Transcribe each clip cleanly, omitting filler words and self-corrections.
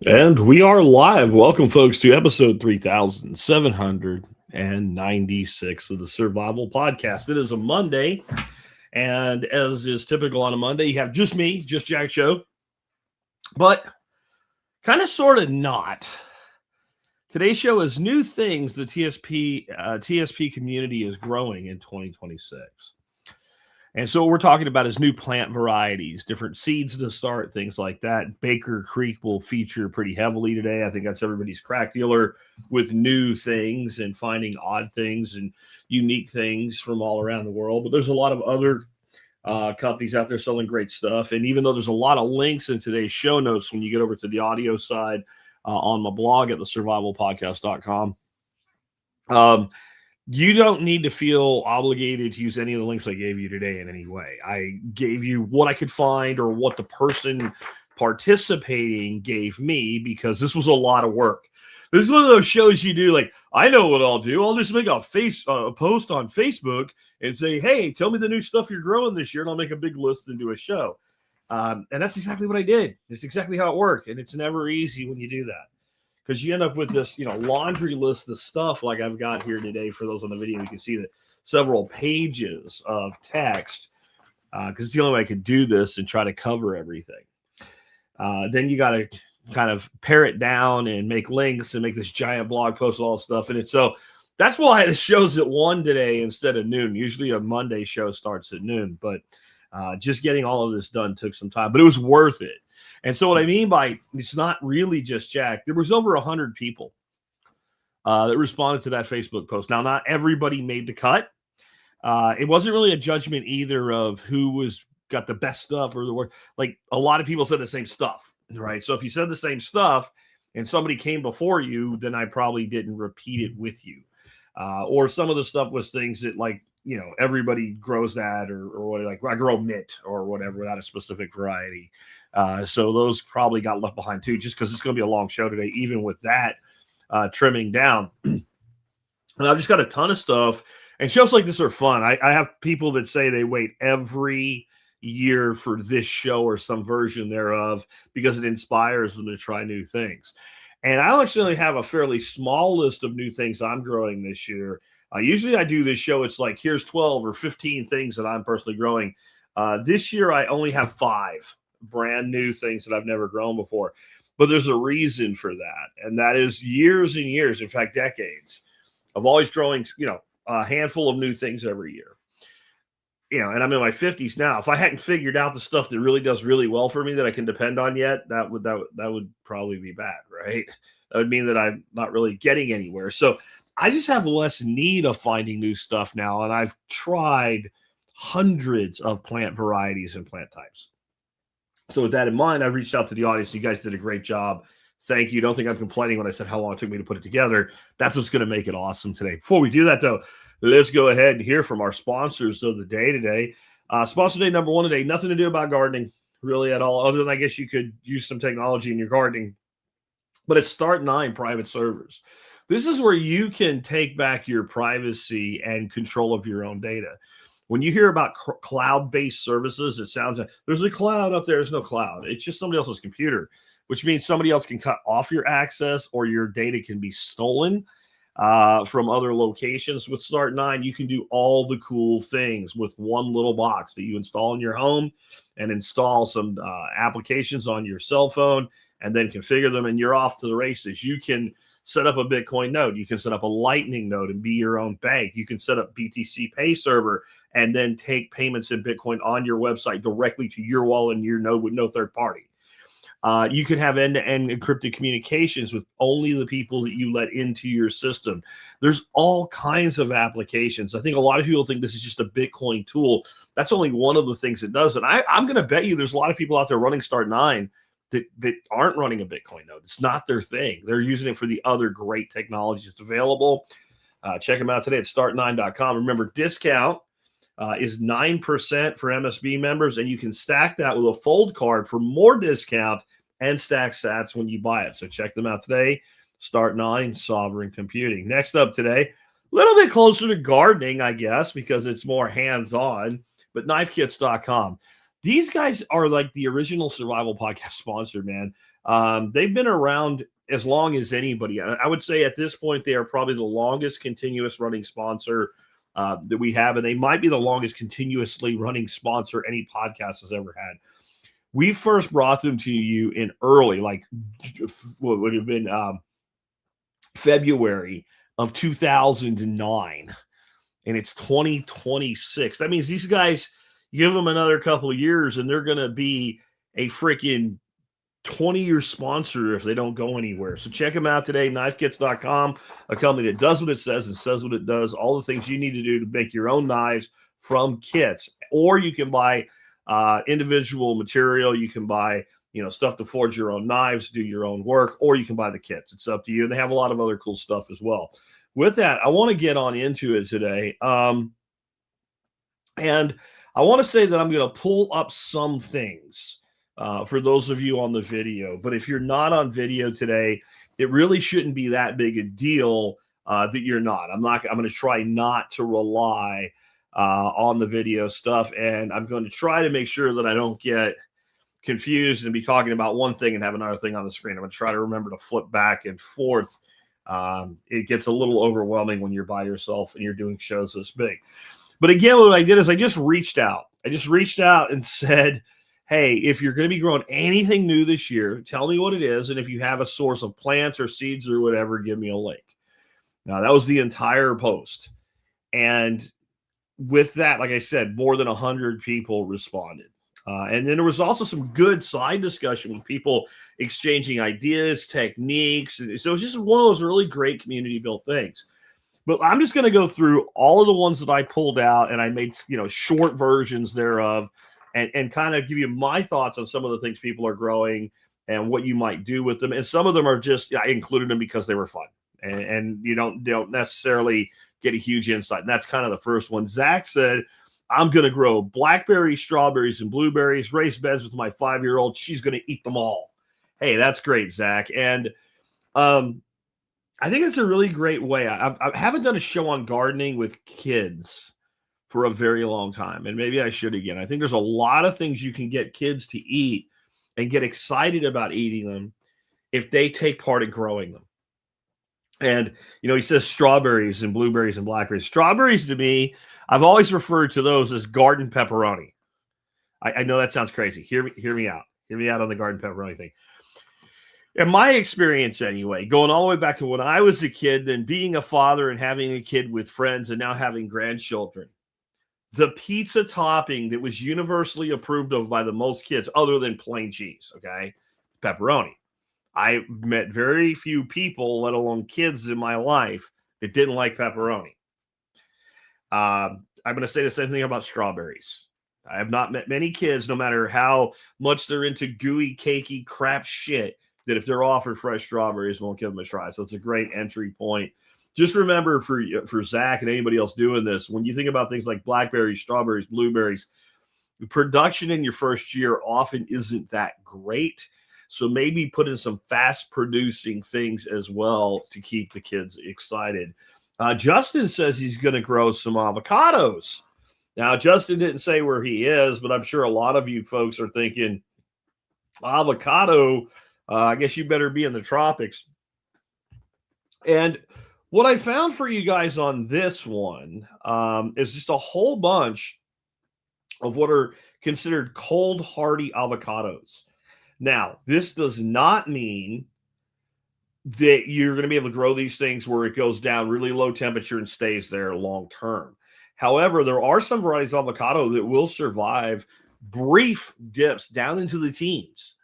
And we are live. Welcome, folks, to episode 3796 of the Survival Podcast. It is a Monday, and as is typical on a Monday, you have just me, just Jack Show, but kind of sort of not. Today's show is new things the TSP community is growing in 2026. And so what we're talking about is new plant varieties, different seeds to start, things like that. Baker Creek will feature pretty heavily today. I think that's everybody's crack dealer with new things and finding odd things and unique things from all around the world. But there's a lot of other companies out there selling great stuff. And even though there's a lot of links in today's show notes, when you get over to the audio side on my blog at thesurvivalpodcast.com, you don't need to feel obligated to use any of the links I gave you today in any way. I gave you what I could find or what the person participating gave me because this was a lot of work. This is one of those shows you do like, I know what I'll do. I'll just make a post on Facebook and say, hey, tell me the new stuff you're growing this year, and I'll make a big list and do a show. And that's exactly what I did. It's exactly how it worked, and it's never easy when you do that. Because you end up with this, laundry list of stuff like I've got here today. For those on the video, you can see that several pages of text because it's the only way I could do this and try to cover everything. Then you got to kind of pare it down and make links and make this giant blog post with all stuff in it. So that's why the show's at 1 today instead of noon. Usually a Monday show starts at noon, but just getting all of this done took some time, but it was worth it. And so what I mean by it's not really just Jack, there was over 100 people that responded to that Facebook post. Now, not everybody made the cut. It wasn't really a judgment either of who got the best stuff or the worst. Like a lot of people said the same stuff, right? So if you said the same stuff and somebody came before you, then I probably didn't repeat it with you. Or some of the stuff was things that everybody grows that or what, like I grow mint or whatever without a specific variety. So those probably got left behind too, just because it's going to be a long show today, even with that trimming down. And I've just got a ton of stuff. And shows like this are fun. I have people that say they wait every year for this show or some version thereof because it inspires them to try new things. And I actually have a fairly small list of new things I'm growing this year. Usually I do this show. It's like, here's 12 or 15 things that I'm personally growing. This year, I only have 5 brand new things that I've never grown before. But there's a reason for that. And that is years and years, in fact, decades of always growing, a handful of new things every year. And I'm in my 50s now. If I hadn't figured out the stuff that really does really well for me that I can depend on yet, that would probably be bad, right? That would mean that I'm not really getting anywhere. So I just have less need of finding new stuff now. And I've tried hundreds of plant varieties and plant types. So with that in mind, I reached out to the audience. You guys did a great job. Thank you. Don't think I'm complaining when I said how long it took me to put it together. That's what's going to make it awesome today. Before we do that, though, let's go ahead and hear from our sponsors of the day today. Sponsor day number 1 today, nothing to do about gardening really at all, other than I guess you could use some technology in your gardening. But it's Start9 private servers. This is where you can take back your privacy and control of your own data. When you hear about cloud-based services, it sounds like there's a cloud up there. There's no cloud. It's just somebody else's computer, which means somebody else can cut off your access or your data can be stolen from other locations. With Start9, you can do all the cool things with one little box that you install in your home and install some applications on your cell phone and then configure them, and you're off to the races. You can set up a Bitcoin node. You can set up a Lightning node and be your own bank. You can set up BTC Pay server and then take payments in Bitcoin on your website directly to your wallet and your node with no third party. You can have end-to-end encrypted communications with only the people that you let into your system. There's all kinds of applications. I think a lot of people think this is just a Bitcoin tool. That's only one of the things it does. And I'm going to bet you there's a lot of people out there running Start9 that aren't running a Bitcoin node. It's not their thing. They're using it for the other great technologies that's available. Check them out today at start9.com. Remember, discount is 9% for MSB members, and you can stack that with a fold card for more discount and stack sats when you buy it. So check them out today. Start9 Sovereign Computing. Next up today, a little bit closer to gardening, I guess, because it's more hands-on, but knifekits.com. These guys are like the original survival podcast sponsor, man. They've been around as long as anybody. I would say at this point, they are probably the longest continuous running sponsor that we have, and they might be the longest continuously running sponsor any podcast has ever had. We first brought them to you in early, like what would have been February of 2009, and it's 2026. That means these guys, give them another couple of years, and they're going to be a freaking 20-year sponsor if they don't go anywhere. So check them out today, knifekits.com, a company that does what it says and says what it does, all the things you need to do to make your own knives from kits. Or you can buy individual material. You can buy, stuff to forge your own knives, do your own work, or you can buy the kits. It's up to you. And they have a lot of other cool stuff as well. With that, I want to get on into it today. And I want to say that I'm going to pull up some things for those of you on the video. But if you're not on video today, it really shouldn't be that big a deal that you're not. I'm going to try not to rely on the video stuff. And I'm going to try to make sure that I don't get confused and be talking about one thing and have another thing on the screen. I'm going to try to remember to flip back and forth. It gets a little overwhelming when you're by yourself and you're doing shows this big. But again, what I did is I just reached out. And said, hey, if you're going to be growing anything new this year, tell me what it is. And if you have a source of plants or seeds or whatever, give me a link. Now, that was the entire post. And with that, like I said, more than 100 people responded. And then there was also some good side discussion with people exchanging ideas, techniques. And so it was just one of those really great community-built things. But I'm just going to go through all of the ones that I pulled out, and I made short versions thereof, and kind of give you my thoughts on some of the things people are growing and what you might do with them. And some of them are just, I included them because they were fun, and you don't necessarily get a huge insight. And that's kind of the first one. Zach said, I'm going to grow blackberries, strawberries, and blueberries, raised beds with my 5-year-old. She's going to eat them all. Hey, that's great, Zach. And I think it's a really great way. I haven't done a show on gardening with kids for a very long time, and maybe I should again. I think there's a lot of things you can get kids to eat and get excited about eating them if they take part in growing them. And, he says strawberries and blueberries and blackberries. Strawberries, to me, I've always referred to those as garden pepperoni. I know that sounds crazy. Hear me out. Hear me out on the garden pepperoni thing. In my experience, anyway, going all the way back to when I was a kid, then being a father and having a kid with friends and now having grandchildren, the pizza topping that was universally approved of by the most kids, other than plain cheese, okay, pepperoni. I met very few people, let alone kids in my life, that didn't like pepperoni. I'm going to say the same thing about strawberries. I have not met many kids, no matter how much they're into gooey, cakey, crap shit, that if they're offered fresh strawberries, won't give them a try. So it's a great entry point. Just remember for Zach and anybody else doing this, when you think about things like blackberries, strawberries, blueberries, the production in your first year often isn't that great. So maybe put in some fast producing things as well to keep the kids excited. Justin says he's going to grow some avocados. Now, Justin didn't say where he is, but I'm sure a lot of you folks are thinking, avocado, I guess you better be in the tropics. And what I found for you guys on this one is just a whole bunch of what are considered cold hardy avocados. Now, this does not mean that you're going to be able to grow these things where it goes down really low temperature and stays there long term. However, there are some varieties of avocado that will survive brief dips down into the teens.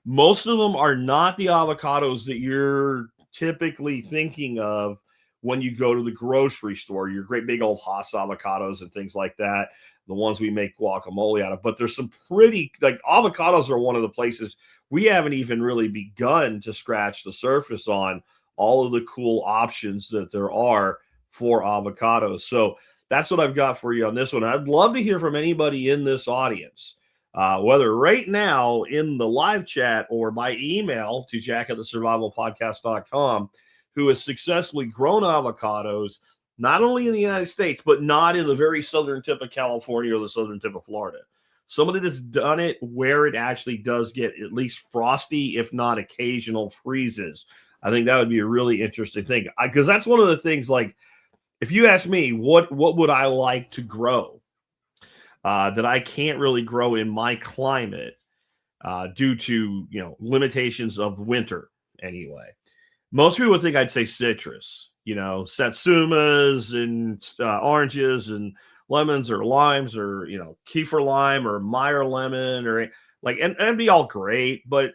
Most of them are not the avocados that you're typically thinking of when you go to the grocery store, your great big old Hass avocados and things like that, the ones we make guacamole out of. But there's some pretty, like, avocados are one of the places we haven't even really begun to scratch the surface on all of the cool options that there are for avocados. So that's what I've got for you on this one. I'd love to hear from anybody in this audience, whether right now in the live chat or by email to jack@thesurvivalpodcast.com, who has successfully grown avocados, not only in the United States, but not in the very southern tip of California or the southern tip of Florida. somebody that's done it where it actually does get at least frosty, if not occasional freezes. I think that would be a really interesting thing, because that's one of the things. Like, if you ask me, what would I like to grow that I can't really grow in my climate due to limitations of winter anyway. Most people would think I'd say citrus, satsumas and oranges and lemons or limes or kefir lime or Meyer lemon or like, and it'd be all great, but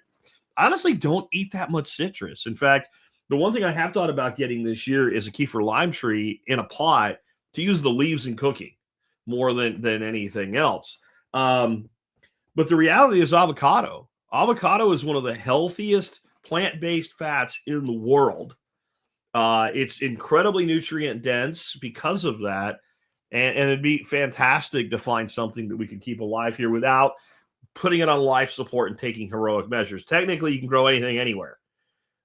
honestly don't eat that much citrus. In fact, the one thing I have thought about getting this year is a kefir lime tree in a pot to use the leaves in cooking more than anything else. But the reality is avocado. Avocado is one of the healthiest plant-based fats in the world. It's incredibly nutrient dense because of that. And it'd be fantastic to find something that we can keep alive here without putting it on life support and taking heroic measures. Technically, you can grow anything anywhere.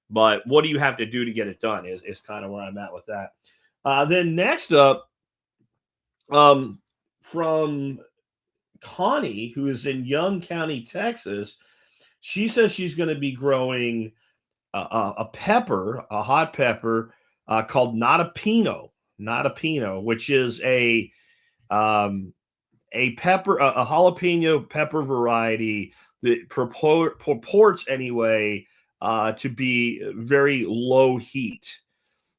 But what do you have to do to get it done is kind of where I'm at with that. Then next up, from Connie, who is in Young County, Texas, she says she's going to be growing a pepper, a hot pepper called Not a Pino, which is a pepper, a jalapeno pepper variety that purports anyway to be very low heat.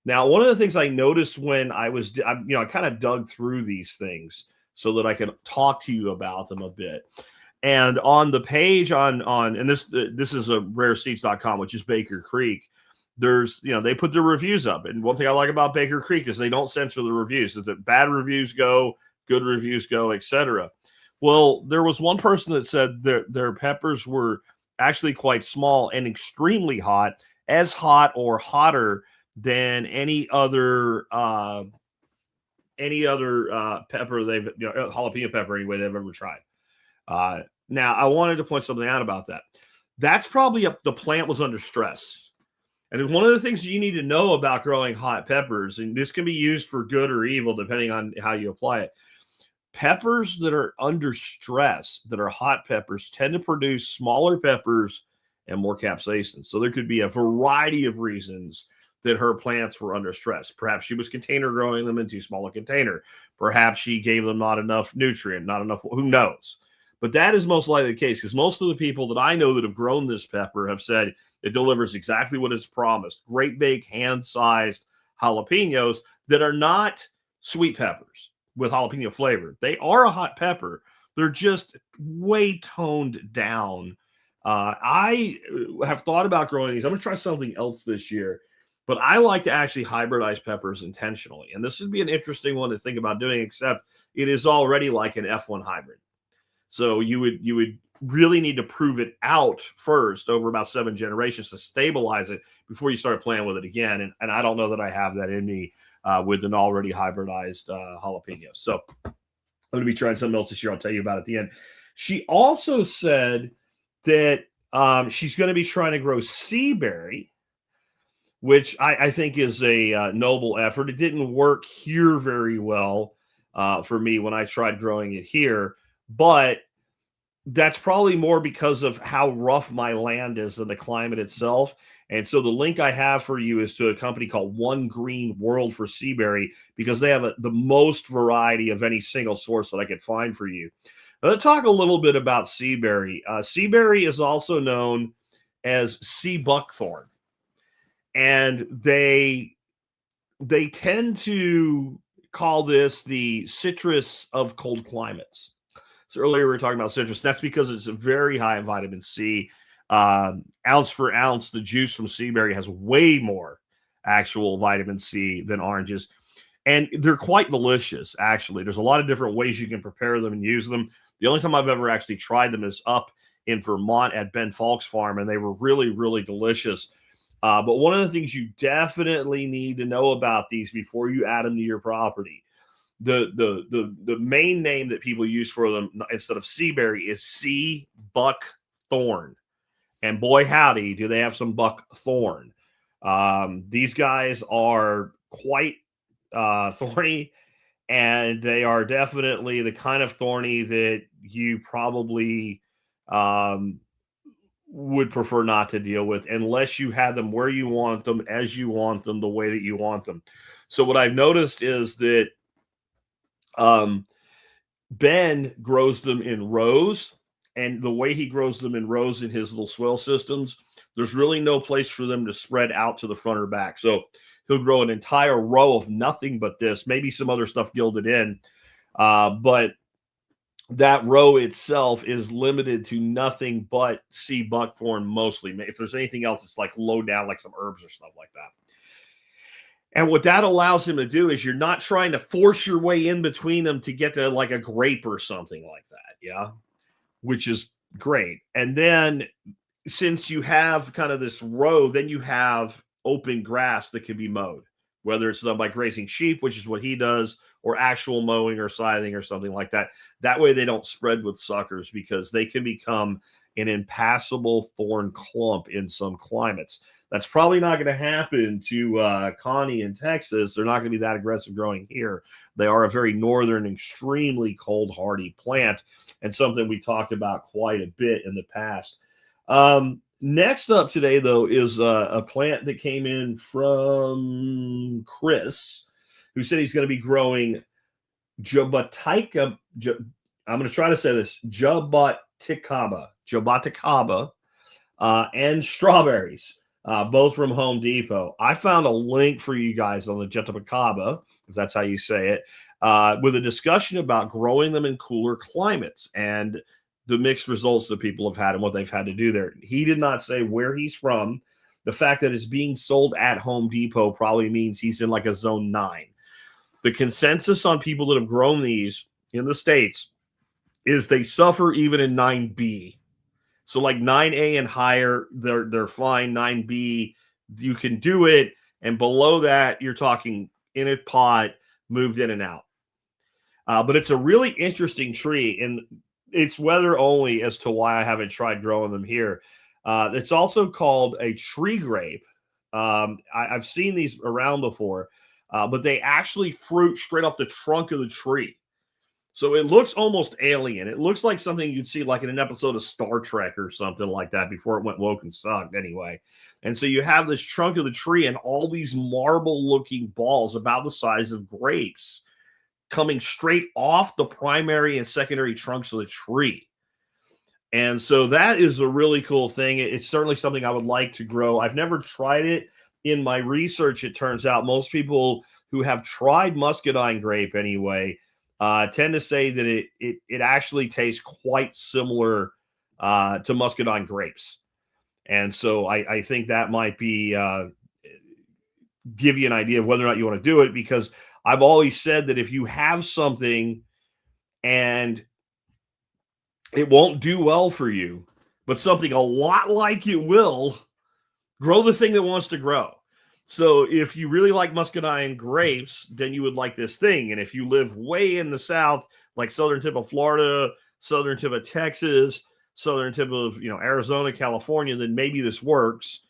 Now, one of the things I noticed when I kind of dug through these things so that I could talk to you about them a bit. And on the page and this is a rareseeds.com, which is Baker Creek. There's, they put their reviews up. And one thing I like about Baker Creek is they don't censor the reviews. So that bad reviews go, good reviews go, etc. Well, there was one person that said their peppers were actually quite small and extremely hot, as hot or hotter than any other pepper they've jalapeno pepper anyway they've ever tried. Now I wanted to point something out about that. That's probably the plant was under stress. And one of the things you need to know about growing hot peppers, and this can be used for good or evil depending on how you apply it. Peppers that are under stress, that are hot peppers, tend to produce smaller peppers and more capsaicin. So there could be a variety of reasons that her plants were under stress. Perhaps she was container growing them in too small a container. Perhaps she gave them not enough nutrient, not enough, who knows? But that is most likely the case because most of the people that I know that have grown this pepper have said it delivers exactly what it's promised. Great big hand-sized jalapenos that are not sweet peppers with jalapeno flavor. They are a hot pepper. They're just way toned down. I have thought about growing these. I'm going to try something else this year. But I like to actually hybridize peppers intentionally. And this would be an interesting one to think about doing, except it is already like an F1 hybrid. So you would really need to prove it out first over about 7 generations to stabilize it before you start playing with it again. And I don't know that I have that in me with an already hybridized jalapeno. So I'm going to be trying something else this year. I'll tell you about it at the end. She also said that she's going to be trying to grow sea berry, which I think is a noble effort. It didn't work here very well for me when I tried growing it here, but that's probably more because of how rough my land is than the climate itself. And so the link I have for you is to a company called One Green World for sea berry because they have the most variety of any single source that I could find for you. Now, let's talk a little bit about sea berry. Sea berry is also known as sea buckthorn. And they tend to call this the citrus of cold climates. So earlier we were talking about citrus. That's because it's very high in vitamin C. Ounce for ounce, the juice from sea berry has way more actual vitamin C than oranges. And they're quite delicious, actually. There's a lot of different ways you can prepare them and use them. The only time I've ever actually tried them is up in Vermont at Ben Falk's farm, and they were really, really delicious. But one of the things you definitely need to know about these before you add them to your property, the main name that people use for them instead of sea berry is sea buckthorn. And boy, howdy, do they have some buckthorn. These guys are quite thorny and they are definitely the kind of thorny that you probably would prefer not to deal with unless you had them where you want them, as you want them, the way that you want them. So what I've noticed is that Ben grows them in rows, and the way he grows them in rows in his little swale systems, there's really no place for them to spread out to the front or back. So he'll grow an entire row of nothing but this, maybe some other stuff gilded in, but that row itself is limited to nothing but sea buckthorn mostly. If there's anything else, it's like low down, like some herbs or stuff like that. And what that allows him to do is you're not trying to force your way in between them to get to like a grape or something like that. Yeah. Which is great. And then since you have kind of this row, then you have open grass that can be mowed, whether it's done by grazing sheep, which is what he does, or actual mowing or scything or something like that. That way they don't spread with suckers because they can become an impassable thorn clump in some climates. That's probably not going to happen to Connie in Texas. They're not going to be that aggressive growing here. They are a very northern, extremely cold hardy plant, and something we talked about quite a bit in the past. Next up today, though, is a plant that came in from Chris, who said he's going to be growing jaboticaba. I'm going to try to say this, jaboticaba, and strawberries, both from Home Depot. I found a link for you guys on the jaboticaba, if that's how you say it, with a discussion about growing them in cooler climates and the mixed results that people have had and what they've had to do there. He did not say where he's from. The fact that it's being sold at Home Depot probably means he's in like a zone 9. The consensus on people that have grown these in the States is they suffer even in 9B. So like 9A and higher, they're fine. 9B, you can do it. And below that, you're talking in a pot, moved in and out. But it's a really interesting tree, and it's weather only as to why I haven't tried growing them here. It's also called a tree grape. I've seen these around before, but they actually fruit straight off the trunk of the tree. So it looks almost alien. It looks like something you'd see like in an episode of Star Trek or something like that before it went woke and sucked anyway. And so you have this trunk of the tree and all these marble-looking balls about the size of grapes coming straight off the primary and secondary trunks of the tree. And so that is a really cool thing. It's certainly something I would like to grow. I've never tried it. In my research, it turns out most people who have tried muscadine grape anyway tend to say that it actually tastes quite similar to muscadine grapes. And so I think that might be give you an idea of whether or not you want to do it, because I've always said that if you have something and it won't do well for you, but something a lot like it will, grow the thing that wants to grow. So if you really like muscadine grapes, then you would like this thing. And if you live way in the south, like southern tip of Florida, southern tip of Texas, southern tip of Arizona, California, then maybe this works.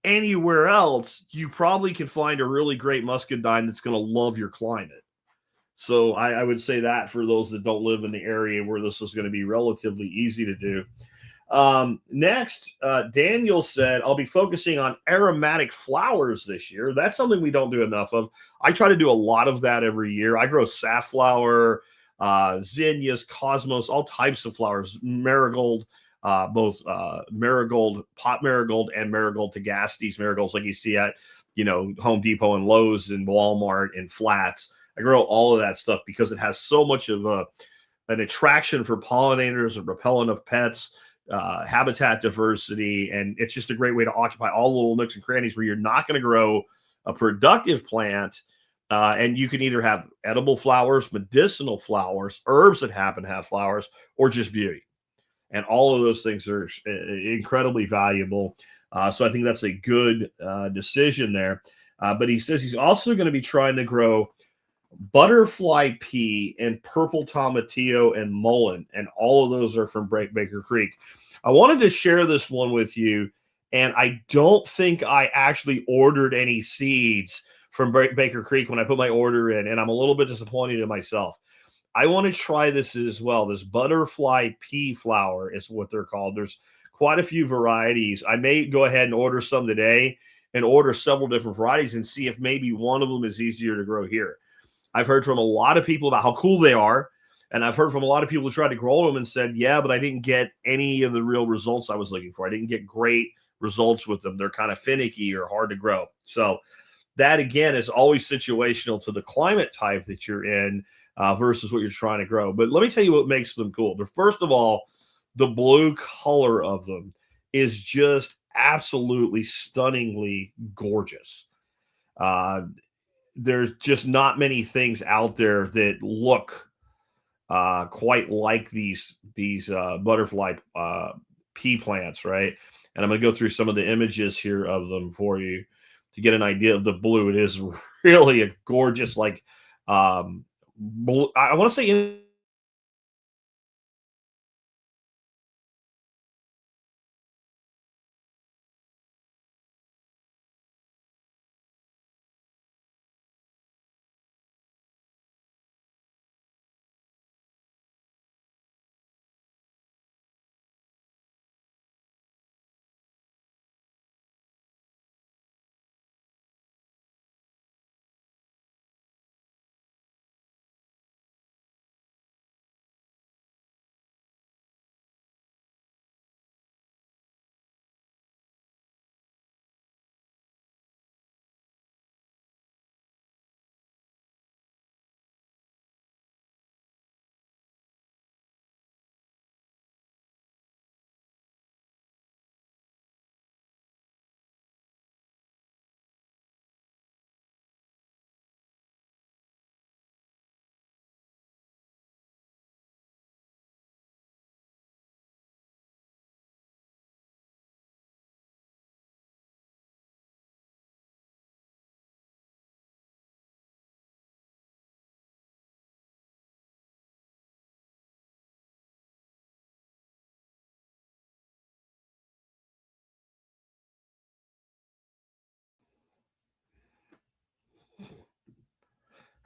Anywhere else, you probably can find a really great muscadine that's going to love your climate. So I would say that for those that don't live in the area where this is going to be relatively easy to do. Next, Daniel said, I'll be focusing on aromatic flowers this year. That's something we don't do enough of. I try to do a lot of that every year. I grow safflower, zinnias, cosmos, all types of flowers, marigold, both marigold, pot marigold, and marigold Tagastes marigolds like you see at, Home Depot and Lowe's and Walmart and Flats. I grow all of that stuff because it has so much of an attraction for pollinators, a repellent of pets, habitat diversity, and it's just a great way to occupy all the little nooks and crannies where you're not going to grow a productive plant, and you can either have edible flowers, medicinal flowers, herbs that happen to have flowers, or just beauty. And all of those things are incredibly valuable. So I think that's a good decision there. But he says he's also going to be trying to grow butterfly pea and purple tomatillo and mullein, and all of those are from Baker Creek. I wanted to share this one with you, and I don't think I actually ordered any seeds from Baker Creek when I put my order in, and I'm a little bit disappointed in myself. I want to try this as well. This butterfly pea flower is what they're called. There's quite a few varieties. I may go ahead and order some today and order several different varieties and see if maybe one of them is easier to grow here. I've heard from a lot of people about how cool they are. And I've heard from a lot of people who tried to grow them and said, yeah, but I didn't get any of the real results I was looking for. I didn't get great results with them. They're kind of finicky or hard to grow. So that, again, is always situational to the climate type that you're in versus what you're trying to grow. But let me tell you what makes them cool. First of all, the blue color of them is just absolutely stunningly gorgeous. There's just not many things out there that look quite like these butterfly pea plants, right? And I'm going to go through some of the images here of them for you to get an idea of the blue. It is really a gorgeous, like, blue, I want to say.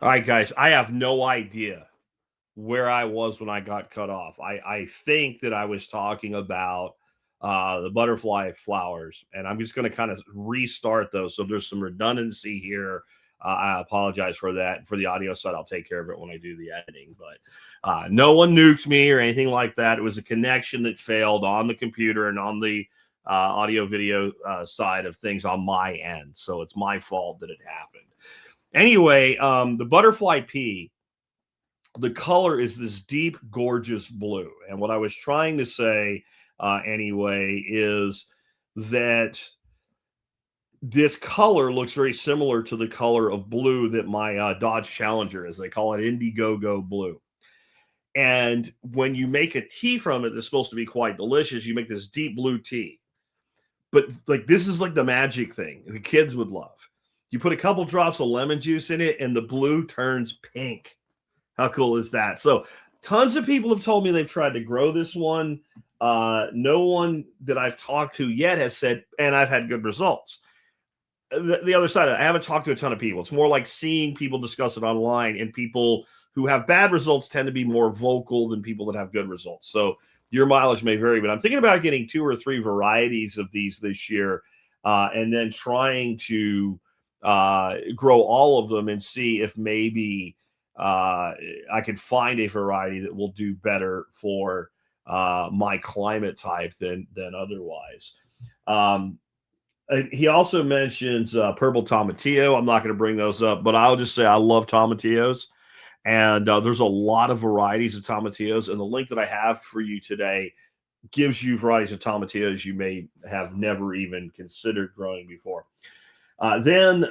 All right, guys, I have no idea where I was when I got cut off. I think that I was talking about the butterfly flowers, and I'm just going to kind of restart those. So there's some redundancy here. I apologize for that. For the audio side, I'll take care of it when I do the editing. But no one nuked me or anything like that. It was a connection that failed on the computer and on the audio video side of things on my end. So it's my fault that it happened. Anyway, the butterfly pea, the color is this deep, gorgeous blue. And what I was trying to say anyway is that this color looks very similar to the color of blue that my Dodge Challenger is. They call it Indiegogo blue. And when you make a tea from it that's supposed to be quite delicious, you make this deep blue tea. But like, this is like the magic thing the kids would love. You put a couple drops of lemon juice in it and the blue turns pink. How cool is that? So tons of people have told me they've tried to grow this one. No one that I've talked to yet has said, and I've had good results. The other side of it, I haven't talked to a ton of people. It's more like seeing people discuss it online, and people who have bad results tend to be more vocal than people that have good results. So your mileage may vary, but I'm thinking about getting 2 or 3 varieties of these this year and then trying to grow all of them and see if maybe I could find a variety that will do better for my climate type than otherwise. He also mentions purple tomatillo. I'm not going to bring those up, but I'll just say I love tomatillos. And there's a lot of varieties of tomatillos. And the link that I have for you today gives you varieties of tomatillos you may have never even considered growing before. Then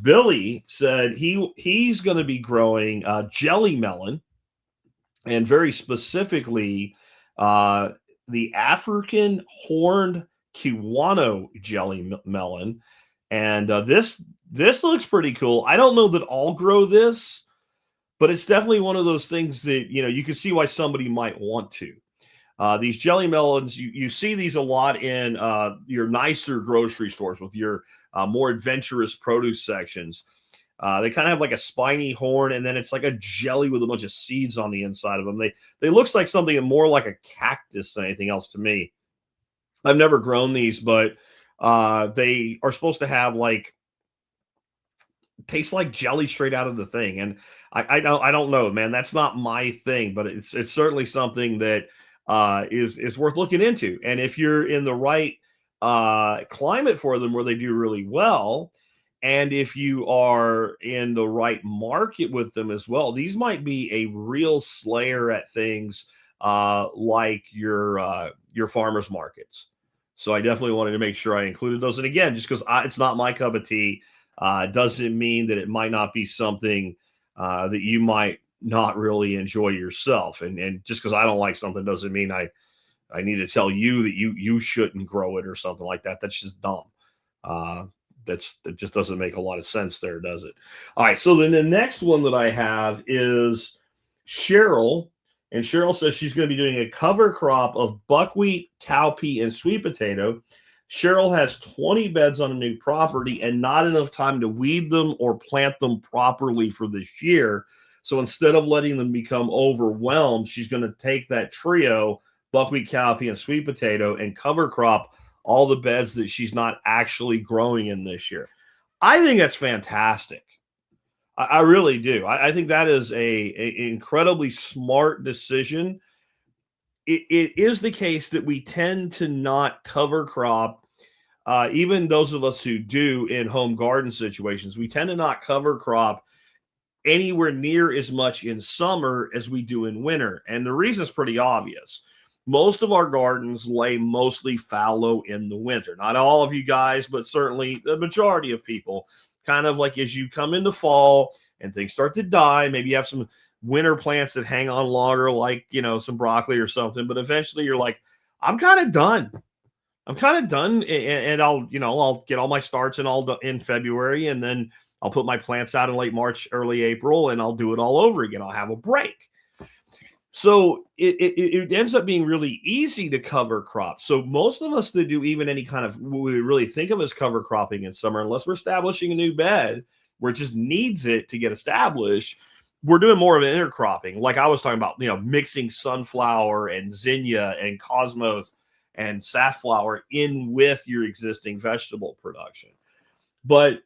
Billy said he's going to be growing jelly melon, and very specifically the African horned Kiwano jelly melon. And this looks pretty cool. I don't know that I'll grow this, but it's definitely one of those things that, you know, you can see why somebody might want to. These jelly melons, you see these a lot in your nicer grocery stores with your more adventurous produce sections. They kind of have like a spiny horn, and then it's like a jelly with a bunch of seeds on the inside of them. They looks like something more like a cactus than anything else to me. I've never grown these, but they are supposed to have like taste like jelly straight out of the thing. And I don't know, man. That's not my thing, but it's certainly something that is worth looking into. And if you're in the right climate for them, where they do really well, and if you are in the right market with them as well, these might be a real slayer at things like your farmers markets. So I definitely wanted to make sure I included those. And again, just because it's not my cup of tea, doesn't mean that it might not be something that you might not really enjoy yourself. And just because I don't like something doesn't mean I need to tell you that you shouldn't grow it or something like that. That's just dumb. That just doesn't make a lot of sense there, does it? All right. So then the next one that I have is Cheryl. And Cheryl says she's going to be doing a cover crop of buckwheat, cowpea, and sweet potato. Cheryl has 20 beds on a new property and not enough time to weed them or plant them properly for this year. So instead of letting them become overwhelmed, she's going to take that trio, buckwheat, cowpea, and sweet potato, and cover crop all the beds that she's not actually growing in this year. I think that's fantastic. I really do. I think that is a incredibly smart decision. It is the case that we tend to not cover crop, even those of us who do in home garden situations, we tend to not cover crop anywhere near as much in summer as we do in winter. And the reason is pretty obvious. Most of our gardens lay mostly fallow in the winter. Not all of you guys, but certainly the majority of people. Kind of like as you come into fall and things start to die, maybe you have some winter plants that hang on longer, like, some broccoli or something, but eventually you're like, I'm kind of done. And I'll get all my starts in February, and then I'll put my plants out in late March, early April, and I'll do it all over again. I'll have a break. So it ends up being really easy to cover crops. So most of us that do even any kind of what we really think of as cover cropping in summer, unless we're establishing a new bed where it just needs it to get established, we're doing more of an intercropping. Like I was talking about, mixing sunflower and zinnia and cosmos and safflower in with your existing vegetable production. But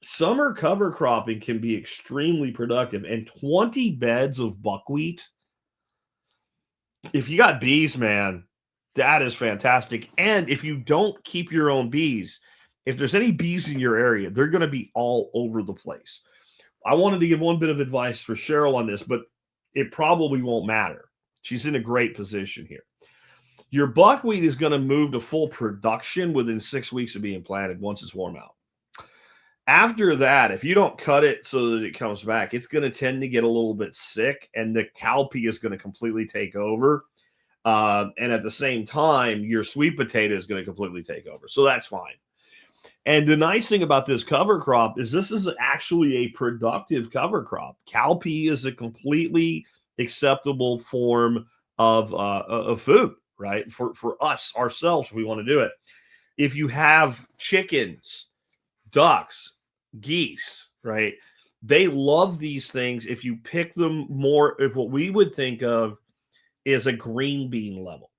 summer cover cropping can be extremely productive. And 20 beds of buckwheat, if you got bees, man, that is fantastic. And if you don't keep your own bees, if there's any bees in your area, they're going to be all over the place. I wanted to give one bit of advice for Cheryl on this, but it probably won't matter. She's in a great position here. Your buckwheat is going to move to full production within 6 weeks of being planted once it's warm out. After that, if you don't cut it so that it comes back, it's going to tend to get a little bit sick, and the cowpea is going to completely take over. And at the same time, your sweet potato is going to completely take over. So that's fine. And the nice thing about this cover crop is this is actually a productive cover crop. Cowpea is a completely acceptable form of food, right? For us, ourselves, we want to do it. If you have chickens, ducks, geese, right? They love these things if you pick them more, if what we would think of is a green bean level.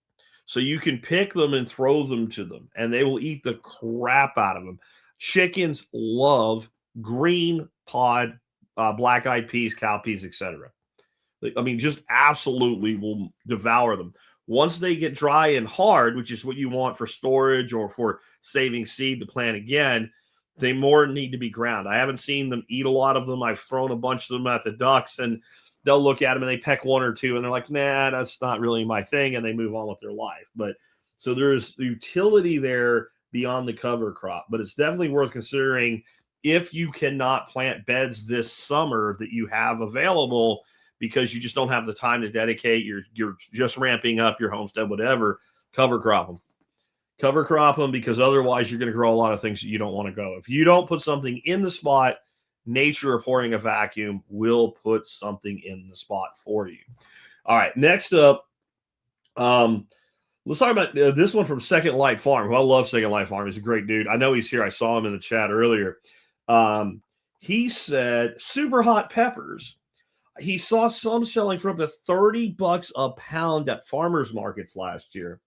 So you can pick them and throw them to them, and they will eat the crap out of them. Chickens love green pod, black-eyed peas, cowpeas, etc. I mean, just absolutely will devour them. Once they get dry and hard, which is what you want for storage or for saving seed to plant again, they more need to be ground. I haven't seen them eat a lot of them. I've thrown a bunch of them at the ducks, and they'll look at them and they peck one or two, and they're like, nah, that's not really my thing, and they move on with their life. But so there's utility there beyond the cover crop, but it's definitely worth considering if you cannot plant beds this summer that you have available because you just don't have the time to dedicate, you're just ramping up your homestead, whatever, cover crop them. Cover crop them, because otherwise you're going to grow a lot of things that you don't want to go. If you don't put something in the spot, nature pouring a vacuum will put something in the spot for you. All right, next up, Um, let's talk about this one from Second Light Farm, who I love. Second Light Farm. He's a great dude. I know he's here. I saw him in the chat earlier. He said super hot peppers. He saw some selling for up to $30 a pound at farmers markets last year.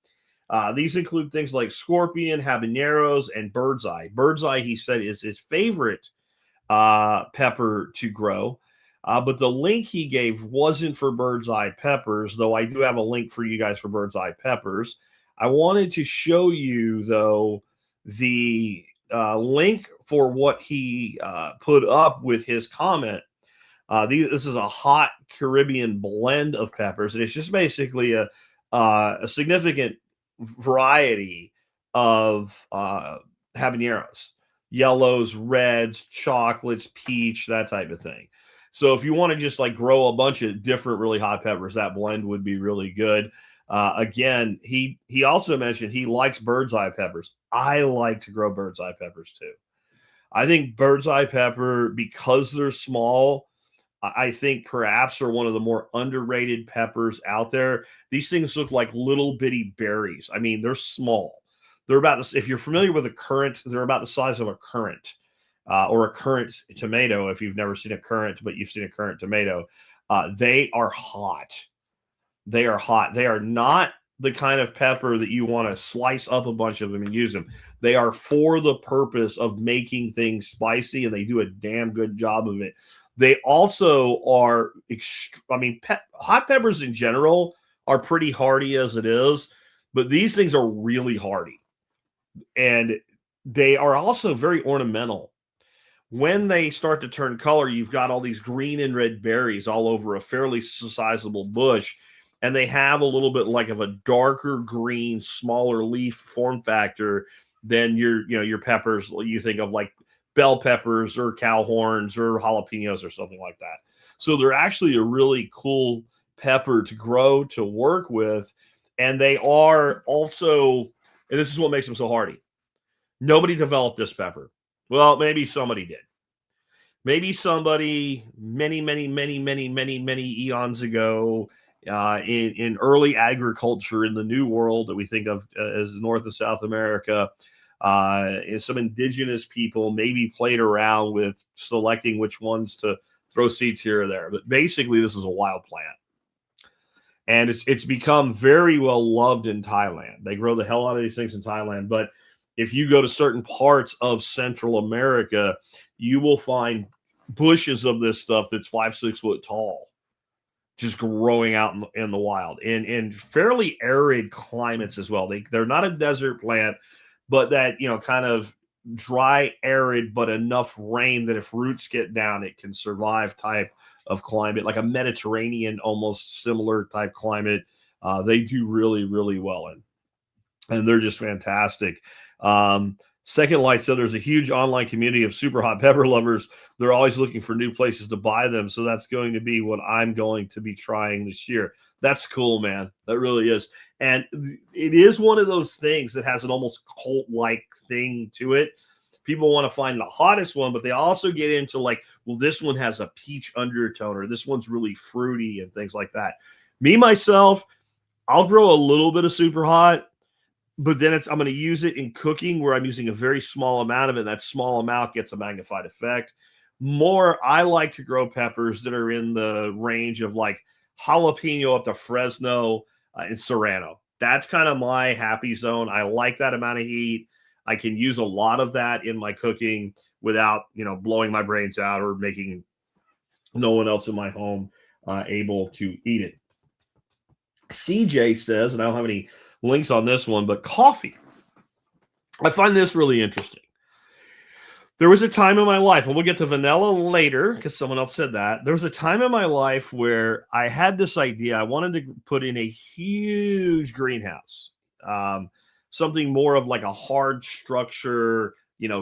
These include things like scorpion, habaneros, and bird's eye. Bird's eye, he said, is his favorite pepper to grow. But the link he gave wasn't for bird's eye peppers, though I do have a link for you guys for bird's eye peppers. I wanted to show you, though, the link for what he put up with his comment. This is a hot Caribbean blend of peppers, and it's just basically a significant variety of habaneros, yellows, reds, chocolates, peach, that type of thing. So if you want to just like grow a bunch of different really hot peppers, that blend would be really good. Again, he also mentioned he likes bird's eye peppers. I like to grow bird's eye peppers too. I think bird's eye pepper, because they're small, I think perhaps are one of the more underrated peppers out there. These things look like little bitty berries. I mean, they're small. They're about this. If you're familiar with a currant, they're about the size of a currant or a currant tomato. If you've never seen a currant, but you've seen a currant tomato, they are hot. They are hot. They are not the kind of pepper that you want to slice up a bunch of them and use them. They are for the purpose of making things spicy, and they do a damn good job of it. They also are, hot peppers in general are pretty hardy as it is, but these things are really hardy. And they are also very ornamental. When they start to turn color, you've got all these green and red berries all over a fairly sizable bush, and they have a little bit like of a darker green, smaller leaf form factor than your peppers you think of, like bell peppers or cow horns or jalapenos or something like that. So they're actually a really cool pepper to grow, to work with. And they are also, and this is what makes them so hardy. Nobody developed this pepper. Well, maybe somebody did. Maybe somebody many eons ago in early agriculture in the New World that we think of as North and South America, some indigenous people maybe played around with selecting which ones to throw seeds here or there. But basically, this is a wild plant. And it's become very well loved in Thailand. They grow the hell out of these things in Thailand. But if you go to certain parts of Central America, you will find bushes of this stuff that's 5-6 foot tall, just growing out in the wild, in fairly arid climates as well. They're not a desert plant, but that, kind of dry, arid, but enough rain that if roots get down, it can survive type of climate, like a Mediterranean, almost similar type climate. They do really, really well in, and they're just fantastic. Second Light said there's a huge online community of super hot pepper lovers. They're always looking for new places to buy them. So that's going to be what I'm going to be trying this year. That's cool, man. That really is. And it is one of those things that has an almost cult-like thing to it. People want to find the hottest one, but they also get into like, well, this one has a peach undertone, or this one's really fruity and things like that. Me, myself, I'll grow a little bit of super hot, but then I'm going to use it in cooking where I'm using a very small amount of it. And that small amount gets a magnified effect. I like to grow peppers that are in the range of like jalapeno up to Fresno and Serrano. That's kind of my happy zone. I like that amount of heat. I can use a lot of that in my cooking without, blowing my brains out or making no one else in my home able to eat it. CJ says, and I don't have any links on this one, but coffee. I find this really interesting. There was a time in my life, and we'll get to vanilla later because someone else said that. There was a time in my life where I had this idea. I wanted to put in a huge greenhouse, something more of like a hard structure,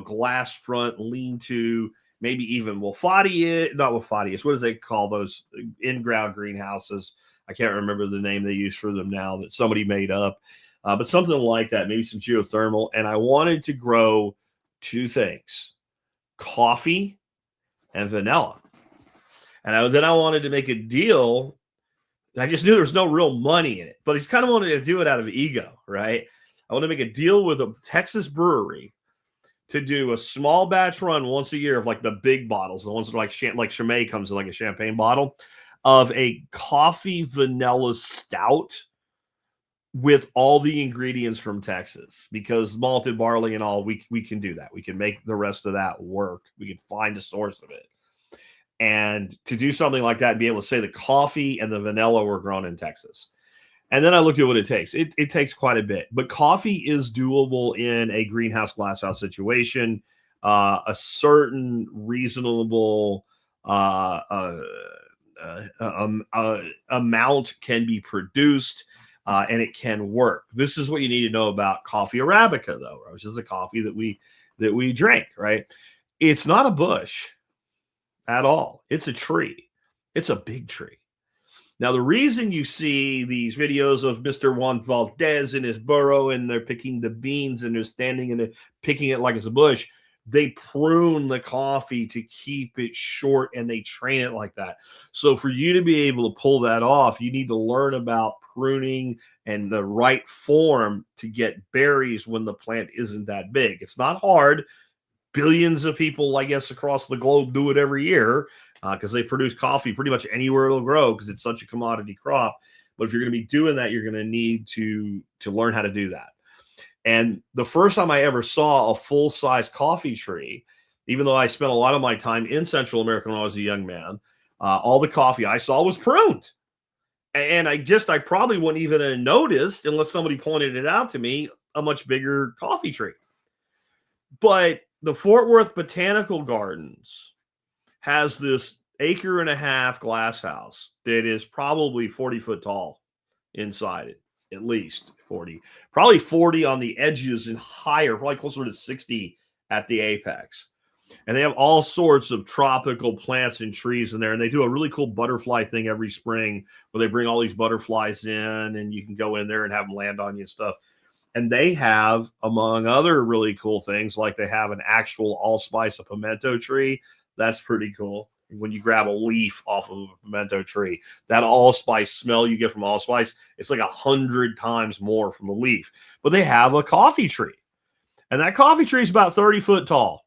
glass front, lean-to, maybe even not wafadius. What do they call those in-ground greenhouses? I can't remember the name they use for them now that somebody made up, but something like that, maybe some geothermal. And I wanted to grow two things, coffee and vanilla. And then I wanted to make a deal I just knew there was no real money in it, but he's kind of wanted to do it out of ego, right? I want to make a deal with a Texas brewery to do a small batch run once a year of like the big bottles, the ones that are like Chimay comes in like a champagne bottle of a coffee vanilla stout with all the ingredients from Texas, because malted barley and all, we can do that. We can make the rest of that work. We can find a source of it. And to do something like that and be able to say the coffee and the vanilla were grown in Texas. And then I looked at what it takes. It takes quite a bit, but coffee is doable in a greenhouse, glasshouse situation. A certain reasonable amount can be produced, and it can work. This is what you need to know about coffee Arabica, though, which is a coffee that we drink, right? It's not a bush at all. It's a tree. It's a big tree. Now, the reason you see these videos of Mr. Juan Valdez in his burrow and they're picking the beans and they're standing and picking it like it's a bush, they prune the coffee to keep it short and they train it like that. So for you to be able to pull that off, you need to learn about pruning and the right form to get berries when the plant isn't that big. It's not hard. Billions of people, I guess, across the globe do it every year because they produce coffee pretty much anywhere it'll grow because it's such a commodity crop. But if you're going to be doing that, you're going to need to learn how to do that. And the first time I ever saw a full-size coffee tree, even though I spent a lot of my time in Central America when I was a young man, all the coffee I saw was pruned. And I probably wouldn't even have noticed, unless somebody pointed it out to me, a much bigger coffee tree. But the Fort Worth Botanical Gardens has this 1.5 acre glass house that is probably 40 foot tall inside it, at least 40, probably 40 on the edges and higher, probably closer to 60 at the apex. And they have all sorts of tropical plants and trees in there. And they do a really cool butterfly thing every spring where they bring all these butterflies in and you can go in there and have them land on you and stuff. And they have, among other really cool things, like they have an actual allspice, a pimento tree. That's pretty cool. When you grab a leaf off of a pimento tree, that allspice smell you get from allspice, it's like 100 times more from the leaf. But they have a coffee tree. And that coffee tree is about 30 foot tall.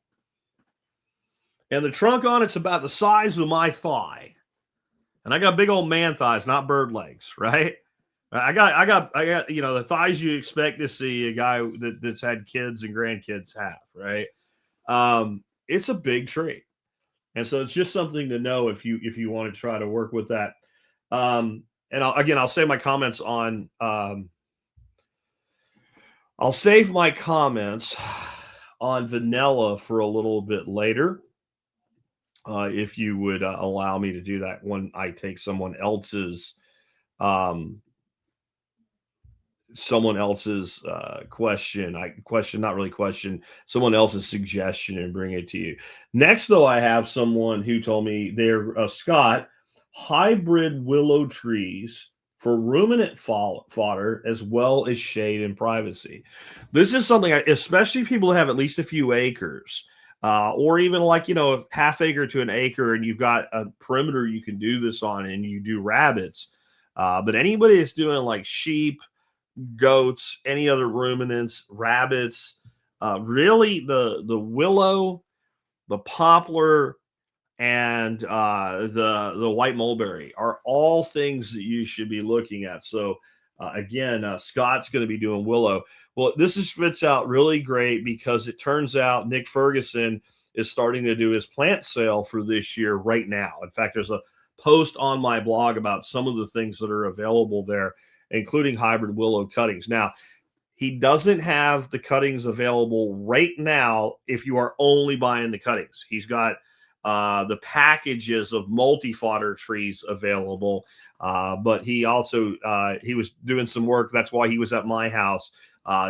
And the trunk on it's about the size of my thigh. And I got big old man thighs, not bird legs, right? I got, the thighs you expect to see a guy that's had kids and grandkids have, right? It's a big tree. And so it's just something to know if you want to try to work with that. And I'll save my comments on, I'll save my comments on vanilla for a little bit later. If you would allow me to do that when I take someone else's someone else's someone else's suggestion and bring it to you. Next, though, I have someone who told me they're Scott, hybrid willow trees for ruminant fodder as well as shade and privacy. This is something, especially people that have at least a few acres, or even like, half acre to an acre, and you've got a perimeter you can do this on and you do rabbits. But anybody that's doing like sheep, goats, any other ruminants, rabbits, really the willow, the poplar, and the white mulberry are all things that you should be looking at. So again, Scott's going to be doing willow. Well, this fits out really great because it turns out Nick Ferguson is starting to do his plant sale for this year right now. In fact, there's a post on my blog about some of the things that are available there, including hybrid willow cuttings. Now, he doesn't have the cuttings available right now if you are only buying the cuttings. He's got the packages of multi-fodder trees available, but he also he was doing some work. That's why he was at my house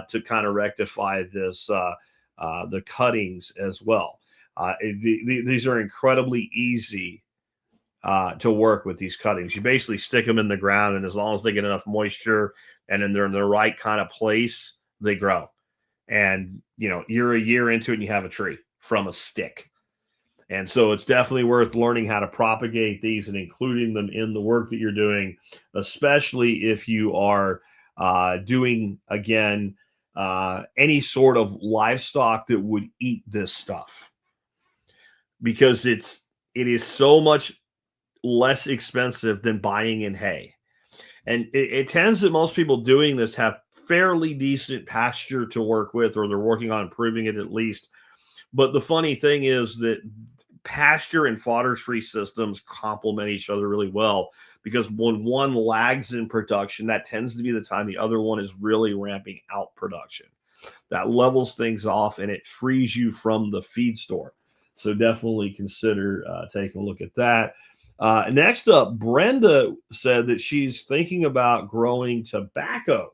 to kind of rectify this, the cuttings as well. These are incredibly easy to work with, these cuttings. You basically stick them in the ground, and as long as they get enough moisture and then they're in the right kind of place, they grow. And you're a year into it and you have a tree from a stick. And so it's definitely worth learning how to propagate these and including them in the work that you're doing, especially if you are doing, again, any sort of livestock that would eat this stuff, because it is so much less expensive than buying in hay. And it tends that most people doing this have fairly decent pasture to work with, or they're working on improving it at least. But the funny thing is that pasture and fodder tree systems complement each other really well, because when one lags in production, that tends to be the time the other one is really ramping out production. That levels things off and it frees you from the feed store. So definitely consider taking a look at that. Next up, Brenda said that she's thinking about growing tobacco,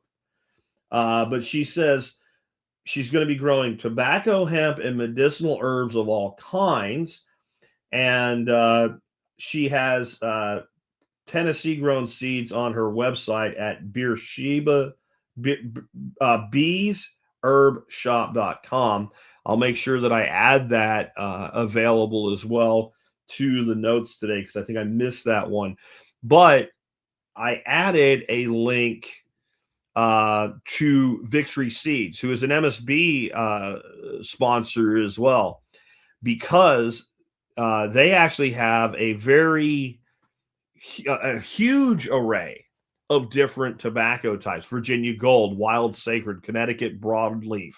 but she says she's going to be growing tobacco, hemp, and medicinal herbs of all kinds. And she has Tennessee grown seeds on her website at beesherbshop.com. I'll make sure that I add that available as well to the notes today, because I think I missed that one. But I added a link to Victory Seeds, who is an MSB sponsor as well, because they actually have a huge array of different tobacco types: Virginia Gold, Wild Sacred, Connecticut Broadleaf,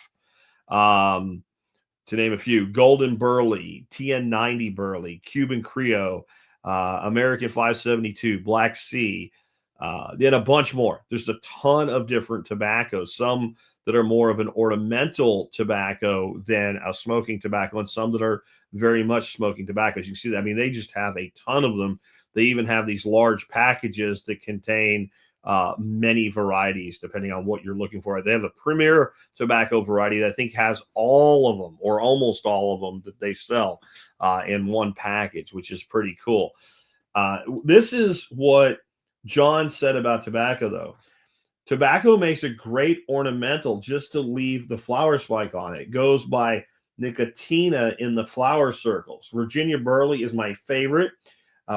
to name a few, Golden Burley, TN90 Burley, Cuban Creole, American 572, Black Sea, and a bunch more. There's a ton of different tobaccos, some that are more of an ornamental tobacco than a smoking tobacco, and some that are very much smoking tobaccos. You can see that. I mean, they just have a ton of them. They even have these large packages that contain many varieties, depending on what you're looking for. They have a premier tobacco variety that I think has all of them, or almost all of them, that they sell in one package, which is pretty cool. This is what John said about tobacco, though. Tobacco makes a great ornamental just to leave the flower spike on it. It goes by Nicotina in the flower circles. Virginia Burley is my favorite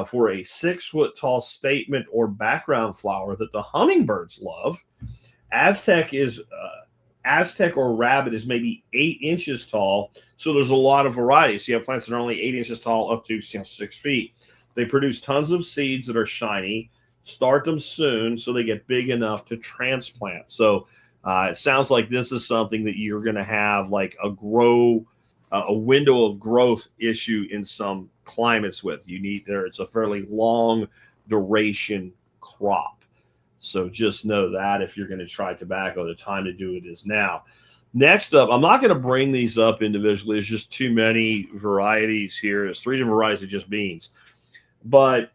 for a 6-foot tall statement or background flower that the hummingbirds love. Aztec or rabbit is maybe 8 inches tall. So there's a lot of varieties. You have plants that are only 8 inches tall up to 6 feet. They produce tons of seeds that are shiny. Start them soon so they get big enough to transplant. So it sounds like this is something that you're going to have like a window of growth issue in some climates with. It's a fairly long duration crop. So just know that if you're going to try tobacco, the time to do it is now. Next up, I'm not going to bring these up individually. There's just too many varieties here. There's 3 different varieties of just beans. But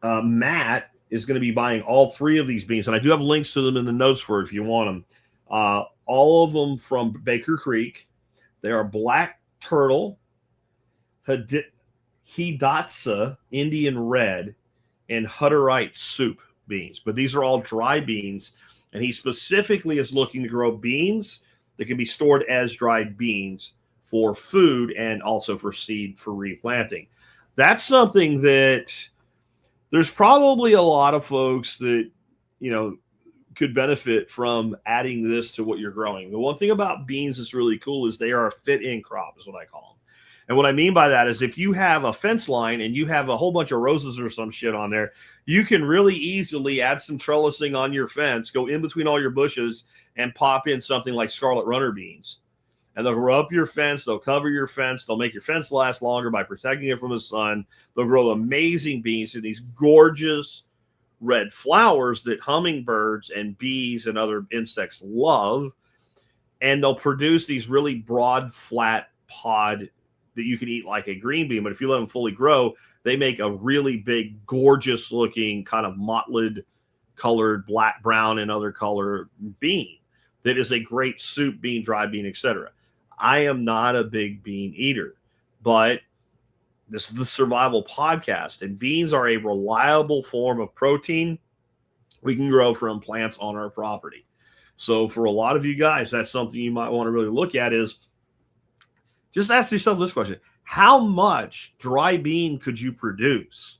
Matt is going to be buying all 3 of these beans, and I do have links to them in the notes for if you want them. All of them from Baker Creek. They are Black Turtle, Hidatsa, Indian Red, and Hutterite Soup beans. But these are all dry beans, and he specifically is looking to grow beans that can be stored as dried beans for food and also for seed for replanting. That's something that there's probably a lot of folks that, could benefit from adding this to what you're growing. The one thing about beans that's really cool is they are a fit-in crop, is what I call them. And what I mean by that is if you have a fence line and you have a whole bunch of roses or some shit on there, you can really easily add some trellising on your fence, go in between all your bushes, and pop in something like scarlet runner beans. And they'll grow up your fence. They'll cover your fence. They'll make your fence last longer by protecting it from the sun. They'll grow amazing beans to these gorgeous red flowers that hummingbirds and bees and other insects love. And they'll produce these really broad, flat pod that you can eat like a green bean. But if you let them fully grow, they make a really big, gorgeous looking kind of mottled colored black, brown, and other color bean that is a great soup bean, dry bean, etc. I am not a big bean eater, but this is the survival podcast, and beans are a reliable form of protein we can grow from plants on our property. So for a lot of you guys, that's something you might want to really look at is just ask yourself this question. How much dry bean could you produce?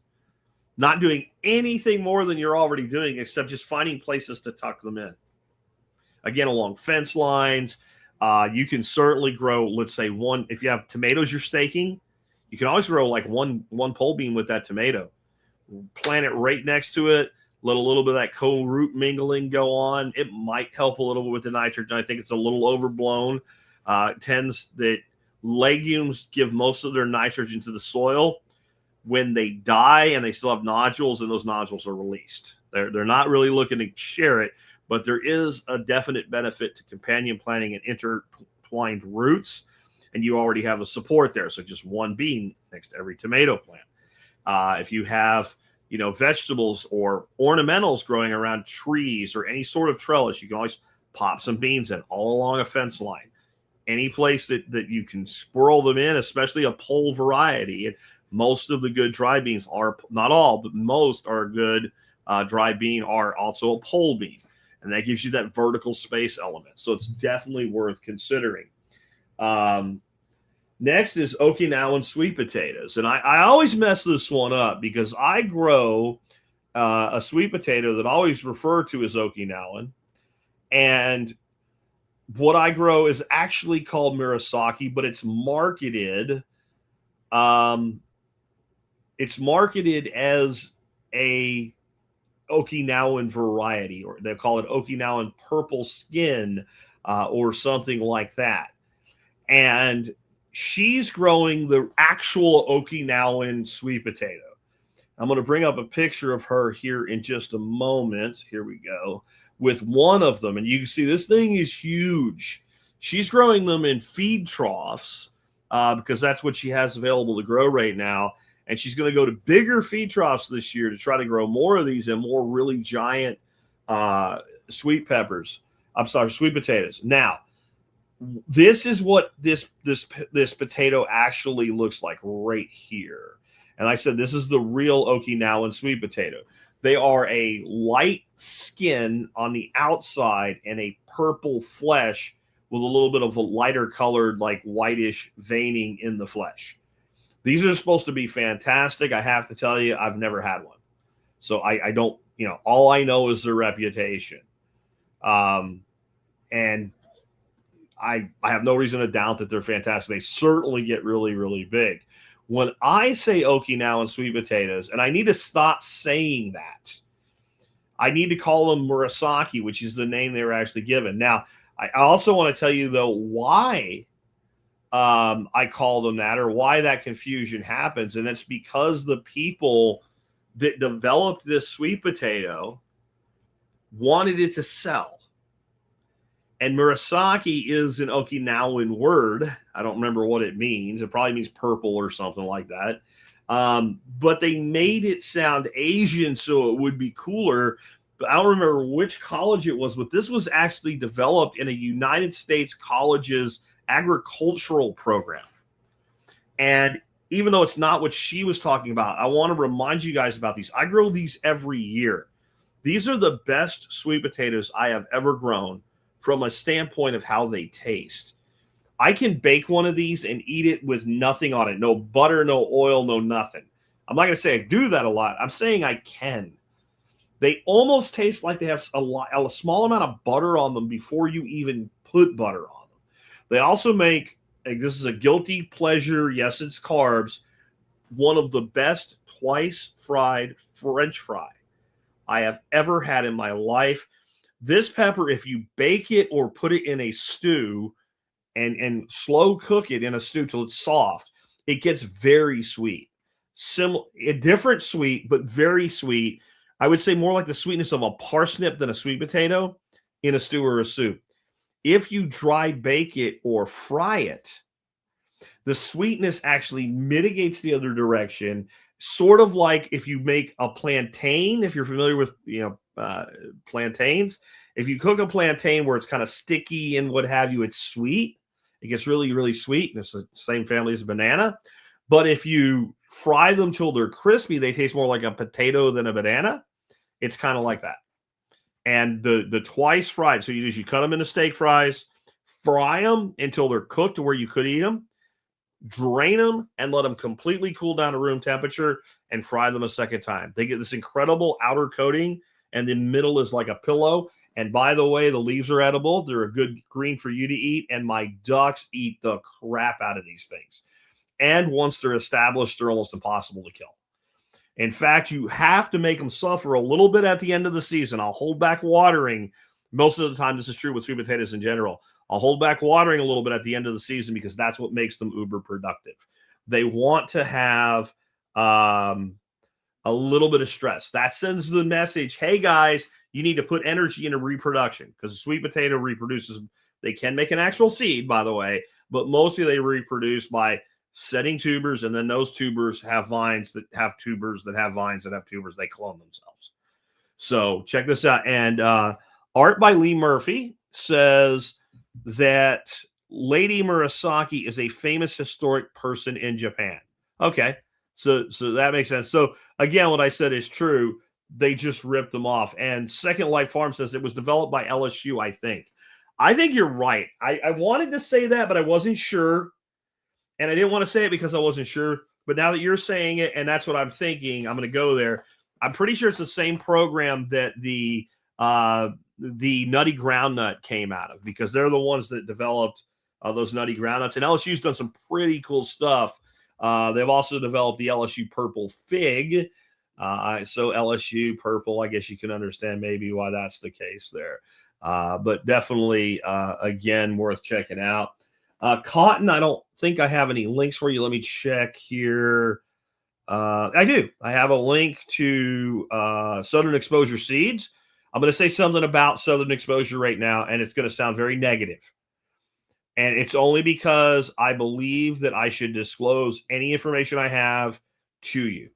Not doing anything more than you're already doing, except just finding places to tuck them in. Again, along fence lines, you can certainly grow, let's say one, if you have tomatoes you're staking, you can always grow like one pole bean with that tomato. Plant it right next to it, let a little bit of that co-root mingling go on. It might help a little bit with the nitrogen. I think it's a little overblown. Tends that legumes give most of their nitrogen to the soil. When they die and they still have nodules, and those nodules are released. They're not really looking to share it, but there is a definite benefit to companion planting and intertwined roots, and you already have the support there. So just one bean next to every tomato plant. If you have, vegetables or ornamentals growing around trees or any sort of trellis, you can always pop some beans in all along a fence line. Any place that you can squirrel them in, especially a pole variety. And most of the good dry beans are, not all, but most are good dry bean are also a pole bean. And that gives you that vertical space element. So it's definitely worth considering. Next is Okinawan sweet potatoes. And I always mess this one up because I grow a sweet potato that I always refer to as Okinawan. And what I grow is actually called Murasaki, but it's marketed as a Okinawan variety, or they call it Okinawan purple skin or something like that. And she's growing the actual Okinawan sweet potato. I'm going to bring up a picture of her here in just a moment. Here we go. With one of them, and you can see this thing is huge. She's growing them in feed troughs because that's what she has available to grow right now. And she's going to go to bigger feed troughs this year to try to grow more of these and more really giant sweet potatoes. Now, this is what this potato actually looks like right here. And I said this is the real Okinawan sweet potato. They are a light skin on the outside and a purple flesh with a little bit of a lighter colored, like whitish veining in the flesh. These are supposed to be fantastic. I have to tell you, I've never had one. So I don't, all I know is their reputation. And I have no reason to doubt that they're fantastic. They certainly get really, really big. When I say Okinawan sweet potatoes, and I need to stop saying that, I need to call them Murasaki, which is the name they were actually given. Now, I also want to tell you, though, why I call them that, or why that confusion happens. And it's because the people that developed this sweet potato wanted it to sell. And Murasaki is an Okinawan word. I don't remember what it means. It probably means purple or something like that. But they made it sound Asian so it would be cooler. But I don't remember which college it was, but this was actually developed in a United States college's agricultural program. And even though it's not what she was talking about, I want to remind you guys about these. I grow these every year. These are the best sweet potatoes I have ever grown from a standpoint of how they taste. I can bake one of these and eat it with nothing on it. No butter, no oil, no nothing. I'm not going to say I do that a lot. I'm saying I can. They almost taste like they have a small amount of butter on them before you even put butter on them. They also make, this is a guilty pleasure, yes, it's carbs, one of the best twice fried French fry I have ever had in my life. This pepper, if you bake it or put it in a stew and slow cook it in a stew till it's soft, it gets very sweet. A different sweet, but very sweet. I would say more like the sweetness of a parsnip than a sweet potato in a stew or a soup. If you dry bake it or fry it, the sweetness actually mitigates the other direction, sort of like if you make a plantain, if you're familiar with, plantains. If you cook a plantain where it's kind of sticky and what have you, it's sweet. It gets really, really sweet. And it's the same family as a banana. But if you fry them till they're crispy, they taste more like a potato than a banana. It's kind of like that. And the twice fried, so you cut them into steak fries, fry them until they're cooked to where you could eat them. drain them, and let them completely cool down to room temperature and fry them a second time. They get this incredible outer coating, and the middle is like a pillow. And by the way, the leaves are edible. They're a good green for you to eat, and my ducks eat the crap out of these things. And once they're established, they're almost impossible to kill. In fact, you have to make them suffer a little bit at the end of the season. I'll hold back watering. Most of the time, this is true with sweet potatoes in general. I'll hold back watering a little bit at the end of the season because that's what makes them uber productive. They want to have a little bit of stress. That sends the message, hey, guys, you need to put energy into reproduction because the sweet potato reproduces. They can make an actual seed, by the way, but mostly they reproduce by setting tubers, and then those tubers have vines that have tubers that have vines that have tubers. They clone themselves. So check this out. And Art by Lee Murphy says that Lady Murasaki is a famous historic person in Japan. Okay, so that makes sense. So again, what I said is true. They just ripped them off. And Second Life Farm says it was developed by LSU, I think. I think you're right. I wanted to say that, but I wasn't sure. And I didn't want to say it because I wasn't sure. But now that you're saying it, and that's what I'm thinking, I'm going to go there. I'm pretty sure it's the same program that the Nutty Groundnut came out of, because they're the ones that developed those Nutty Groundnuts. And LSU's done some pretty cool stuff. They've also developed the LSU Purple Fig. So LSU Purple, I guess you can understand maybe why that's the case there. But definitely, again, worth checking out. Cotton, I don't think I have any links for you. Let me check here. I do. I have a link to Southern Exposure Seeds. I'm going to say something about Southern Exposure right now, and it's going to sound very negative. And it's only because I believe that I should disclose any information I have to you.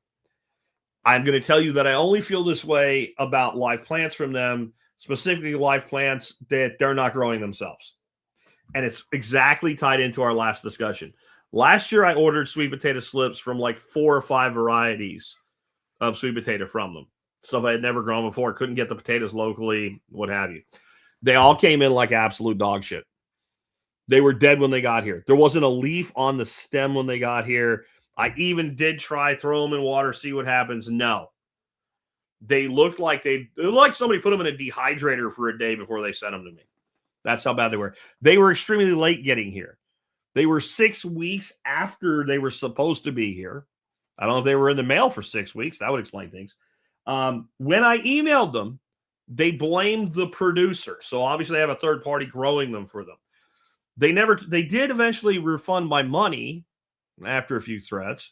I'm going to tell you that I only feel this way about live plants from them, specifically live plants that they're not growing themselves. And it's exactly tied into our last discussion. Last year, I ordered sweet potato slips from like 4 or 5 varieties of sweet potato from them. Stuff I had never grown before. Couldn't get the potatoes locally, what have you. They all came in like absolute dog shit. They were dead when they got here. There wasn't a leaf on the stem when they got here. I even did try throw them in water, see what happens. No. They looked like somebody put them in a dehydrator for a day before they sent them to me. That's how bad they were. They were extremely late getting here. They were 6 weeks after they were supposed to be here. I don't know if they were in the mail for 6 weeks. That would explain things. When I emailed them, they blamed the producer. So obviously they have a third party growing them for them. They did eventually refund my money after a few threats.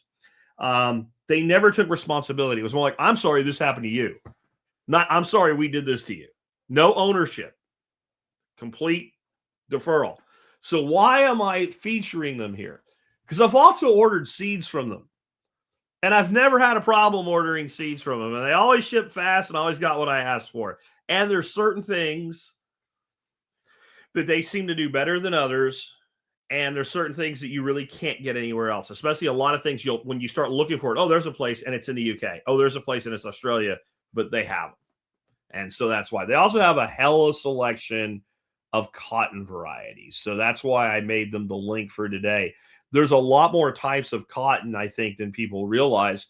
They never took responsibility. It was more like, I'm sorry this happened to you. Not, I'm sorry we did this to you. No ownership. Complete deferral. So why am I featuring them here? Because I've also ordered seeds from them. And I've never had a problem ordering seeds from them. And they always ship fast and always got what I asked for. And there's certain things that they seem to do better than others. And there's certain things that you really can't get anywhere else. Especially a lot of things when you start looking for it. Oh, there's a place and it's in the UK. Oh, there's a place and it's Australia. But they have them. And so that's why. They also have a hella selection of cotton varieties. So that's why I made them the link for today. There's a lot more types of cotton, I think, than people realize.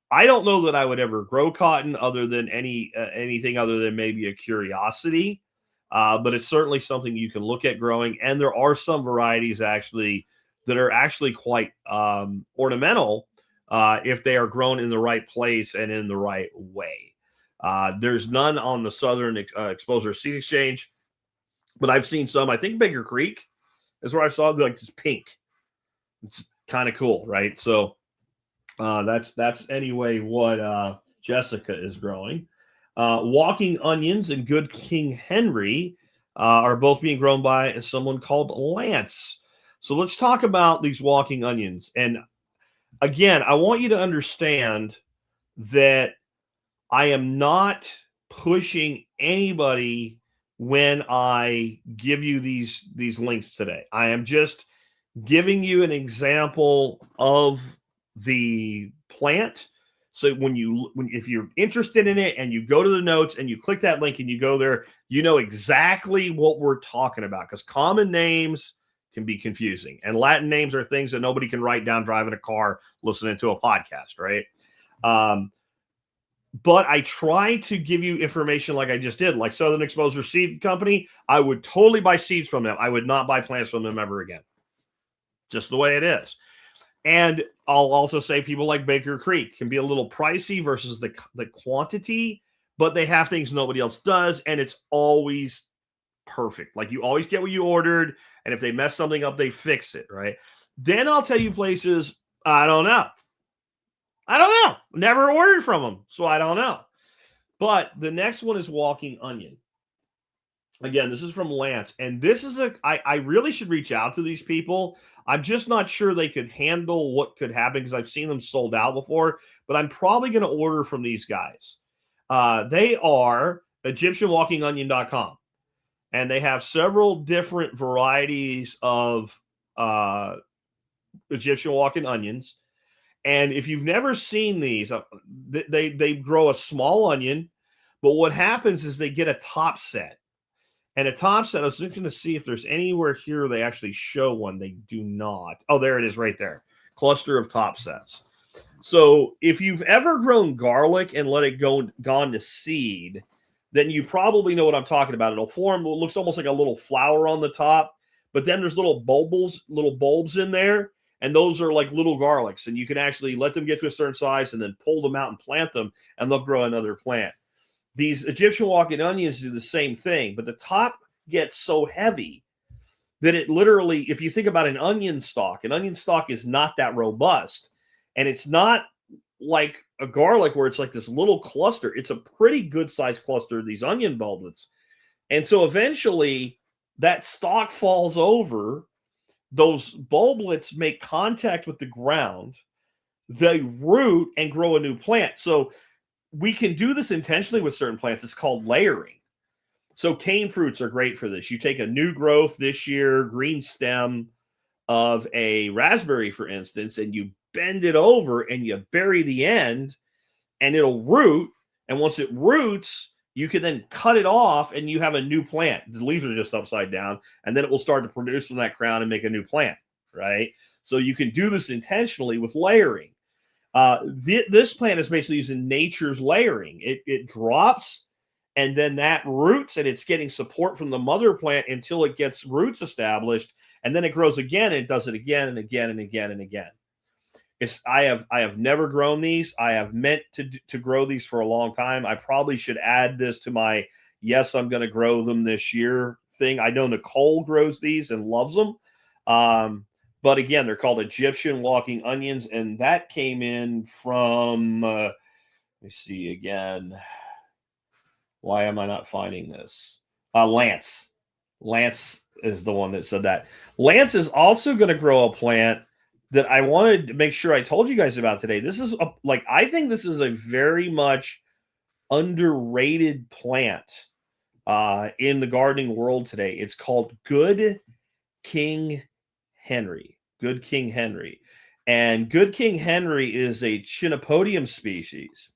I don't know that I would ever grow cotton other than anything other than maybe a curiosity. But it's certainly something you can look at growing. And there are some varieties actually that are actually quite ornamental if they are grown in the right place and in the right way. There's none on the Southern Exposure Seed Exchange. But I've seen some. I think Baker Creek is where I saw like this pink. It's kind of cool, right? So that's anyway what Jessica is growing. Walking Onions and Good King Henry are both being grown by someone called Lance. So let's talk about these walking onions. And again, I want you to understand that I am not pushing anybody when I give you these links today. I am just giving you an example of the plant. So if you're interested in it and you go to the notes and you click that link and you go there, you know exactly what we're talking about, because common names can be confusing. And Latin names are things that nobody can write down driving a car, listening to a podcast, right? But I try to give you information like I just did, like Southern Exposure Seed Company. I would totally buy seeds from them. I would not buy plants from them ever again. Just the way it is. And I'll also say people like Baker Creek can be a little pricey versus the quantity, but they have things nobody else does, and it's always perfect. Like, you always get what you ordered, and if they mess something up, they fix it, right? Then I'll tell you places, I don't know. Never ordered from them, so I don't know. But the next one is Walking Onion. Again, this is from Lance, and this is I really should reach out to these people. I'm just not sure they could handle what could happen because I've seen them sold out before, but I'm probably going to order from these guys. They are EgyptianWalkingOnion.com, and they have several different varieties of Egyptian walking onions. And if you've never seen these, they grow a small onion, but what happens is they get a top set. And a top set, I was looking to see if there's anywhere here they actually show one. They do not. Oh, there it is right there. Cluster of top sets. So if you've ever grown garlic and let it gone to seed, then you probably know what I'm talking about. It'll form, it looks almost like a little flower on the top, but then there's little bulbs in there. And those are like little garlics, and you can actually let them get to a certain size and then pull them out and plant them, and they'll grow another plant. These Egyptian walking onions do the same thing, but the top gets so heavy that it literally, if you think about an onion stalk is not that robust, and it's not like a garlic where it's like this little cluster. It's a pretty good sized cluster of these onion bulbs. And so eventually that stalk falls over. Those bulblets make contact with the ground, they root and grow a new plant. So we can do this intentionally with certain plants. It's called layering. So cane fruits are great for this. You take a new growth this year, green stem of a raspberry, for instance, and you bend it over and you bury the end, and it'll root. And once it roots, you can then cut it off and you have a new plant. The leaves are just upside down, and then it will start to produce from that crown and make a new plant, right? So you can do this intentionally with layering. This plant is basically using nature's layering. It drops, and then that roots, and it's getting support from the mother plant until it gets roots established, and then it grows again, and it does it again and again and again and again. I have never grown these. I have meant to grow these for a long time. I probably should add this to my yes, I'm going to grow them this year thing. I know Nicole grows these and loves them. But again, they're called Egyptian walking onions, and that came in from, let me see again. Why am I not finding this? Lance. Lance is the one that said that. Lance is also going to grow a plant that I wanted to make sure I told you guys about today. This is I think this is a very much underrated plant in the gardening world today. It's called Good King Henry. Good King Henry. And Good King Henry is a Chenopodium species.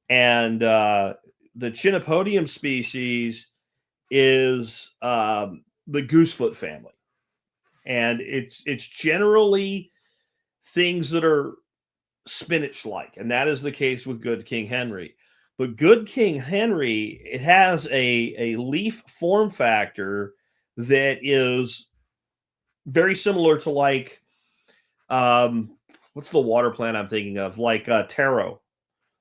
And the Chenopodium species is the goosefoot family. And it's generally things that are spinach-like, and that is the case with Good King Henry. But Good King Henry, it has a leaf form factor that is very similar to like, what's the water plant I'm thinking of? Like taro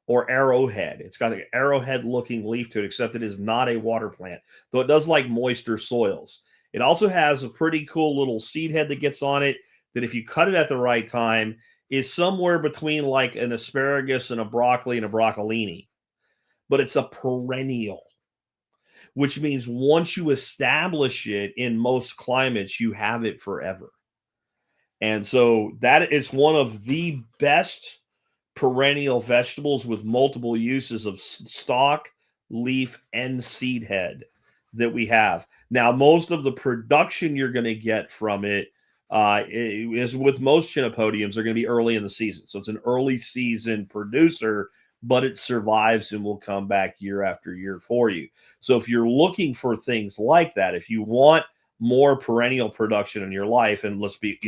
or arrowhead. It's got an arrowhead-looking leaf to it, except it is not a water plant, though it does like moister soils. It also has a pretty cool little seed head that gets on it that if you cut it at the right time is somewhere between like an asparagus and a broccoli and a broccolini. But it's a perennial, which means once you establish it in most climates, you have it forever. And so that is one of the best perennial vegetables with multiple uses of stalk, leaf, and seed head that we have. Now, most of the production you're going to get from it is with most Chenopodiums are going to be early in the season. So it's an early season producer, but it survives and will come back year after year for you. So if you're looking for things like that, if you want more perennial production in your life, and let's be,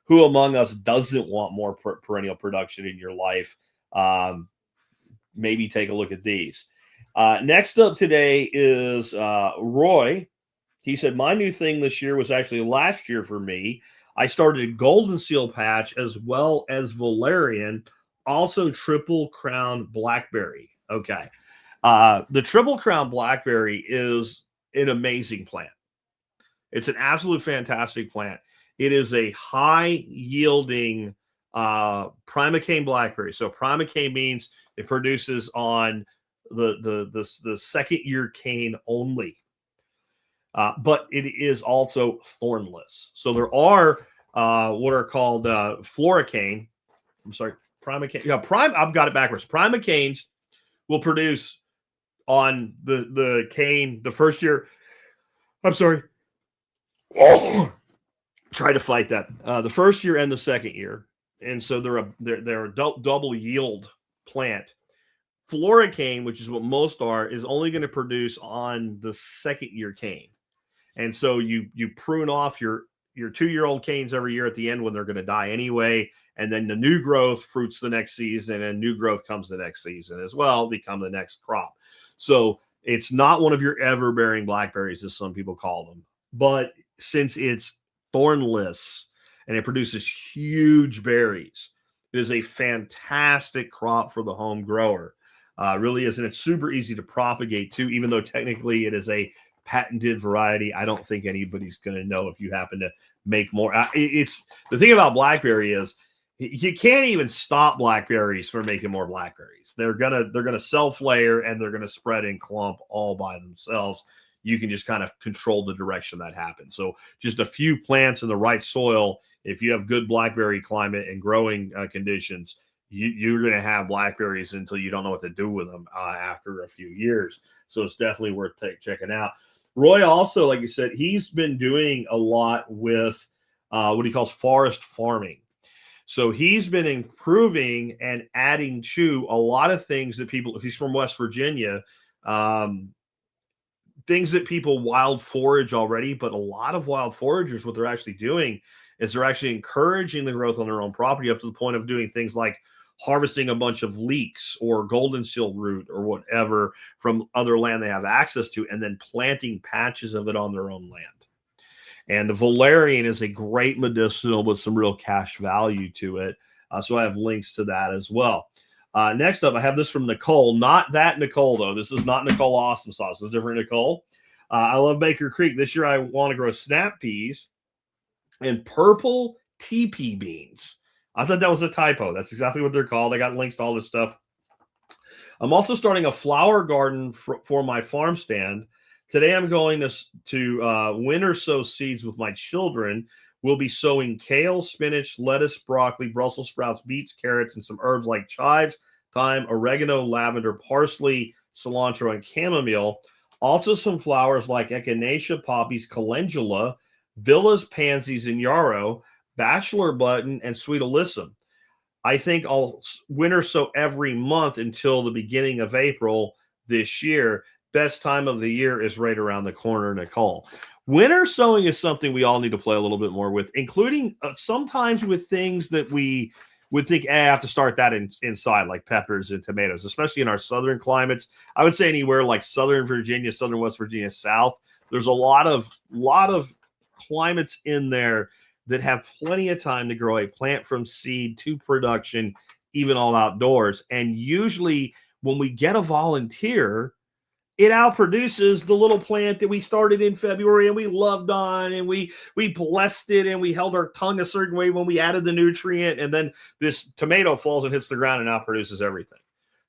who among us doesn't want more perennial production in your life? Maybe take a look at these. Next up today is Roy. He said, my new thing this year was actually last year for me. I started a golden seal patch as well as valerian, also triple crown blackberry. Okay. The triple crown blackberry is an amazing plant. It's an absolute fantastic plant. It is a high yielding primocane blackberry. So primocane means it produces on the second year cane only. But it is also thornless. So there are what are called floricane. I'm sorry, primocane. Yeah, I've got it backwards. Primocanes will produce on the cane the first year. I'm sorry. Oh, try to fight that. The first year and the second year, and so they're a double yield plant. Floricane, which is what most are, is only going to produce on the second year cane, and so you prune off your 2-year-old canes every year at the end when they're going to die anyway, and then the new growth fruits the next season, and new growth comes the next season as well, become the next crop. So it's not one of your ever-bearing blackberries, as some people call them, but since it's thornless and it produces huge berries, it is a fantastic crop for the home grower. Really is, and it's super easy to propagate too, even though technically it is a patented variety. I don't think anybody's going to know if you happen to make more. It's the thing about blackberry is you can't even stop blackberries from making more blackberries. They're gonna self-layer and they're gonna spread in clump all by themselves. You can just kind of control the direction that happens. So just a few plants in the right soil, if you have good blackberry climate and growing conditions, you're going to have blackberries until you don't know what to do with them after a few years. So it's definitely worth checking out. Roy also, like you said, he's been doing a lot with what he calls forest farming. So he's been improving and adding to a lot of things that he's from West Virginia, things that people wild forage already, but a lot of wild foragers, what they're actually doing is they're actually encouraging the growth on their own property up to the point of doing things like harvesting a bunch of leeks or golden seal root or whatever from other land they have access to, and then planting patches of it on their own land. And the valerian is a great medicinal with some real cash value to it. So I have links to that as well. Next up, I have this from Nicole. Not that Nicole, though. This is not Nicole Awesome Sauce. This is different Nicole. I love Baker Creek. This year, I want to grow snap peas and purple TP beans. I thought that was a typo. That's exactly what they're called. I got links to all this stuff. I'm also starting a flower garden for my farm stand. Today, I'm going to winter sow seeds with my children. We'll be sowing kale, spinach, lettuce, broccoli, Brussels sprouts, beets, carrots, and some herbs like chives, thyme, oregano, lavender, parsley, cilantro, and chamomile. Also some flowers like echinacea, poppies, calendula, villas, pansies, and yarrow, bachelor button, and sweet alyssum. I think I'll winter sow every month until the beginning of April this year. Best time of the year is right around the corner, Nicole. Winter sowing is something we all need to play a little bit more with, including sometimes with things that we would think, I have to start that inside, like peppers and tomatoes, especially in our southern climates. I would say anywhere like southern Virginia, southern West Virginia, south. There's a lot of climates in there that have plenty of time to grow a plant from seed to production, even all outdoors. And usually when we get a volunteer, it outproduces the little plant that we started in February and we loved on and we blessed it and we held our tongue a certain way when we added the nutrient, and then this tomato falls and hits the ground and outproduces everything.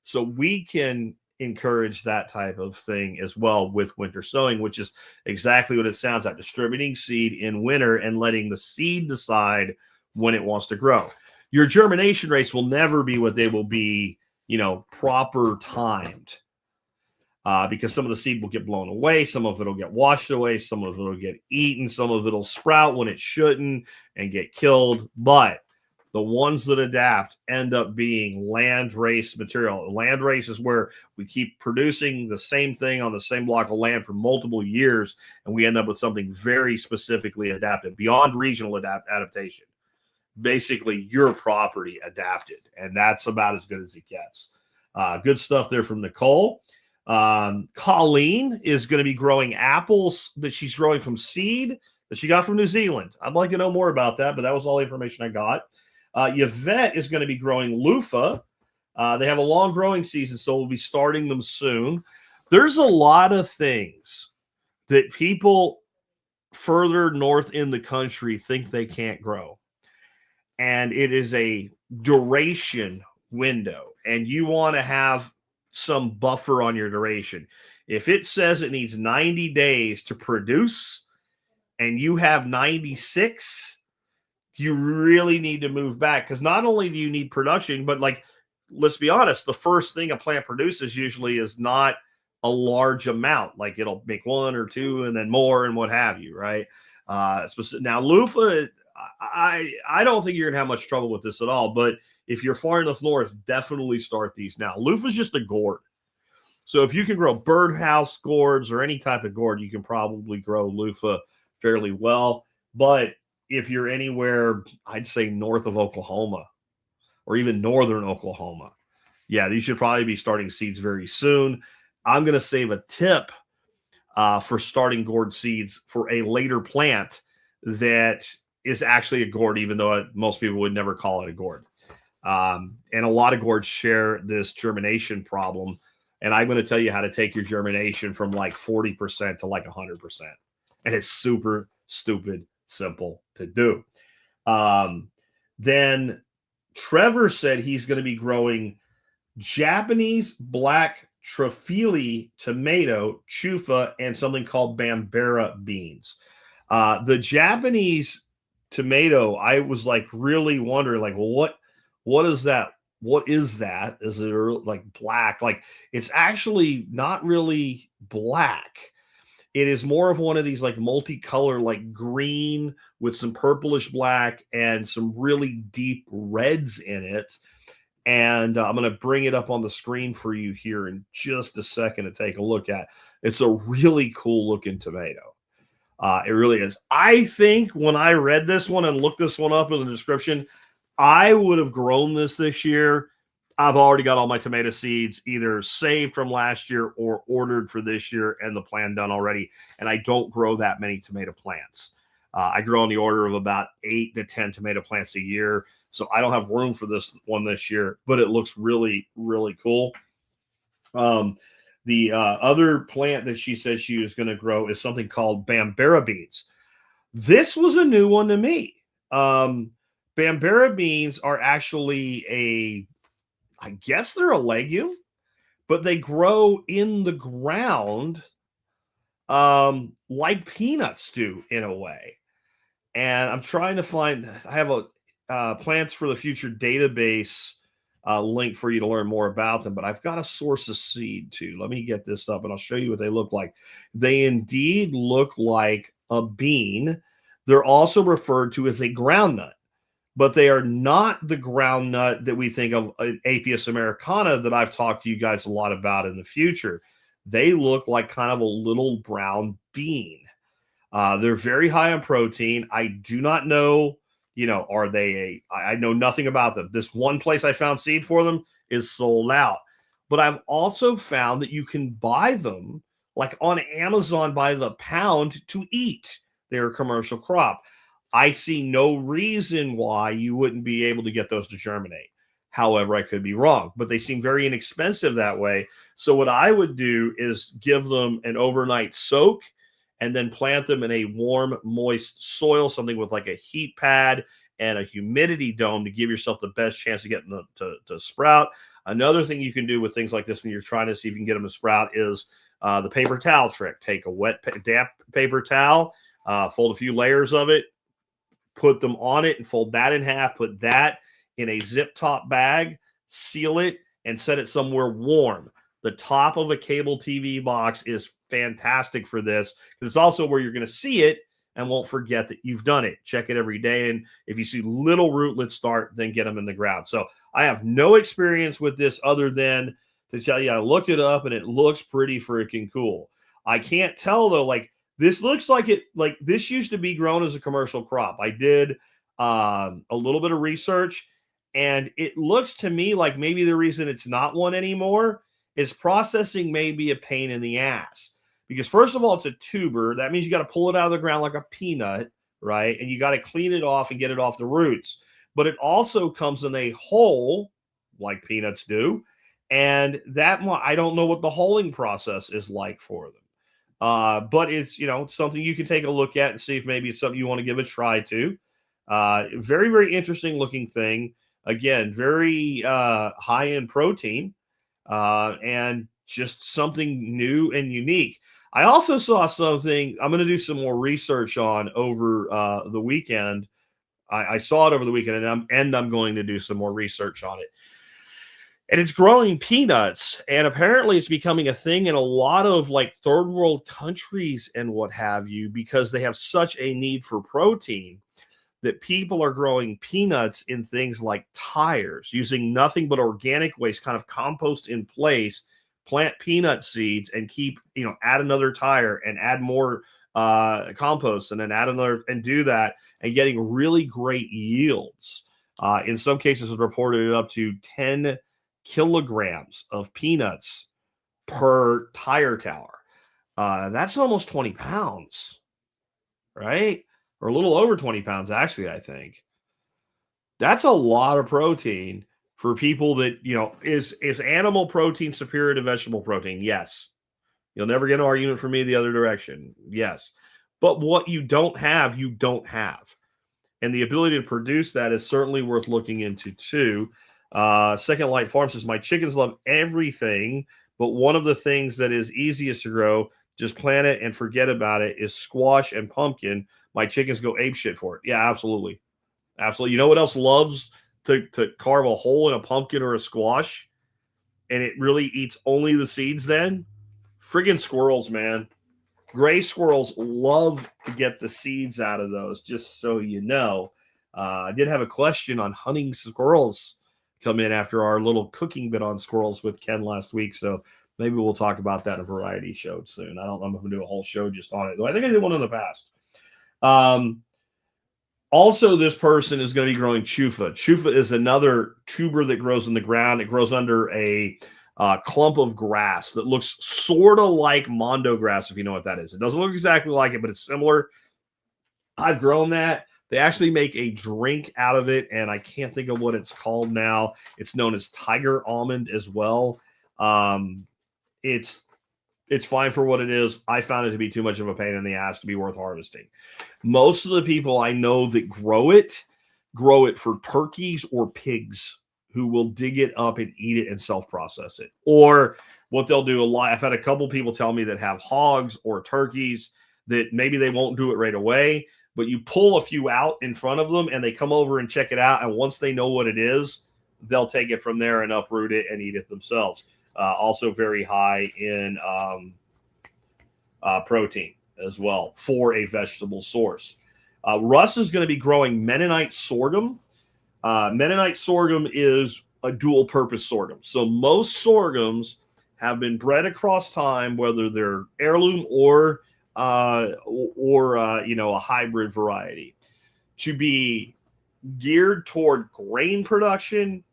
So we can encourage that type of thing as well with winter sowing, which is exactly what it sounds like, distributing seed in winter and letting the seed decide when it wants to grow. Your germination rates will never be what they will be, proper timed. Because some of the seed will get blown away, some of it will get washed away, some of it will get eaten, some of it will sprout when it shouldn't and get killed. But the ones that adapt end up being land race material. Land race is where we keep producing the same thing on the same block of land for multiple years, and we end up with something very specifically adapted, beyond regional adaptation. Basically, your property adapted, and that's about as good as it gets. Good stuff there from Nicole. Colleen is going to be growing apples that she's growing from seed that she got from New Zealand. I'd like to know more about that, but that was all the information I got. Yvette is going to be growing loofah. They have a long growing season, so we'll be starting them soon. There's a lot of things that people further north in the country think they can't grow. And it is a duration window, and you want to have some buffer on your duration. If it says it needs 90 days to produce and you have 96, you really need to move back, because not only do you need production, but like, let's be honest, the first thing a plant produces usually is not a large amount. Like, it'll make one or two and then more and what have you, right? Now, loofah, I don't think you're going to have much trouble with this at all, but if you're far enough north, definitely start these now. Loofah is just a gourd. So if you can grow birdhouse gourds or any type of gourd, you can probably grow loofah fairly well. But if you're anywhere, I'd say north of Oklahoma or even northern Oklahoma, yeah, you should probably be starting seeds very soon. I'm going to save a tip for starting gourd seeds for a later plant that is actually a gourd, even though most people would never call it a gourd. And a lot of gourds share this germination problem. And I'm going to tell you how to take your germination from like 40% to like 100%. And it's super stupid simple to do. Then Trevor said he's going to be growing Japanese black Trofili tomato, chufa, and something called Bambara beans. The Japanese tomato, I was like really wondering, like, well, what is that? What is that? Is it like black? Like, it's actually not really black. It is more of one of these like multicolor, like green with some purplish black and some really deep reds in it. And I'm going to bring it up on the screen for you here in just a second to take a look at. It's a really cool looking tomato. It really is. I think when I read this one and looked this one up in the description, I would have grown this year. I've already got all my tomato seeds either saved from last year or ordered for this year and the plan done already. And I don't grow that many tomato plants. I grow on the order of about 8 to 10 tomato plants a year. So I don't have room for this one this year, but it looks really, really cool. The other plant that she said she was going to grow is something called Bambara beans. This was a new one to me. Bambara beans are actually I guess they're a legume, but they grow in the ground like peanuts do in a way. And I'm trying to find, I have a Plants for the Future database link for you to learn more about them, but I've got a source of seed too. Let me get this up and I'll show you what they look like. They indeed look like a bean. They're also referred to as a groundnut, but they are not the groundnut that we think of, Apius americana, that I've talked to you guys a lot about in the future. They look like kind of a little brown bean. They're very high in protein. I do not know, are they I know nothing about them. This one place I found seed for them is sold out. But I've also found that you can buy them like on Amazon by the pound to eat. They're a commercial crop. I see no reason why you wouldn't be able to get those to germinate. However, I could be wrong, but they seem very inexpensive that way. So what I would do is give them an overnight soak and then plant them in a warm, moist soil, something with like a heat pad and a humidity dome to give yourself the best chance of getting them to sprout. Another thing you can do with things like this when you're trying to see if you can get them to sprout is the paper towel trick. Take a wet, damp paper towel, fold a few layers of it, put them on it and fold that in half, put that in a zip top bag, seal it, and set it somewhere warm. The top of a cable TV box is fantastic for this because it's also where you're going to see it and won't forget that you've done it. Check it every day. And if you see little rootlets start, then get them in the ground. So I have no experience with this other than to tell you I looked it up and it looks pretty freaking cool. I can't tell though, like this looks like this used to be grown as a commercial crop. I did a little bit of research and it looks to me like maybe the reason it's not one anymore is processing may be a pain in the ass. Because first of all, it's a tuber. That means you got to pull it out of the ground like a peanut, right? And you got to clean it off and get it off the roots. But it also comes in a hull, like peanuts do. And that one, I don't know what the hulling process is like for them. But it's, something you can take a look at and see if maybe it's something you want to give a try to. Very, very interesting looking thing. Again, very high in protein and just something new and unique. I also saw something I'm going to do some more research on over the weekend. I saw it over the weekend, and I'm going to do some more research on it. And it's growing peanuts, and apparently it's becoming a thing in a lot of like third world countries and what have you, because they have such a need for protein that people are growing peanuts in things like tires, using nothing but organic waste, kind of compost in place, plant peanut seeds and keep, add another tire and add more compost and then add another and do that and getting really great yields. In some cases, it's reported up to 10 kilograms of peanuts per tire tower. That's almost 20 pounds, right? Or a little over 20 pounds, actually, I think. That's a lot of protein for people that, is animal protein superior to vegetable protein? Yes. You'll never get an argument from me the other direction. Yes. But what you don't have, you don't have. And the ability to produce that is certainly worth looking into too. Second Light Farm says, my chickens love everything, but one of the things that is easiest to grow, just plant it and forget about it, is squash and pumpkin. My chickens go apeshit for it. Yeah, absolutely. Absolutely. You know what else loves to carve a hole in a pumpkin or a squash? And it really eats only the seeds then? Friggin' squirrels, man. Gray squirrels love to get the seeds out of those, just so you know. I did have a question on hunting squirrels come in after our little cooking bit on squirrels with Ken last week, so maybe we'll talk about that in a variety show soon. I don't know if I'm going to do a whole show just on it, though I think I did one in the past. Also, this person is going to be growing chufa. Chufa is another tuber that grows in the ground. It grows under a clump of grass that looks sort of like mondo grass, if you know what that is. It doesn't look exactly like it, but it's similar. I've grown that. They actually make a drink out of it, and I can't think of what it's called now. It's known as tiger almond as well. It's fine for what it is. I found it to be too much of a pain in the ass to be worth harvesting. Most of the people I know that grow it for turkeys or pigs who will dig it up and eat it and self-process it. Or what they'll do a lot, I've had a couple people tell me that have hogs or turkeys that maybe they won't do it right away, but you pull a few out in front of them and they come over and check it out. And once they know what it is, they'll take it from there and uproot it and eat it themselves. Also very high in protein as well for a vegetable source. Russ is going to be growing Mennonite sorghum. Mennonite sorghum is a dual purpose sorghum. So most sorghums have been bred across time, whether they're heirloom or a hybrid variety, to be geared toward grain production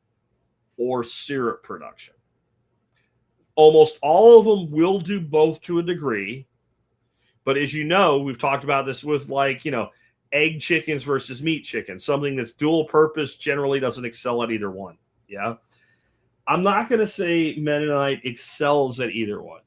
or syrup production. Almost all of them will do both to a degree. But as you know, we've talked about this with egg chickens versus meat chickens. Something that's dual purpose generally doesn't excel at either one. Yeah. I'm not going to say Mennonite excels at either one,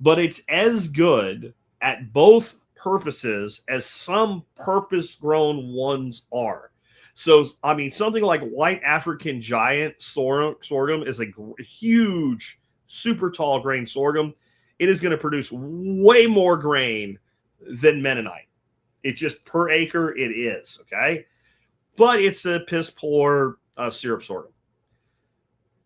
but it's as good at both purposes as some purpose grown ones are. So, I mean, something like white African giant sorghum is a huge, super tall grain sorghum. It is going to produce way more grain than Mennonite. It just per acre it is, okay? But it's a piss poor syrup sorghum.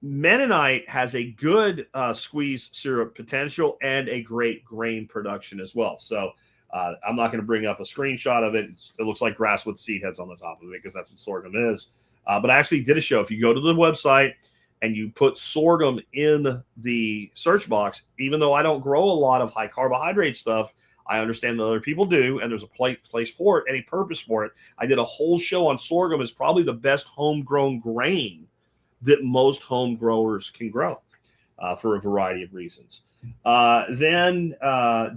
Mennonite has a good squeeze syrup potential and a great grain production as well. So I'm not going to bring up a screenshot of it. It looks like grass with seed heads on the top of it because that's what sorghum is. But I actually did a show. If you go to the website and you put sorghum in the search box, even though I don't grow a lot of high carbohydrate stuff, I understand that other people do, and there's a place for it and a purpose for it. I did a whole show on sorghum. It's probably the best homegrown grain that most home growers can grow for a variety of reasons. Then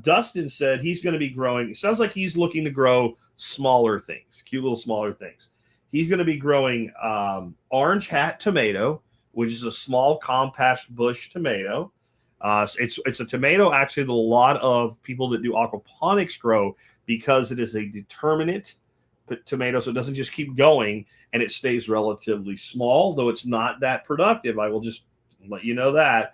Dustin said he's going to be growing. It sounds like he's looking to grow smaller things, cute little smaller things. He's going to be growing orange hat tomato, which is a small compact bush tomato. It's a tomato actually that a lot of people that do aquaponics grow because it is a determinate tomato, so it doesn't just keep going and it stays relatively small, though it's not that productive. I will just let you know that.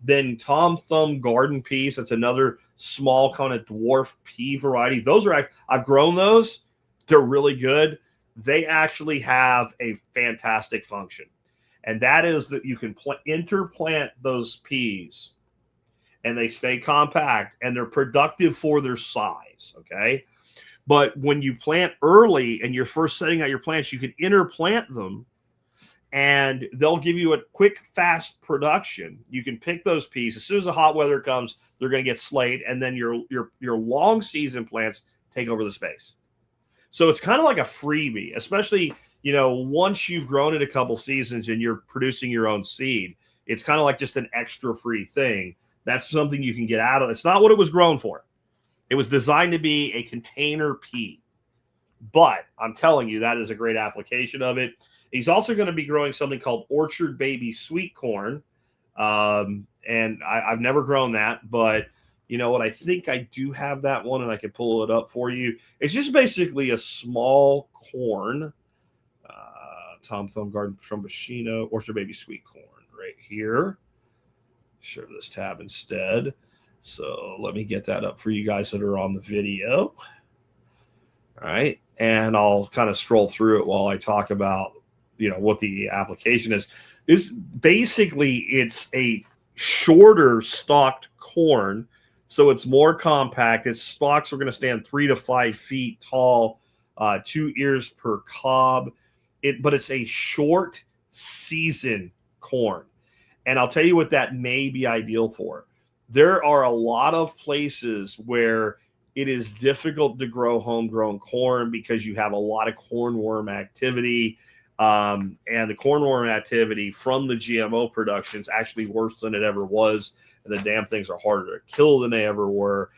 Then Tom Thumb garden peas, that's another small kind of dwarf pea variety. Those are, I've grown those. They're really good. They actually have a fantastic function. And that is that you can interplant those peas and they stay compact and they're productive for their size. Okay. But when you plant early and you're first setting out your plants, you can interplant them and they'll give you a quick, fast production. You can pick those peas. As soon as the hot weather comes, they're going to get slayed. And then your long season plants take over the space. So it's kind of like a freebie, especially, once you've grown it a couple seasons and you're producing your own seed, it's kind of like just an extra free thing. That's something you can get out of. It's not what it was grown for. It was designed to be a container pea. But I'm telling you, that is a great application of it. He's also going to be growing something called Orchard Baby Sweet Corn. And I've never grown that, but you know what? I think I do have that one and I can pull it up for you. It's just basically a small corn. Tom Thumb Garden Tromboncino Orchard Baby Sweet Corn right here. Share this tab instead. So let me get that up for you guys that are on the video. All right. And I'll kind of scroll through it while I talk about, what the application is. It's a shorter stalked corn. So it's more compact. Its stalks are going to stand 3 to 5 feet tall, 2 ears per cob. But it's a short season corn. And I'll tell you what that may be ideal for. There are a lot of places where it is difficult to grow homegrown corn because you have a lot of cornworm activity. And the cornworm activity from the GMO production is actually worse than it ever was. And the damn things are harder to kill than they ever were.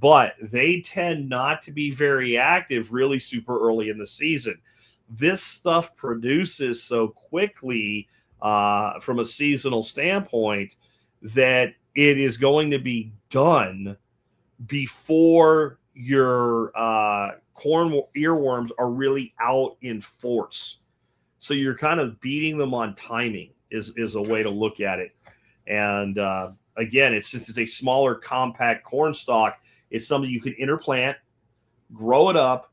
But they tend not to be very active really super early in the season. This stuff produces so quickly from a seasonal standpoint that it is going to be done before your corn earworms are really out in force. So you're kind of beating them on timing is a way to look at it. And again, since it's a smaller compact corn stalk, it's something you can interplant, grow it up,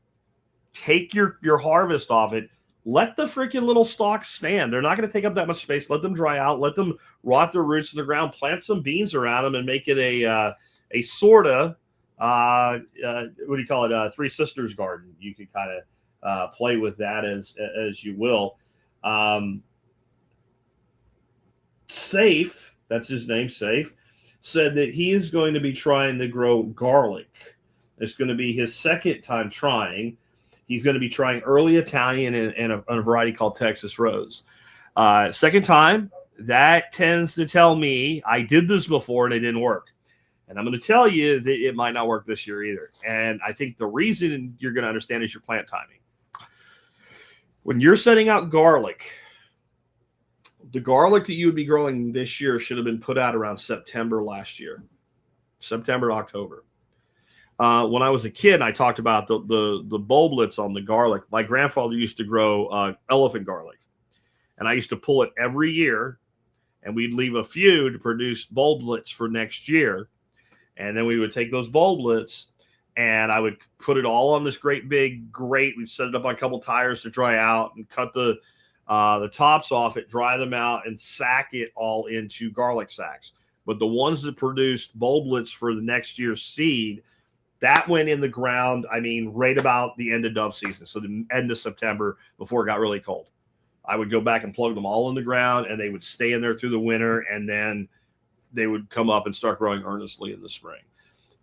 take your harvest off it, let the freaking little stalks stand. They're not going to take up that much space. Let them dry out. Let them rot their roots in the ground. Plant some beans around them and make it a sort of, what do you call it? Three Sisters garden. You can kind of play with that as you will. Safe, that's his name, Safe, said that he is going to be trying to grow garlic. It's going to be his second time trying. He's going to be trying early Italian and a variety called Texas Rose. Second time, that tends to tell me I did this before and it didn't work. And I'm going to tell you that it might not work this year either. And I think the reason you're going to understand is your plant timing. When you're setting out garlic, the garlic that you would be growing this year should have been put out around September last year. September, October. When I was a kid, I talked about the bulblets on the garlic. My grandfather used to grow elephant garlic. And I used to pull it every year. And we'd leave a few to produce bulblets for next year. And then we would take those bulblets and I would put it all on this great big grate. We'd set it up on a couple tires to dry out and cut the tops off it, dry them out, and sack it all into garlic sacks. But the ones that produced bulblets for the next year's seed, That went in the ground, I mean, right about the end of dove season, so the end of September before it got really cold. I would go back and plug them all in the ground, and they would stay in there through the winter, and then they would come up and start growing earnestly in the spring.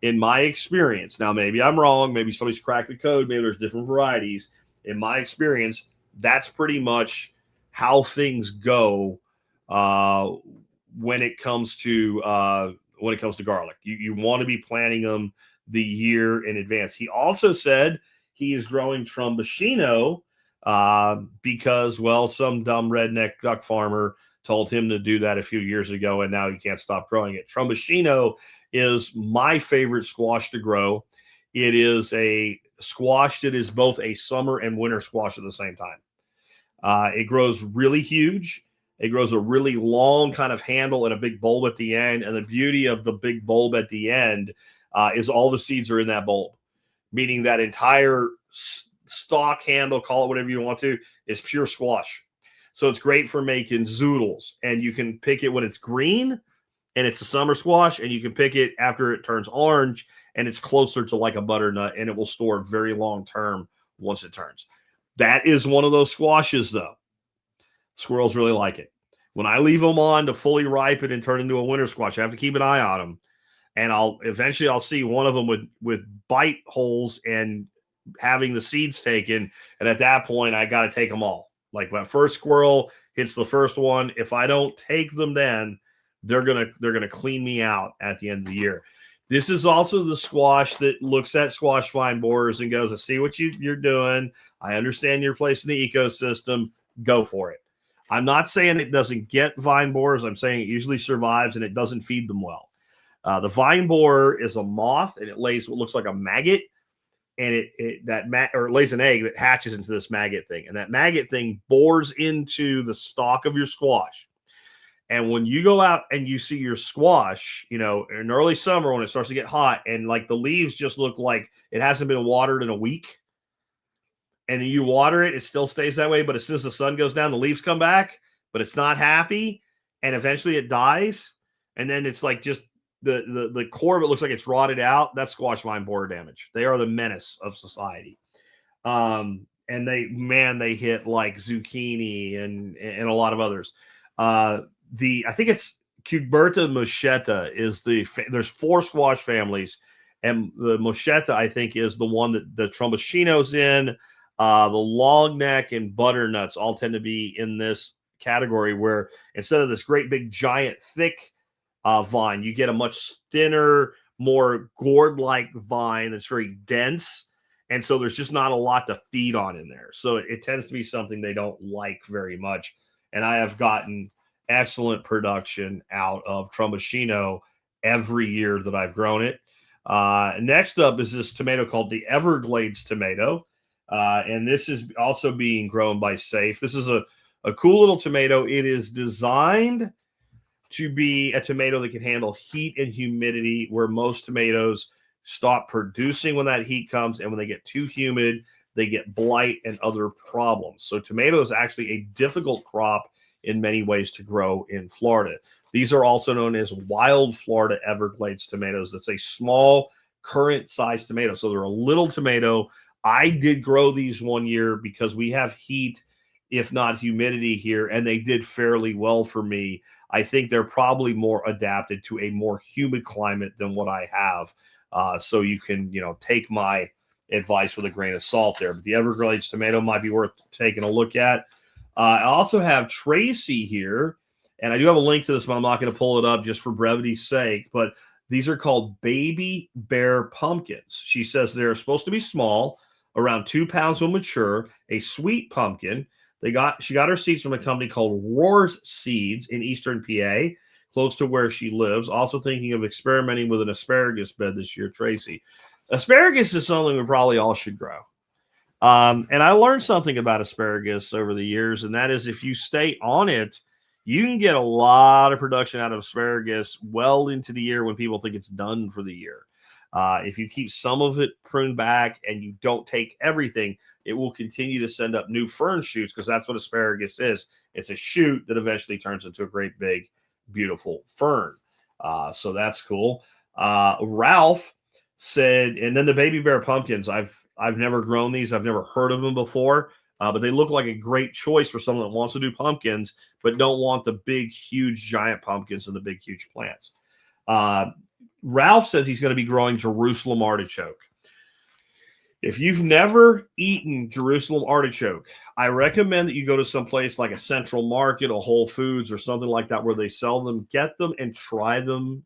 In my experience, now maybe I'm wrong, maybe somebody's cracked the code, maybe there's different varieties. In my experience, that's pretty much how things go when it comes to garlic. You want to be planting them the year in advance. He also said he is growing Tromboncino because, well, some dumb redneck duck farmer told him to do that a few years ago, and now he can't stop growing it. Tromboncino is my favorite squash to grow. It is a squash that is both a summer and winter squash at the same time. It grows really huge. It grows a really long kind of handle and a big bulb at the end. And the beauty of the big bulb at the end is all the seeds are in that bulb, meaning that entire stalk handle, call it whatever you want to, is pure squash. So it's great for making zoodles, and you can pick it when it's green and it's a summer squash, and you can pick it after it turns orange and it's closer to like a butternut, and it will store very long term once it turns. That is one of those squashes, though. Squirrels really like it. When I leave them on to fully ripen and turn into a winter squash, I have to keep an eye on them, and I'll see one of them with bite holes and having the seeds taken, and at that point I got to take them all. Like when first squirrel hits the first one, if I don't take them, then they're gonna clean me out at the end of the year. This is also the squash that looks at squash vine borers and goes, I see what you're doing. I understand your place in the ecosystem. Go for it. I'm not saying it doesn't get vine borers. I'm saying it usually survives and it doesn't feed them well. The vine borer is a moth, and it lays what looks like a maggot. And it lays an egg that hatches into this maggot thing. And that maggot thing bores into the stalk of your squash. And when you go out and you see your squash, in early summer when it starts to get hot and like the leaves just look like it hasn't been watered in a week, and you water it, it still stays that way. But as soon as the sun goes down, the leaves come back, but it's not happy. And eventually it dies. And then it's like just the core of it looks like it's rotted out. That's squash vine borer damage. They are the menace of society. And they hit like zucchini and a lot of others. I think it's Cuberta moschetta is there's 4 squash families, and the moschetta I think is the one that the Tromboncino's in. The long neck and butternuts all tend to be in this category, where instead of this great big giant thick vine, you get a much thinner, more gourd-like vine that's very dense, and so there's just not a lot to feed on in there. So it tends to be something they don't like very much, and I have gotten excellent production out of Tromboncino every year that I've grown it. Next up is this tomato called the Everglades tomato, and this is also being grown by Safe. This is a cool little tomato. It is designed to be a tomato that can handle heat and humidity, where most tomatoes stop producing when that heat comes, and when they get too humid, they get blight and other problems. So tomato is actually a difficult crop in many ways to grow in Florida. These are also known as wild Florida Everglades tomatoes. That's a small currant-sized tomato. So they're a little tomato. I did grow these one year because we have heat, if not humidity here, and they did fairly well for me. I think they're probably more adapted to a more humid climate than what I have. So you can, take my advice with a grain of salt there. But the Everglades tomato might be worth taking a look at. I also have Tracy here, and I do have a link to this, but I'm not going to pull it up just for brevity's sake. But these are called baby bear pumpkins. She says they're supposed to be small, around 2 pounds when mature, a sweet pumpkin. She got her seeds from a company called Roar's Seeds in Eastern PA, close to where she lives. Also thinking of experimenting with an asparagus bed this year, Tracy. Asparagus is something we probably all should grow. And I learned something about asparagus over the years, and that is if you stay on it, you can get a lot of production out of asparagus well into the year when people think it's done for the year. If you keep some of it pruned back and you don't take everything, it will continue to send up new fern shoots, because that's what asparagus is. It's a shoot that eventually turns into a great big, beautiful fern. So that's cool. Ralph said, and then the baby bear pumpkins. I've never grown these. I've never heard of them before, but they look like a great choice for someone that wants to do pumpkins but don't want the big, huge, giant pumpkins and the big, huge plants. Ralph says he's going to be growing Jerusalem artichoke. If you've never eaten Jerusalem artichoke, I recommend that you go to some place like a Central Market, a Whole Foods, or something like that where they sell them. Get them and try them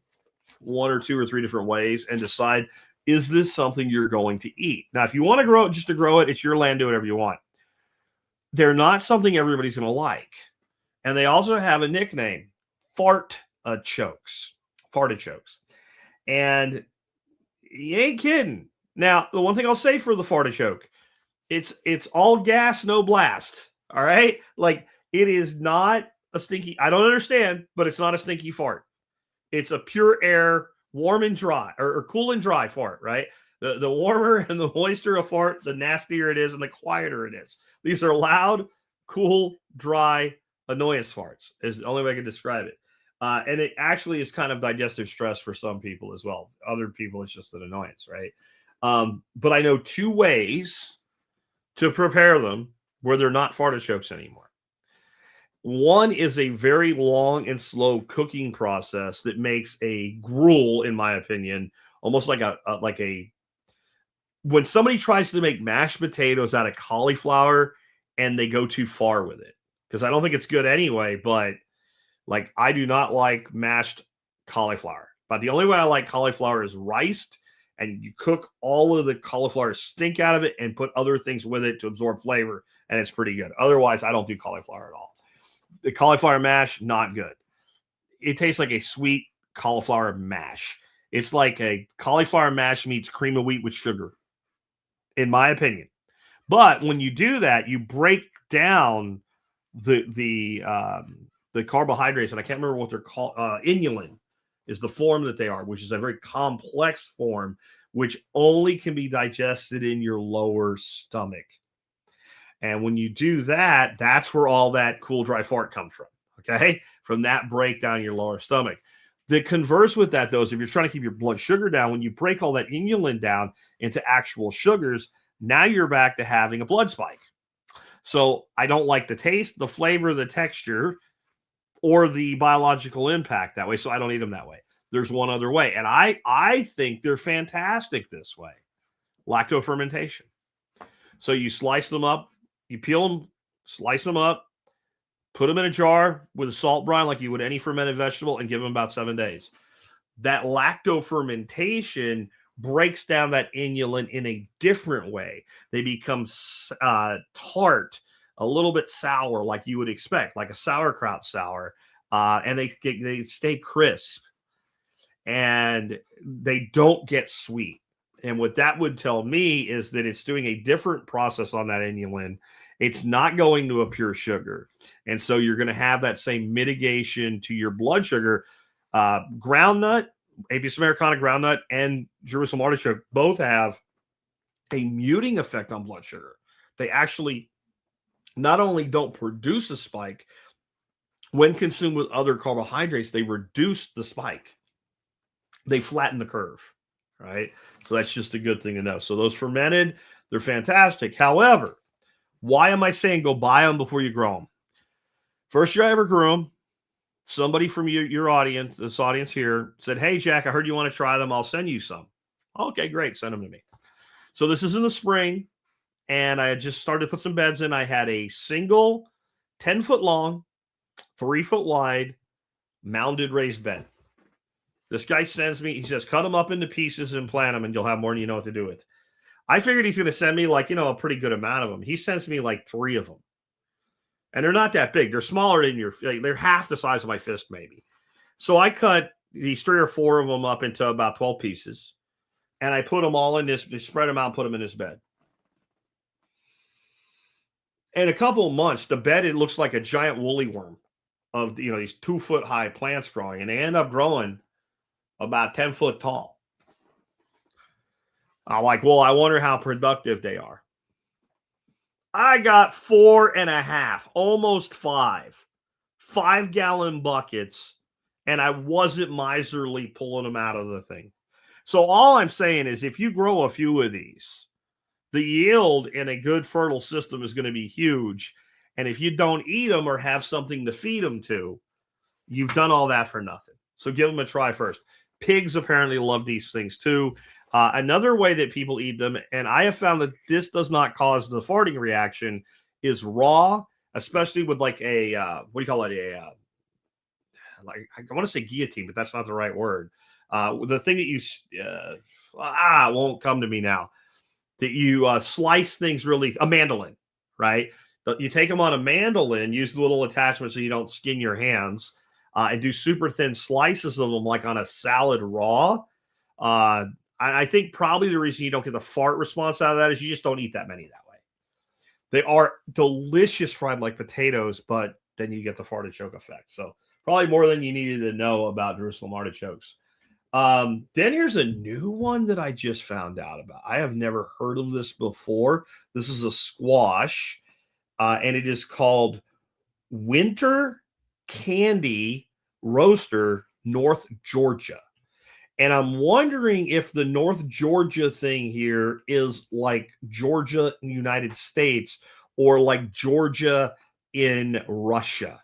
1 or 2 or 3 different ways and decide, is this something you're going to eat? Now, if you want to grow it just to grow it, it's your land, do whatever you want. They're not something everybody's going to like. And they also have a nickname, fartichokes. And you ain't kidding. Now, the one thing I'll say for the fartichoke, it's all gas, no blast. All right? Like, it is not a stinky, I don't understand, but it's not a stinky fart. It's a pure air, warm and dry, or cool and dry fart, right? The warmer and the moister a fart, the nastier it is and the quieter it is. These are loud, cool, dry, annoyance farts is the only way I can describe it. And it actually is kind of digestive stress for some people as well. Other people, it's just an annoyance, right? But I know 2 ways to prepare them where they're not fartichokes anymore. One is a very long and slow cooking process that makes a gruel, in my opinion, almost like a when somebody tries to make mashed potatoes out of cauliflower and they go too far with it. Because I don't think it's good anyway, but like I do not like mashed cauliflower. But the only way I like cauliflower is riced, and you cook all of the cauliflower stink out of it and put other things with it to absorb flavor, and it's pretty good. Otherwise, I don't do cauliflower at all. The cauliflower mash, not good. It tastes like a sweet cauliflower mash. It's like a cauliflower mash meets cream of wheat with sugar, in my opinion. But when you do that, you break down the carbohydrates, and I can't remember what they're called. Inulin is the form that they are, which is a very complex form, which only can be digested in your lower stomach. And when you do that, that's where all that cool, dry fart comes from, okay? From that breakdown in your lower stomach. The converse with that, though, is if you're trying to keep your blood sugar down, when you break all that inulin down into actual sugars, now you're back to having a blood spike. So I don't like the taste, the flavor, the texture, or the biological impact that way. So I don't eat them that way. There's one other way. And I think they're fantastic this way. Lactofermentation. So you slice them up, you peel them, slice them up, put them in a jar with a salt brine like you would any fermented vegetable, and give them about 7 days. That lactofermentation breaks down that inulin in a different way. They become tart, a little bit sour, like you would expect, like a sauerkraut sour, and they stay crisp, and they don't get sweet. And what that would tell me is that it's doing a different process on that inulin. It's not going to a pure sugar, and so you're going to have that same mitigation to your blood sugar. Groundnut, Apius americana groundnut, and Jerusalem artichoke both have a muting effect on blood sugar. They actually not only don't produce a spike, when consumed with other carbohydrates, they reduce the spike. They flatten the curve, right? So that's just a good thing to know. So those fermented, they're fantastic. However, why am I saying go buy them before you grow them? First year I ever grew them, somebody from your audience, this audience here, said, "Hey, Jack, I heard you want to try them. I'll send you some." Okay, great. Send them to me. So this is in the spring, and I had just started to put some beds in. I had a single 10-foot long, 3-foot wide, mounded raised bed. This guy sends me, he says, cut them up into pieces and plant them, and you'll have more than you know what to do with. I figured he's going to send me like, a pretty good amount of them. He sends me like 3 of them. And they're not that big. They're smaller than they're half the size of my fist, maybe. So I cut these 3 or 4 of them up into about 12 pieces. And I put them all in this, just spread them out and put them in this bed. In a couple of months, the bed, it looks like a giant woolly worm of, these 2-foot high plants growing. And they end up growing about 10 foot tall. I'm like, well, I wonder how productive they are. I got 4.5, almost 5-gallon buckets, and I wasn't miserly pulling them out of the thing. So all I'm saying is if you grow a few of these, the yield in a good fertile system is going to be huge. And if you don't eat them or have something to feed them to, you've done all that for nothing. So give them a try first. Pigs apparently love these things too. Another way that people eat them, and I have found that this does not cause the farting reaction, is raw, especially with like a, what do you call it? Like I want to say guillotine, but that's not the right word. The thing that you, won't come to me now, that you slice things really, a mandolin, right? You take them on a mandolin, use the little attachment so you don't skin your hands, and do super thin slices of them like on a salad raw. I think probably the reason you don't get the fart response out of that is you just don't eat that many that way. They are delicious fried like potatoes, but then you get the fart choke effect. So probably more than you needed to know about Jerusalem artichokes. Then here's a new one that I just found out about. I have never heard of this before. This is a squash, and it is called Winter Candy Roaster North Georgia. And I'm wondering if the North Georgia thing here is like Georgia in the United States or like Georgia in Russia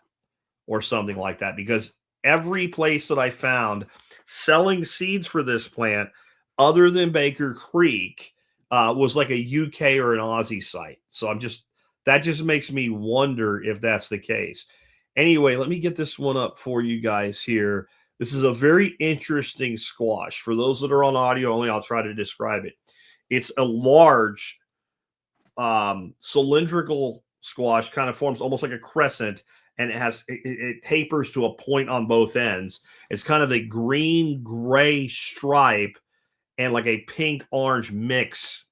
or something like that, because every place that I found selling seeds for this plant other than Baker Creek was like a UK or an Aussie site. So that just makes me wonder if that's the case. Anyway, let me get this one up for you guys here. This is a very interesting squash. For those that are on audio only, I'll try to describe it. It's a large cylindrical squash, kind of forms almost like a crescent, and it tapers to a point on both ends. It's kind of a green-gray stripe and like a pink-orange mix.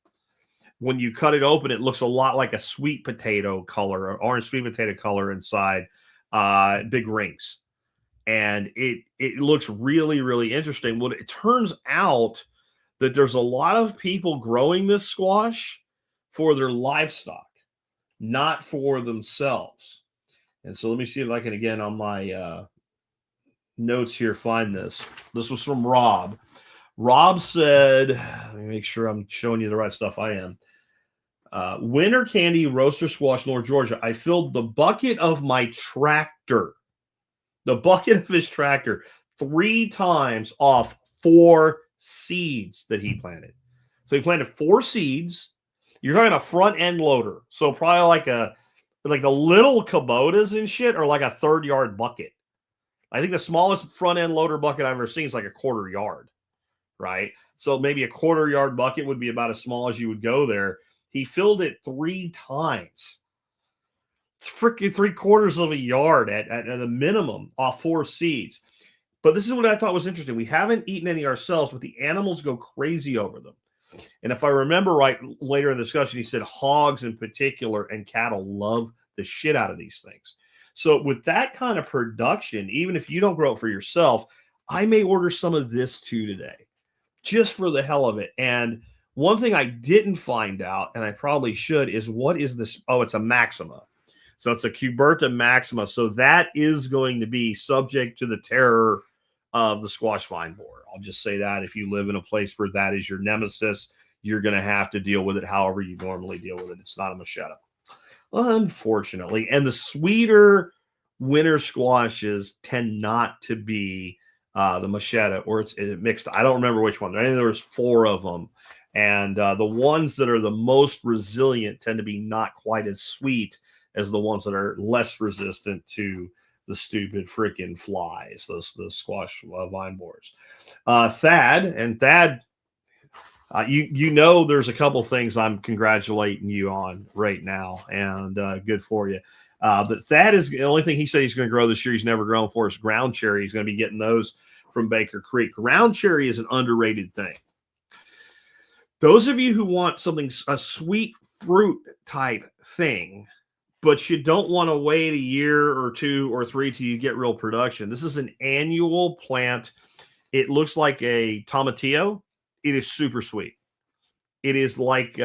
When you cut it open, it looks a lot like a sweet potato color, or orange sweet potato color inside, big rings. And it looks really, really interesting. Well, it turns out that there's a lot of people growing this squash for their livestock, not for themselves. And so let me see if I can, again, on my notes here, find this. This was from Rob. Rob said, let me make sure I'm showing you the right stuff. I am. Winter Candy Roaster Squash, North Georgia. I filled the bucket of my tractor. The bucket of his tractor 3 times off 4 seeds that he planted. So he planted 4 seeds. You're talking a front end loader. So probably like the little Kubotas and shit are like a 3rd yard bucket. I think the smallest front end loader bucket I've ever seen is like a 1/4 yard, right? So maybe a 1/4 yard bucket would be about as small as you would go there. He filled it 3 times. It's freaking 3/4 of a yard at a minimum off 4 seeds. But this is what I thought was interesting. We haven't eaten any ourselves, but the animals go crazy over them. And if I remember right, later in the discussion, he said hogs in particular and cattle love the shit out of these things. So with that kind of production, even if you don't grow it for yourself, I may order some of this too today, just for the hell of it. And one thing I didn't find out, and I probably should, is what is this? Oh, it's a Maxima. So it's a Cuberta Maxima. So that is going to be subject to the terror of the squash vine borer. I'll just say that if you live in a place where that is your nemesis, you're going to have to deal with it however you normally deal with it. It's not a machetta, unfortunately. And the sweeter winter squashes tend not to be the machetta, or it's mixed. I don't remember which one. I think there was 4 of them. And the ones that are the most resilient tend to be not quite as sweet as the ones that are less resistant to the stupid freaking flies, the squash vine borers. Thad, you know there's a couple things I'm congratulating you on right now, and good for you. But Thad is the only thing he said he's going to grow this year he's never grown for is ground cherry. He's going to be getting those from Baker Creek. Ground cherry is an underrated thing. Those of you who want a sweet fruit type thing, but you don't want to wait a year or 2 or 3 till you get real production. This is an annual plant. It looks like a tomatillo. It is super sweet. It is like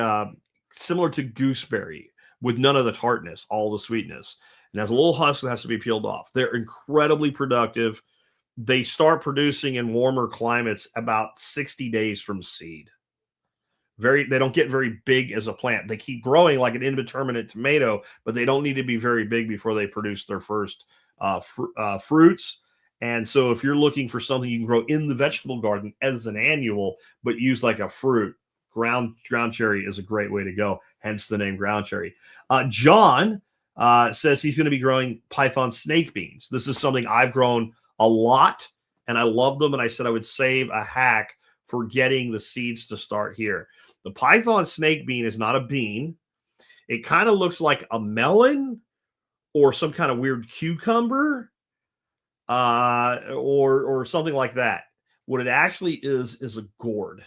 similar to gooseberry with none of the tartness, all the sweetness. And has a little husk that has to be peeled off. They're incredibly productive. they start producing in warmer climates about 60 days from seed. They don't get very big as a plant. They keep growing like an indeterminate tomato, but they don't need to be very big before they produce their first fruits. And so if you're looking for something you can grow in the vegetable garden as an annual, but use like a fruit, ground cherry is a great way to go, hence the name ground cherry. John says he's going to be growing python snake beans. This is something I've grown a lot, and I love them, and I said I would save a hack for getting the seeds to start here. The python snake bean is not a bean. It kind of looks like a melon or some kind of weird cucumber or something like that. What it actually is a gourd.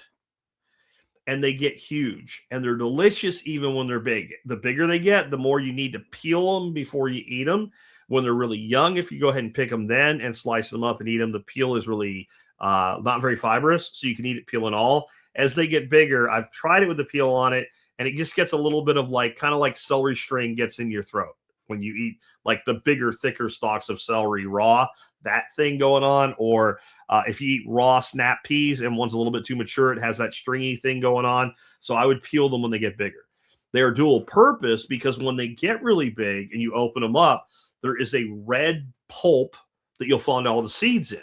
And they get huge, and they're delicious even when they're big. The bigger they get, the more you need to peel them before you eat them. When they're really young, if you go ahead and pick them then and slice them up and eat them, the peel is really not very fibrous, so you can eat it peel and all. As they get bigger, I've tried it with the peel on it, and it just gets a little bit of kind of like celery string gets in your throat when you eat like the bigger, thicker stalks of celery raw, that thing going on. Or if you eat raw snap peas and one's a little bit too mature, it has that stringy thing going on. So I would peel them when they get bigger. They are dual purpose because when they get really big and you open them up, there is a red pulp that you'll find all the seeds in.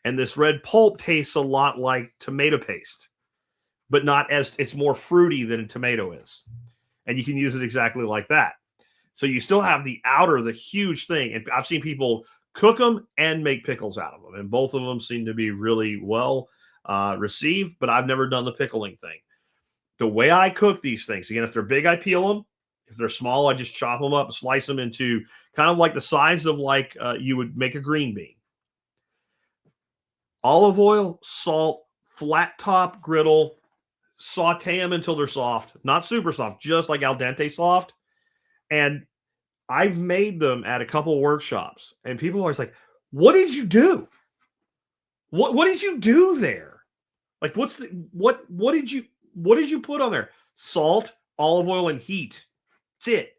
And this red pulp tastes a lot like tomato paste, but not as, it's more fruity than a tomato is. And you can use it exactly like that. So you still have the outer, the huge thing. And I've seen people cook them and make pickles out of them. And both of them seem to be really well received, but I've never done the pickling thing. The way I cook these things, again, if they're big, I peel them. If they're small, I just chop them up, slice them into kind of like the size of like you would make a green bean. Olive oil, salt, flat top griddle, saute them until they're soft. Not super soft, just like al dente soft. And I've made them at a couple workshops, and people are always like, "What did you do? What did you do there? Like, what did you put on there? Salt, olive oil, and heat. That's it."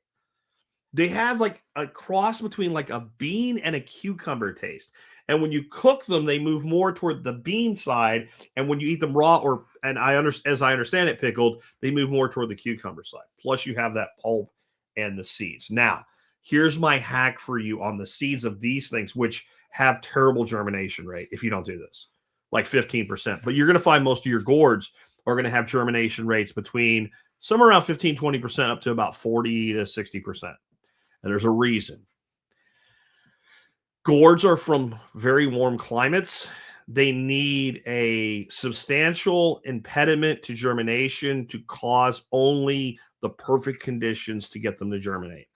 They have like a cross between like a bean and a cucumber taste. And when you cook them, they move more toward the bean side. And when you eat them raw, as I understand it, pickled, they move more toward the cucumber side. Plus, you have that pulp and the seeds. Now, here's my hack for you on the seeds of these things, which have terrible germination rate if you don't do this, like 15%. But you're going to find most of your gourds are going to have germination rates between somewhere around 15, 20% up to about 40 to 60%. And there's a reason. Gourds are from very warm climates. They need a substantial impediment to germination to cause only the perfect conditions to get them to germinate.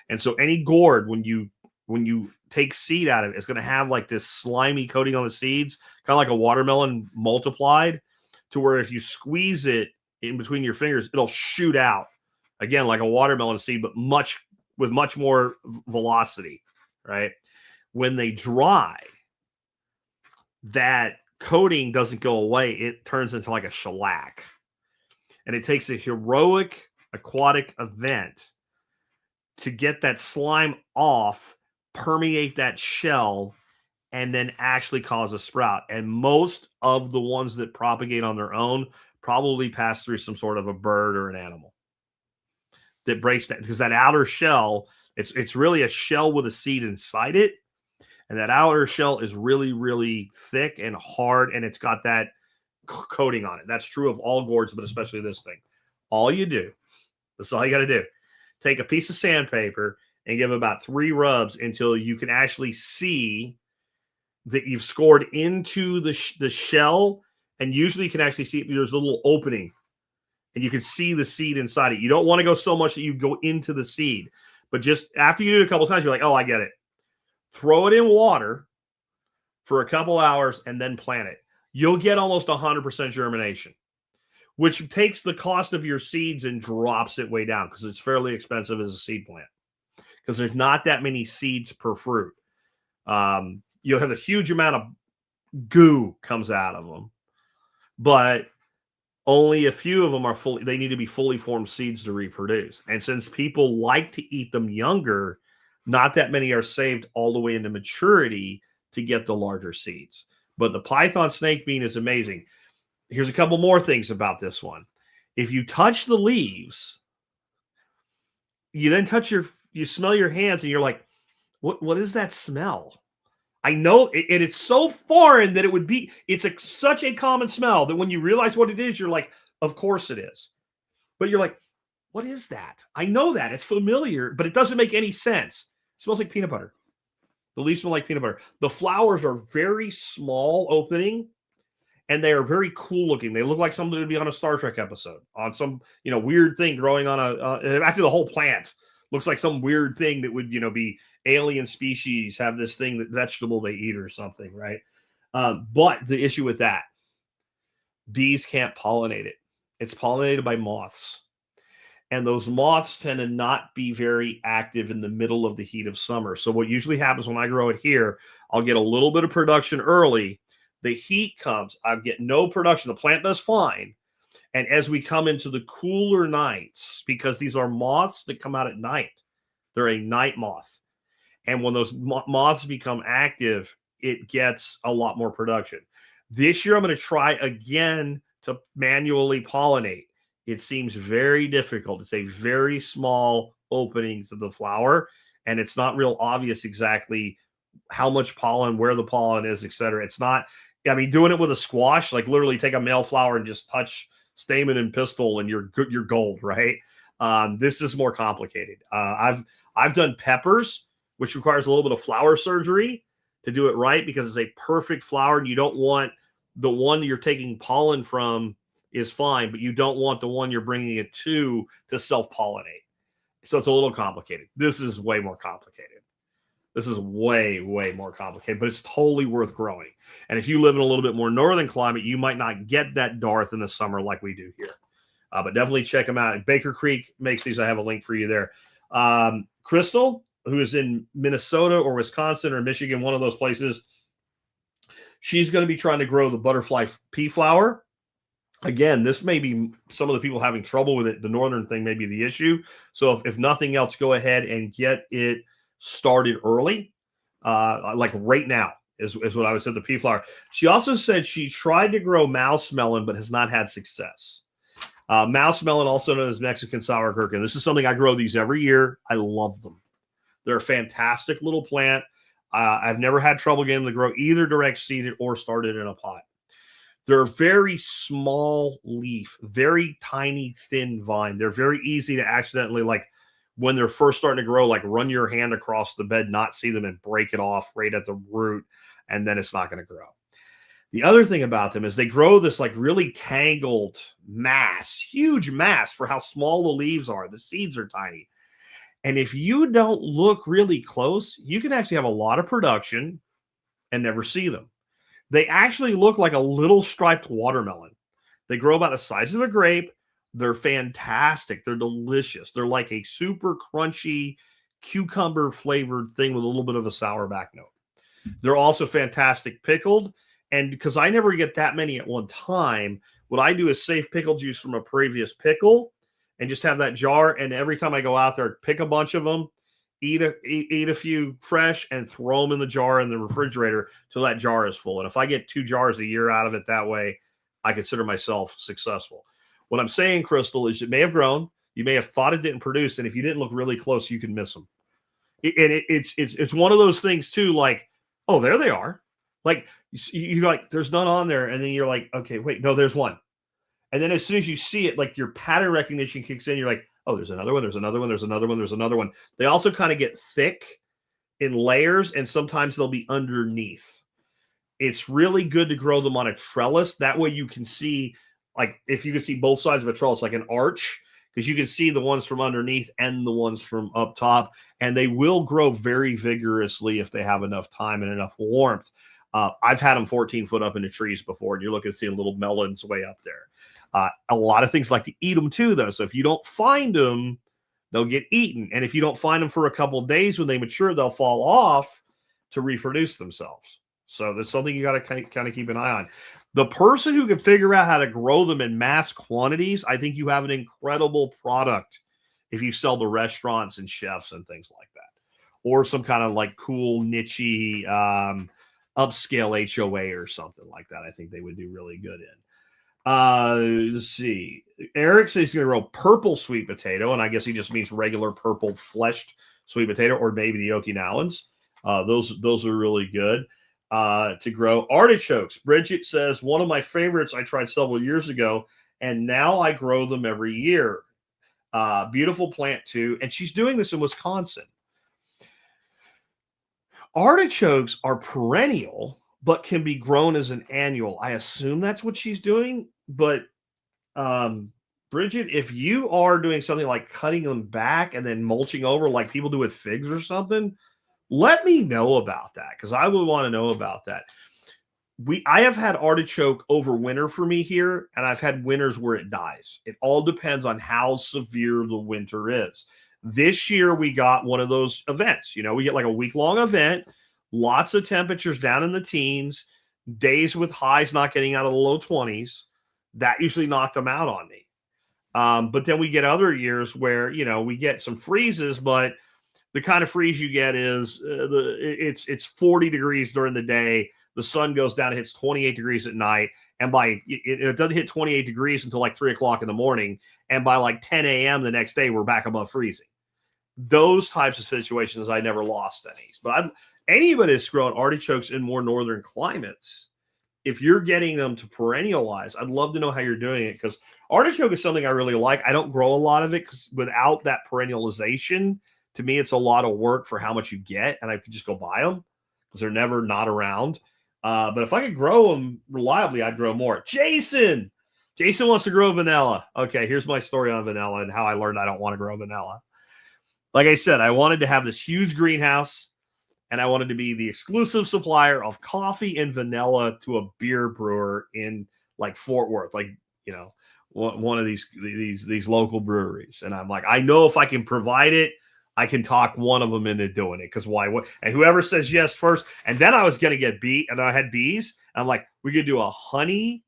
And so any gourd, when you take seed out of it, it's going to have like this slimy coating on the seeds, kind of like a watermelon multiplied, to where if you squeeze it in between your fingers, it'll shoot out again like a watermelon seed, but with much more velocity, right? When they dry, that coating doesn't go away. It turns into like a shellac. And it takes a heroic aquatic event to get that slime off, permeate that shell, and then actually cause a sprout. And most of the ones that propagate on their own probably pass through some sort of a bird or an animal that breaks that, because that outer shell, it's really a shell with a seed inside it. And that outer shell is really, really thick and hard, and it's got that coating on it. That's true of all gourds, but especially this thing. All you do, that's all you got to do. Take a piece of sandpaper and give about 3 rubs until you can actually see that you've scored into the shell. And usually you can actually see there's a little opening, and you can see the seed inside it. You don't want to go so much that you go into the seed. But just after you do it a couple times, you're like, oh, I get it. Throw it in water for a couple hours and then plant it. You'll get almost 100% germination, which takes the cost of your seeds and drops it way down because it's fairly expensive as a seed plant because there's not that many seeds per fruit. You'll have a huge amount of goo comes out of them, but only a few of them are they need to be fully formed seeds to reproduce. And since people like to eat them younger, not that many are saved all the way into maturity. to get the larger seeds. But the python snake bean is amazing. Here's a couple more things about this one. If you touch the leaves, you then you smell your hands and you're like, what is that smell? I know, and it's so foreign that it's such a common smell that when you realize what it is, you're like, of course it is. But you're like, what is that? I know that. It's familiar, but it doesn't make any sense. It smells like peanut butter. The leaves smell like peanut butter. The flowers are very small opening, and they are very cool looking. They look like something that would be on a Star Trek episode, on some weird thing growing on actually the whole plant looks like some weird thing that would be alien species have this thing, that vegetable they eat or something, right? But the issue with that, bees can't pollinate it. It's pollinated by moths. And those moths tend to not be very active in the middle of the heat of summer. So what usually happens when I grow it here, I'll get a little bit of production early. The heat comes, I get no production. The plant does fine. And as we come into the cooler nights, because these are moths that come out at night, they're a night moth. And when those moths become active, it gets a lot more production. This year, I'm going to try again to manually pollinate. It seems very difficult. It's a very small openings of the flower, and it's not real obvious exactly how much pollen, where the pollen is, etc. It's not, doing it with a squash, like literally take a male flower and just touch stamen and pistil and you're gold, right? This is more complicated. I've done peppers, which requires a little bit of flower surgery to do it right, because it's a perfect flower, and you don't want the one you're taking pollen from is fine, but you don't want the one you're bringing it to self-pollinate. So it's a little complicated. This is way more complicated. This is way, way more complicated, but it's totally worth growing. And if you live in a little bit more northern climate, you might not get that Darth in the summer like we do here. But definitely check them out. And Baker Creek makes these. I have a link for you there. Crystal, who is in Minnesota or Wisconsin or Michigan, one of those places, she's going to be trying to grow the butterfly pea flower. Again, this may be some of the people having trouble with it. The northern thing may be the issue. So if nothing else, go ahead and get it started early, like right now is what I would say, the pea flower. She also said she tried to grow mouse melon, but has not had success. Mouse melon, also known as Mexican sour gherkin. This is something I grow these every year. I love them. They're a fantastic little plant. I've never had trouble getting them to grow either direct seeded or started in a pot. They're very small leaf, very tiny, thin vine. They're very easy to accidentally, like when they're first starting to grow, like run your hand across the bed, not see them, and break it off right at the root, and then it's not going to grow. The other thing about them is they grow this like really tangled mass, huge mass for how small the leaves are. The seeds are tiny. And if you don't look really close, you can actually have a lot of production and never see them. They actually look like a little striped watermelon. They grow about the size of a grape. They're fantastic. They're delicious. They're like a super crunchy cucumber flavored thing with a little bit of a sour back note. They're also fantastic pickled. And because I never get that many at one time, what I do is save pickle juice from a previous pickle and just have that jar. And every time I go out there, pick a bunch of them, eat a few fresh, and throw them in the jar in the refrigerator till that jar is full. And if I get 2 jars a year out of it that way, I consider myself successful. What I'm saying, Crystal, is it may have grown. You may have thought it didn't produce. And if you didn't look really close, you can miss them. It's one of those things too, like, oh, there they are. Like you're like, there's none on there. And then you're like, okay, wait, no, there's one. And then as soon as you see it, like your pattern recognition kicks in. You're like, oh, there's another one. There's another one. There's another one. There's another one. They also kind of get thick in layers, and sometimes they'll be underneath. It's really good to grow them on a trellis. That way you can see, like, if you can see both sides of a trellis, like an arch, because you can see the ones from underneath and the ones from up top, and they will grow very vigorously if they have enough time and enough warmth. I've had them 14 foot up into trees before, and you're looking to see little melons way up there. A lot of things like to eat them too, though. So if you don't find them, they'll get eaten. And if you don't find them for a couple of days, when they mature, they'll fall off to reproduce themselves. So that's something you got to kind of keep an eye on. The person who can figure out how to grow them in mass quantities, I think you have an incredible product if you sell to restaurants and chefs and things like that, or some kind of like cool niche-y upscale HOA or something like that. I think they would do really good in. Let's see. Eric says he's going to grow purple sweet potato, and I guess he just means regular purple fleshed sweet potato, or maybe the Okinawans. Those are really good to grow. Artichokes. Bridget says, one of my favorites I tried several years ago, and now I grow them every year. Beautiful plant too, and she's doing this in Wisconsin. Artichokes are perennial, but can be grown as an annual. I assume that's what she's doing. But Bridget, if you are doing something like cutting them back and then mulching over like people do with figs or something, let me know about that, because I would want to know about that. I have had artichoke over winter for me here, and I've had winters where it dies. It all depends on how severe the winter is. This year, we got one of those events. You know, we get like a week-long event, lots of temperatures down in the teens, days with highs not getting out of the low 20s. That usually knocked them out on me. But then we get other years where, you know, we get some freezes, but the kind of freeze you get is it's 40 degrees during the day. The sun goes down, it hits 28 degrees at night, and it doesn't hit 28 degrees until like 3 o'clock in the morning, and by like 10 a.m. the next day, we're back above freezing. Those types of situations, I never lost any. But anybody that's growing artichokes in more northern climates, if you're getting them to perennialize, I'd love to know how you're doing it, because artichoke is something I really like. I don't grow a lot of it because without that perennialization, to me, it's a lot of work for how much you get, and I could just go buy them because they're never not around. But if I could grow them reliably, I'd grow more. Jason wants to grow vanilla. Okay, here's my story on vanilla and how I learned I don't want to grow vanilla. Like I said, I wanted to have this huge greenhouse, and I wanted to be the exclusive supplier of coffee and vanilla to a beer brewer in like Fort Worth, like, you know, one of these local breweries. And I'm like, I know if I can provide it, I can talk one of them into doing it, because why? And whoever says yes first, and then I was going to get beet, and I had bees. I'm like, we could do a honey,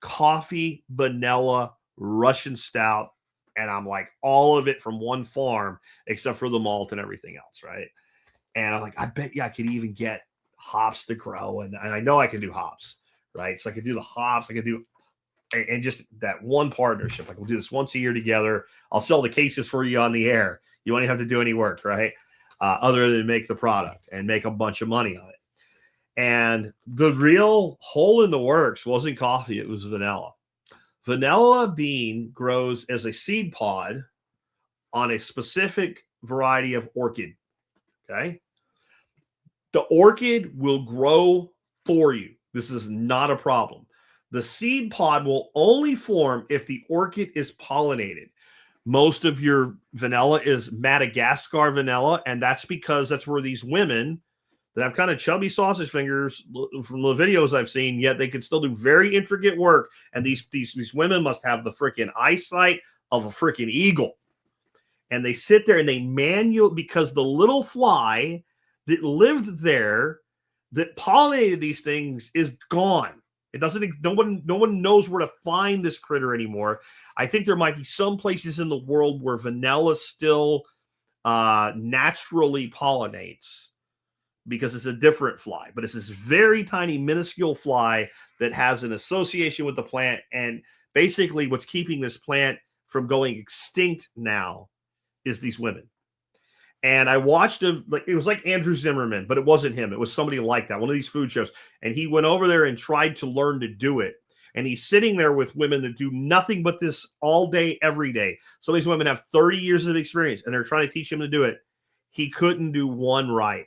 coffee, vanilla, Russian stout, and I'm like, all of it from one farm, except for the malt and everything else, right? And I'm like, I bet you I could even get hops to grow, and I know I can do hops, right? So I could do the hops, I could do, and just that one partnership. Like, we'll do this once a year together. I'll sell the cases for you on the air. You won't have to do any work, right? Other than make the product and make a bunch of money on it. And the real hole in the works wasn't coffee, it was vanilla. Vanilla bean grows as a seed pod on a specific variety of orchid, okay? The orchid will grow for you. This is not a problem. The seed pod will only form if the orchid is pollinated. Most of your vanilla is Madagascar vanilla, and that's because that's where these women that have kind of chubby sausage fingers from the videos I've seen, yet they can still do very intricate work. And these women must have the freaking eyesight of a freaking eagle. And they sit there and they manually, because the little fly that lived there that pollinated these things is gone. It doesn't. No one knows where to find this critter anymore. I think there might be some places in the world where vanilla still naturally pollinates, because it's a different fly, but it's this very tiny, minuscule fly that has an association with the plant. And basically what's keeping this plant from going extinct now is these women. And I watched him, like, it was like Andrew Zimmerman, but it wasn't him. It was somebody like that, one of these food shows. And he went over there and tried to learn to do it. And he's sitting there with women that do nothing but this all day, every day. Some of these women have 30 years of experience, and they're trying to teach him to do it. He couldn't do one right.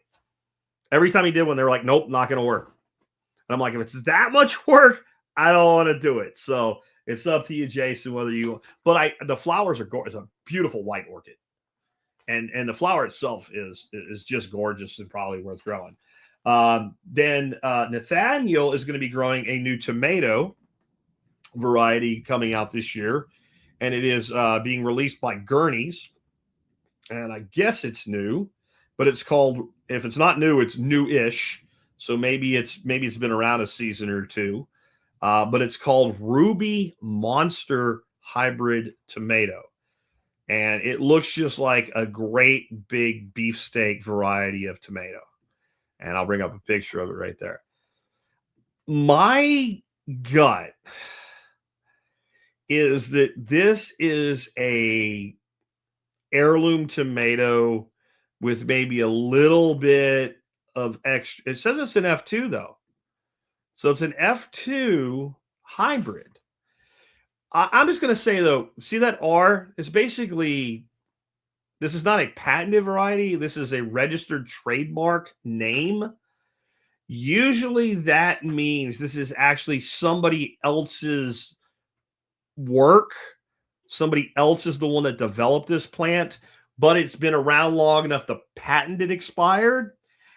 Every time he did one, they were like, nope, not going to work. And I'm like, if it's that much work, I don't want to do it. So it's up to you, Jason, whether you, but the flowers are gorgeous. It's a beautiful white orchid. And the flower itself is just gorgeous and probably worth growing. Then Nathaniel is going to be growing a new tomato variety coming out this year. And it is being released by Gurney's. And I guess it's new, but it's called, if it's not new, it's new-ish. So maybe it's been around a season or two. But it's called Ruby Monster Hybrid Tomato. And it looks just like a great big beefsteak variety of tomato. And I'll bring up a picture of it right there. My gut is that this is a heirloom tomato with maybe a little bit of extra. It says it's an F2 though. So it's an F2 hybrid. I'm just going to say though, see that R? It's basically, this is not a patented variety. This is a registered trademark name. Usually that means this is actually somebody else's work. Somebody else is the one that developed this plant, but it's been around long enough the patent it expired.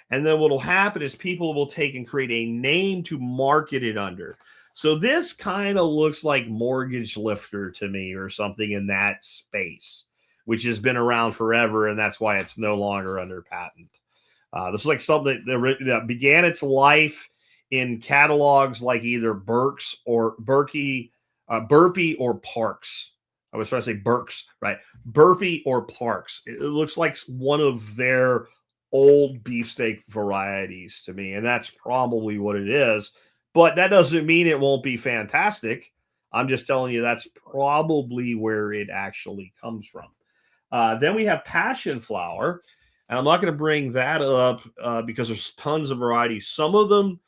And then what will happen is people will take and create a name to market it under. So this kind of looks like Mortgage Lifter to me, or something in that space, which has been around forever, and that's why it's no longer under patent. This is like something that began its life in catalogs like either Burke's or Burpee or Parks. I was trying to say Burke's, right? Burpee or Parks. It looks like one of their old beefsteak varieties to me, and that's probably what it is. But that doesn't mean it won't be fantastic. I'm just telling you that's probably where it actually comes from. Then we have passion flower, and I'm not going to bring that up because there's tons of varieties. Some of them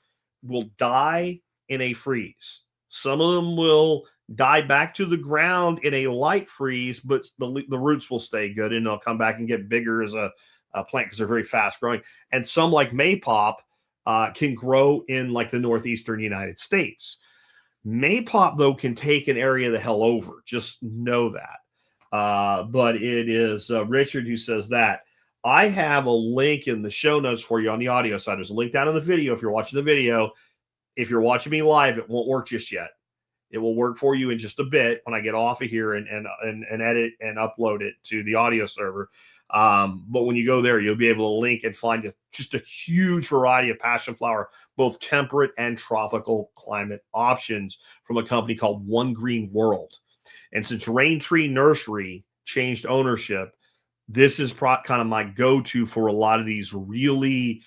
will die in a freeze. Some of them will die back to the ground in a light freeze, but the roots will stay good and they'll come back and get bigger as a plant because they're very fast growing. And some, like Maypop, can grow in like the northeastern United States. Maypop, though, can take an area the hell over. Just know that. But it is Richard who says that. I have a link in the show notes for you on the audio side. There's a link down in the video if you're watching the video. If you're watching me live, it won't work just yet. It will work for you in just a bit when I get off of here and edit and upload it to the audio server. But when you go there, you'll be able to link and find just a huge variety of passion flower, both temperate and tropical climate options from a company called One Green World. And since Rain Tree Nursery changed ownership, this is kind of my go-to for a lot of these really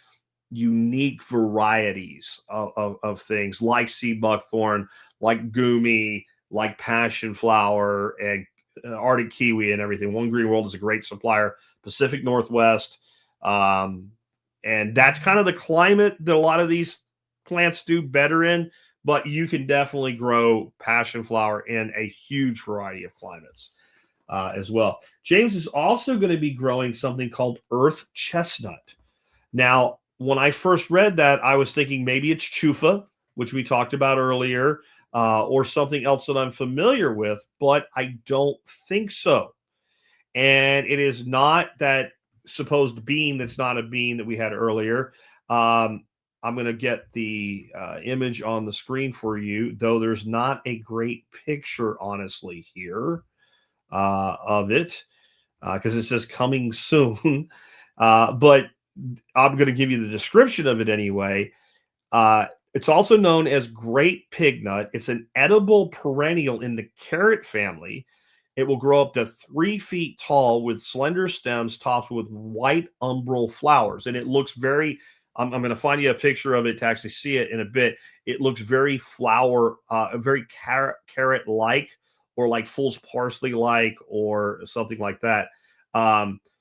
unique varieties of things like seed buckthorn, like gumi, like passion flower, and Arctic kiwi and everything. One Green World is a great supplier, Pacific Northwest. And that's kind of the climate that a lot of these plants do better in, but you can definitely grow passion flower in a huge variety of climates as well. James is also going to be growing something called earth chestnut. Now, when I first read that, I was thinking maybe it's chufa, which we talked about earlier, or something else that I'm familiar with, but I don't think so. And it is not that supposed bean that's not a bean that we had earlier. I'm going to get the image on the screen for you, though there's not a great picture, honestly, here of it because it says coming soon. But I'm going to give you the description of it anyway. It's also known as great pig nut. It's an edible perennial in the carrot family. It will grow up to 3 feet tall with slender stems topped with white umbral flowers. And it looks very, I'm going to find you a picture of it to actually see it in a bit. It looks very very carrot-like, or like fool's parsley-like, or something like that.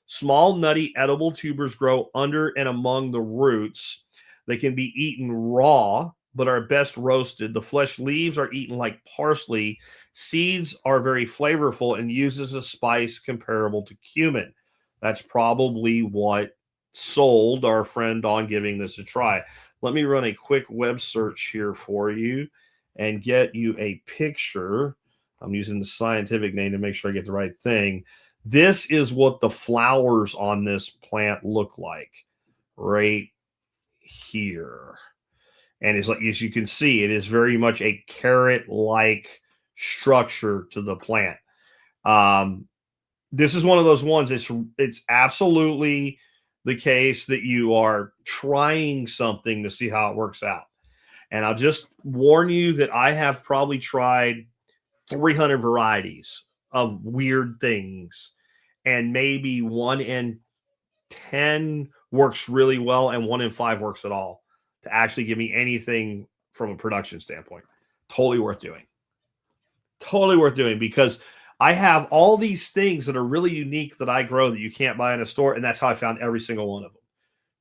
Small, nutty, edible tubers grow under and among the roots. They can be eaten raw, but are best roasted. The flesh leaves are eaten like parsley. Seeds are very flavorful and used as a spice comparable to cumin. That's probably what sold our friend on giving this a try. Let me run a quick web search here for you and get you a picture. I'm using the scientific name to make sure I get the right thing. This is what the flowers on this plant look like right here. And it's like, as you can see, it is very much a carrot-like structure to the plant. This is one of those ones, it's absolutely the case that you are trying something to see how it works out. And I'll just warn you that I have probably tried 300 varieties of weird things, and maybe 1 in 10 works really well and 1 in 5 works at all to actually give me anything from a production standpoint. Totally worth doing. Totally worth doing, because I have all these things that are really unique that I grow that you can't buy in a store. And that's how I found every single one of them,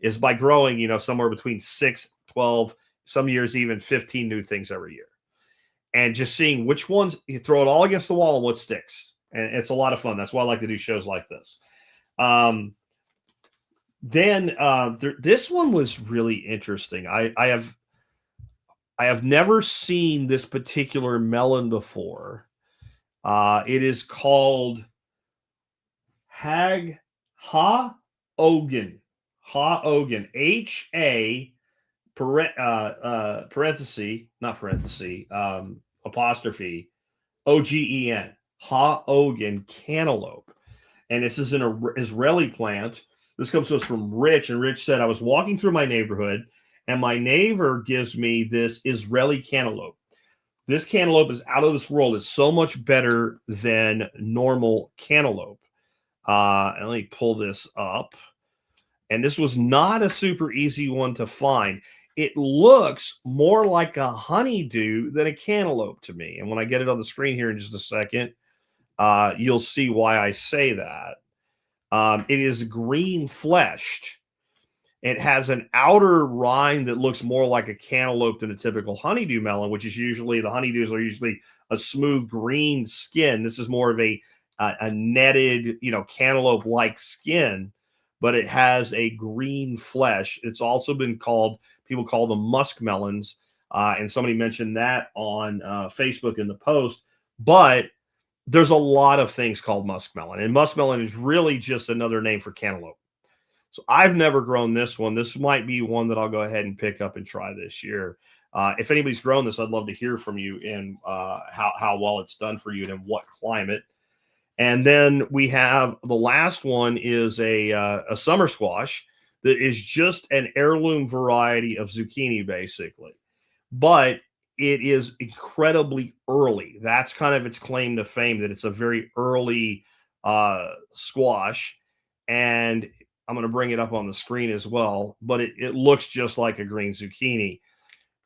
is by growing, somewhere between 6, 12, some years even 15 new things every year. And just seeing which ones you throw it all against the wall and what sticks. And it's a lot of fun. That's why I like to do shows like this. This one was really interesting. I have never seen this particular melon before. It is called Ha-Ogen. Ha-Ogen. H-A apostrophe O-G-E-N. Ha-Ogen cantaloupe. And this is an Israeli plant. This comes to us from Rich, and Rich said, I was walking through my neighborhood, and my neighbor gives me this Israeli cantaloupe. This cantaloupe is out of this world. It's so much better than normal cantaloupe. And let me pull this up. And this was not a super easy one to find. It looks more like a honeydew than a cantaloupe to me. And when I get it on the screen here in just a second, you'll see why I say that. It is green fleshed. It has an outer rind that looks more like a cantaloupe than a typical honeydew melon, which is usually, the honeydews are usually a smooth green skin. This is more of a netted, cantaloupe-like skin, but it has a green flesh. It's also been called, people call them musk melons, and somebody mentioned that on Facebook in the post. But there's a lot of things called muskmelon, and muskmelon is really just another name for cantaloupe. So I've never grown this one. This might be one that I'll go ahead and pick up and try this year. If anybody's grown this, I'd love to hear from you and how well it's done for you and in what climate. And then we have the last one is a summer squash that is just an heirloom variety of zucchini, basically. But it is incredibly early. That's kind of its claim to fame, that it's a very early squash. And I'm going to bring it up on the screen as well, but it looks just like a green zucchini.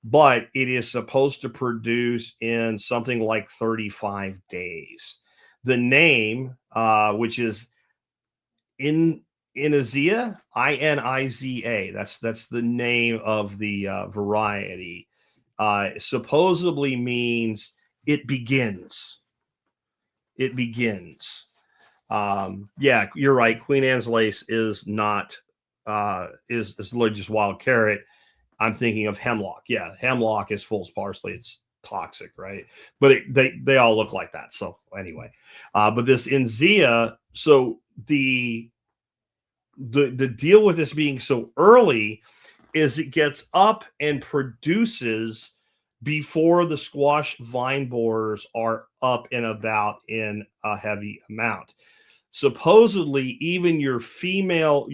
But it is supposed to produce in something like 35 days. The name, which is Iniza, I-N-I-Z-A. That's the name of the variety. Supposedly means it begins. It begins. Yeah, you're right. Queen Anne's lace is not is literally just wild carrot. I'm thinking of hemlock. Yeah, hemlock is fool's parsley. It's toxic, right? But they all look like that. So anyway, but this Iniza, so the deal with this being so early is it gets up and produces before the squash vine borers are up and about in a heavy amount. Supposedly, even your female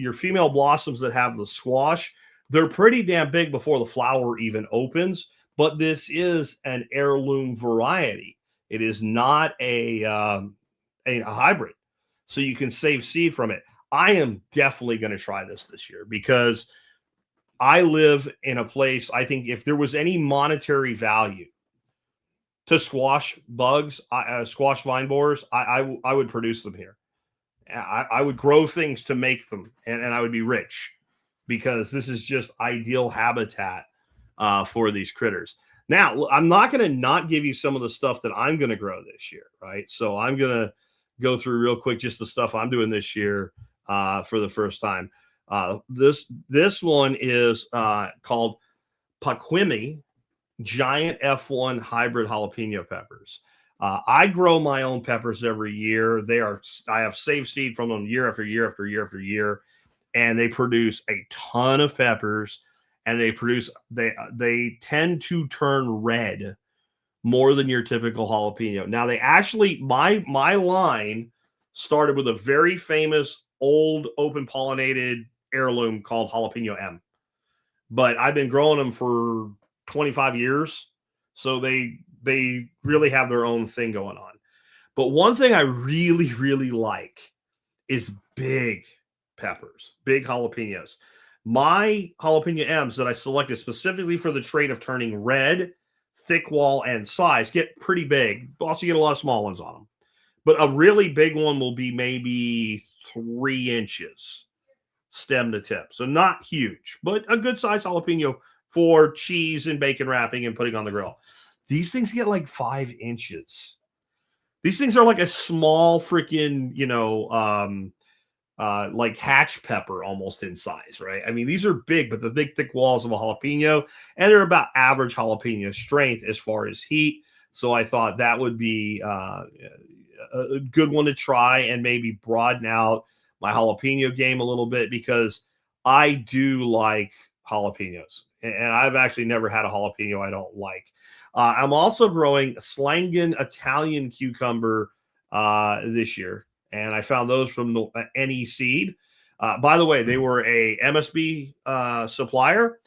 blossoms that have the squash, they're pretty damn big before the flower even opens. But this is an heirloom variety. It is not a hybrid, so you can save seed from it. I am definitely going to try this year because I live in a place, I think if there was any monetary value to squash bugs, squash vine borers, I would produce them here. I would grow things to make them, and I would be rich because this is just ideal habitat for these critters. Now, I'm not going to not give you some of the stuff that I'm going to grow this year, right? So I'm going to go through real quick just the stuff I'm doing this year for the first time. This one is called Paquimi Giant F1 Hybrid Jalapeno Peppers. I grow my own peppers every year. I have saved seed from them year after year after year after year, and they produce a ton of peppers. And they tend to turn red more than your typical jalapeno. Now they actually my line started with a very famous old open pollinated heirloom called Jalapeno M, but I've been growing them for 25 years, so they really have their own thing going on. But one thing I really like is big peppers, big jalapenos. My jalapeno M's that I selected specifically for the trait of turning red, thick wall, and size get pretty big. Also get a lot of small ones on them. But a really big one will be maybe 3 inches stem to tip. So not huge, but a good size jalapeno for cheese and bacon wrapping and putting on the grill. These things get like 5 inches. These things are like a small freaking, like hatch pepper almost in size, right? I mean, these are big, but the big thick walls of a jalapeno, and they're about average jalapeno strength as far as heat. So I thought that would be a good one to try and maybe broaden out my jalapeno game a little bit, because I do like jalapenos, and I've actually never had a jalapeno I don't like. I'm also growing Slangen Italian cucumber this year, and I found those from Any Seed. By the way, they were a MSB supplier.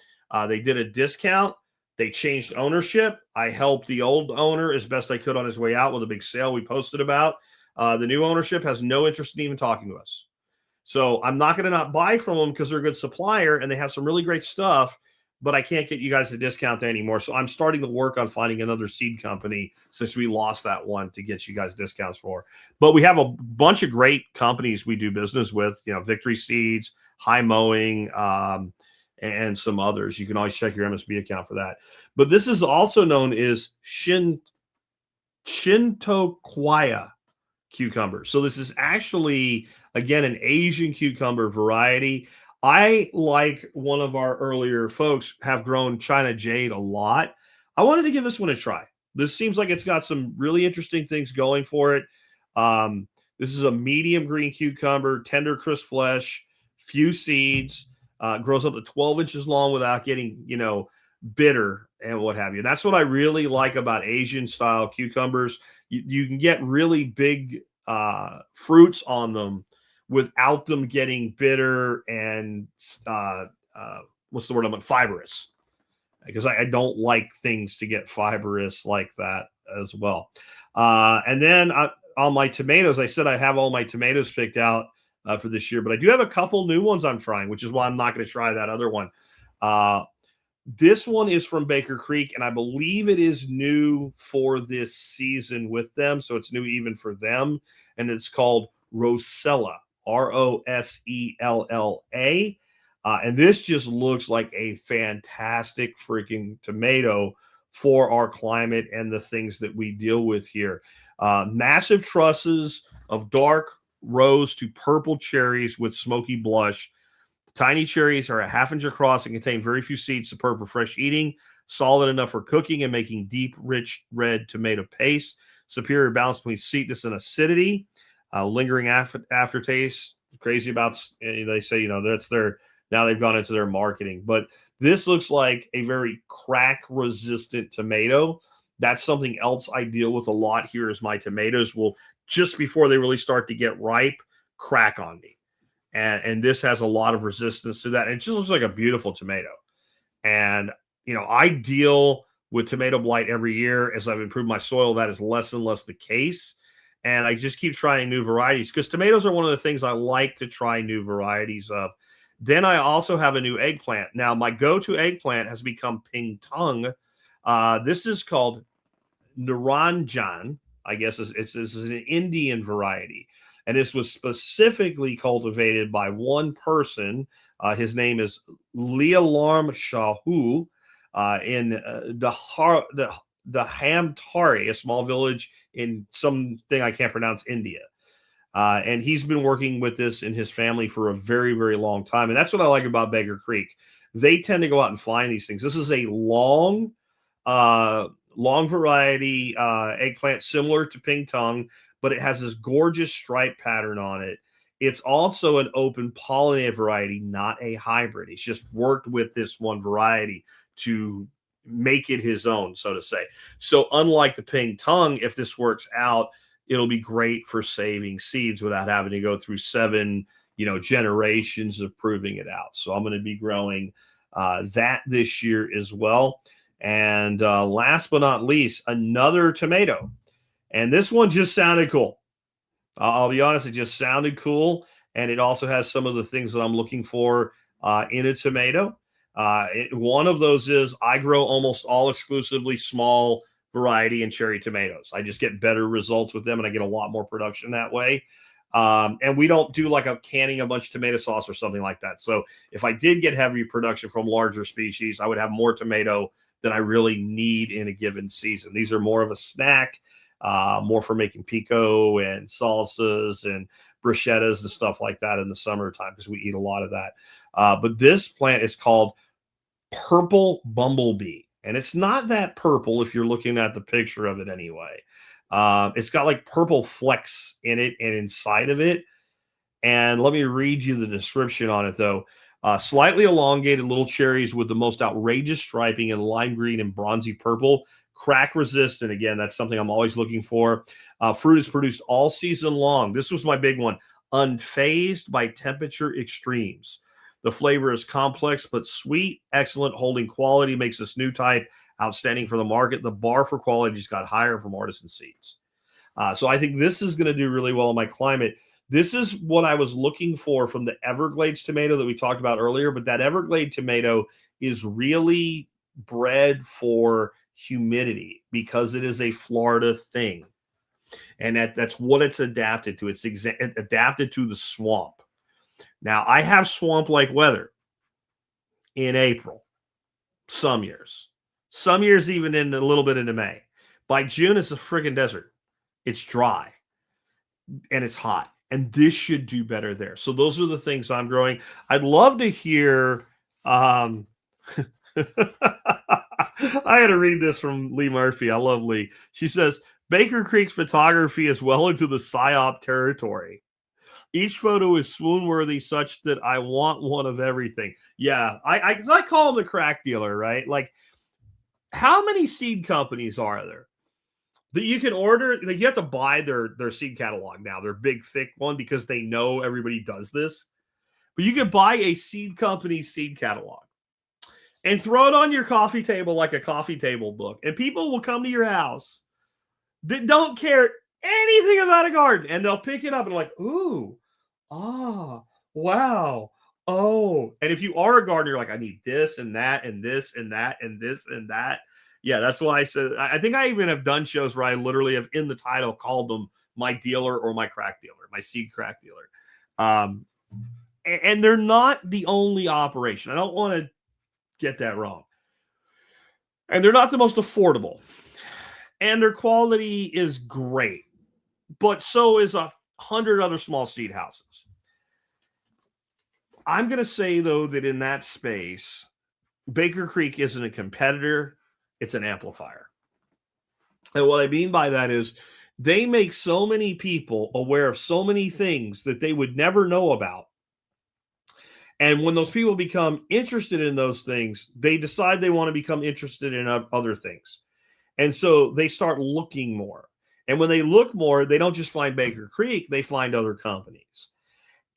They did a discount. They changed ownership. I helped the old owner as best I could on his way out with a big sale we posted about. The new ownership has no interest in even talking to us. So I'm not going to not buy from them because they're a good supplier and they have some really great stuff, but I can't get you guys a discount anymore. So I'm starting to work on finding another seed company since we lost that one to get you guys discounts for. But we have a bunch of great companies we do business with, Victory Seeds, High Mowing, and some others. You can always check your MSB account for that. But this is also known as Shintokwaya cucumber. So this is actually, again, an Asian cucumber variety. I, like one of our earlier folks, have grown China Jade a lot. I wanted to give this one a try. This seems like it's got some really interesting things going for it. This is a medium green cucumber, tender, crisp flesh, few seeds, grows up to 12 inches long without getting, bitter and what have you. That's what I really like about Asian style cucumbers. You can get really big fruits on them without them getting bitter and what's the word I'm fibrous, because I don't like things to get fibrous like that as well. And then on my tomatoes, I said I have all my tomatoes picked out for this year, but I do have a couple new ones I'm trying, which is why I'm not going to try that other one. This one is from Baker Creek, and I believe it is new for this season with them, so it's new even for them, and it's called Rosella, Rosella. And this just looks like a fantastic freaking tomato for our climate and the things that we deal with here. Massive trusses of dark rose to purple cherries with smoky blush. Tiny cherries are a ½ inch across and contain very few seeds, superb for fresh eating, solid enough for cooking and making deep, rich red tomato paste. Superior balance between sweetness and acidity. Lingering aftertaste. Crazy about, they say, that's now they've gone into their marketing. But this looks like a very crack-resistant tomato. That's something else I deal with a lot here, is my tomatoes will, just before they really start to get ripe, crack on me. And this has a lot of resistance to that. And it just looks like a beautiful tomato. And, I deal with tomato blight every year. As I've improved my soil, that is less and less the case. And I just keep trying new varieties because tomatoes are one of the things I like to try new varieties of. Then I also have a new eggplant. Now, my go-to eggplant has become Ping Tung. This is called Niranjan. I guess this is an Indian variety. And this was specifically cultivated by one person. His name is Lealarm Shahu in the Hamtari, a small village in something I can't pronounce, India. And he's been working with this in his family for a very, very long time. And that's what I like about Baker Creek. They tend to go out and find these things. This is a long variety eggplant, similar to Ping Tung, but it has this gorgeous stripe pattern on it. It's also an open pollinated variety, not a hybrid. He's just worked with this one variety to make it his own, so to say. So unlike the Ping Tung, if this works out, it'll be great for saving seeds without having to go through 7, generations of proving it out. So I'm going to be growing that this year as well. And last but not least, another tomato. And this one just sounded cool. I'll be honest, it just sounded cool. And it also has some of the things that I'm looking for in a tomato. One of those is I grow almost all exclusively small variety and cherry tomatoes. I just get better results with them, and I get a lot more production that way. And we don't do like a canning a bunch of tomato sauce or something like that. So if I did get heavy production from larger species, I would have more tomato than I really need in a given season. These are more of a snack, more for making pico and salsas and bruschettas and stuff like that in the summertime, because we eat a lot of that. But this plant is called purple bumblebee. And it's not that purple if you're looking at the picture of it anyway. It's got like purple flecks in it and inside of it. And let me read you the description on it, though. Slightly elongated little cherries with the most outrageous striping in lime green and bronzy purple. Crack resistant. Again, that's something I'm always looking for. Fruit is produced all season long. This was my big one. Unfazed by temperature extremes. The flavor is complex but sweet, excellent holding quality, makes this new type outstanding for the market. The bar for quality just got higher from artisan seeds. So I think this is going to do really well in my climate. This is what I was looking for from the Everglades tomato that we talked about earlier, but that Everglade tomato is really bred for humidity because it is a Florida thing. And that's what it's adapted to. It's adapted to the swamp. Now, I have swamp-like weather in April, some years even in a little bit into May. By June, it's a friggin' desert. It's dry, and it's hot, and this should do better there. So those are the things I'm growing. I'd love to hear I had to read this from Lee Murphy. I love Lee. She says, Baker Creek's photography is well into the PSYOP territory. Each photo is swoon-worthy such that I want one of everything. Yeah, I call him the crack dealer, right? Like, how many seed companies are there that you can order? Like, you have to buy their seed catalog now, their big, thick one, because they know everybody does this. But you can buy a seed company's seed catalog and throw it on your coffee table like a coffee table book, and people will come to your house that don't care anything about a garden, and they'll pick it up and like, ooh, wow, oh. And if you are a gardener, you're like, I need this and that and this and that and this and that. Yeah, that's why I said, I think I even have done shows where I literally have in the title called them my dealer or my crack dealer, my seed crack dealer. And they're not the only operation. I don't want to get that wrong. And they're not the most affordable. And their quality is great. But so is 100 other small seed houses. I'm going to say, though, that in that space, Baker Creek isn't a competitor. It's an amplifier. And what I mean by that is they make so many people aware of so many things that they would never know about. And when those people become interested in those things, they decide they want to become interested in other things. And so they start looking more. And when they look more, they don't just find Baker Creek, they find other companies.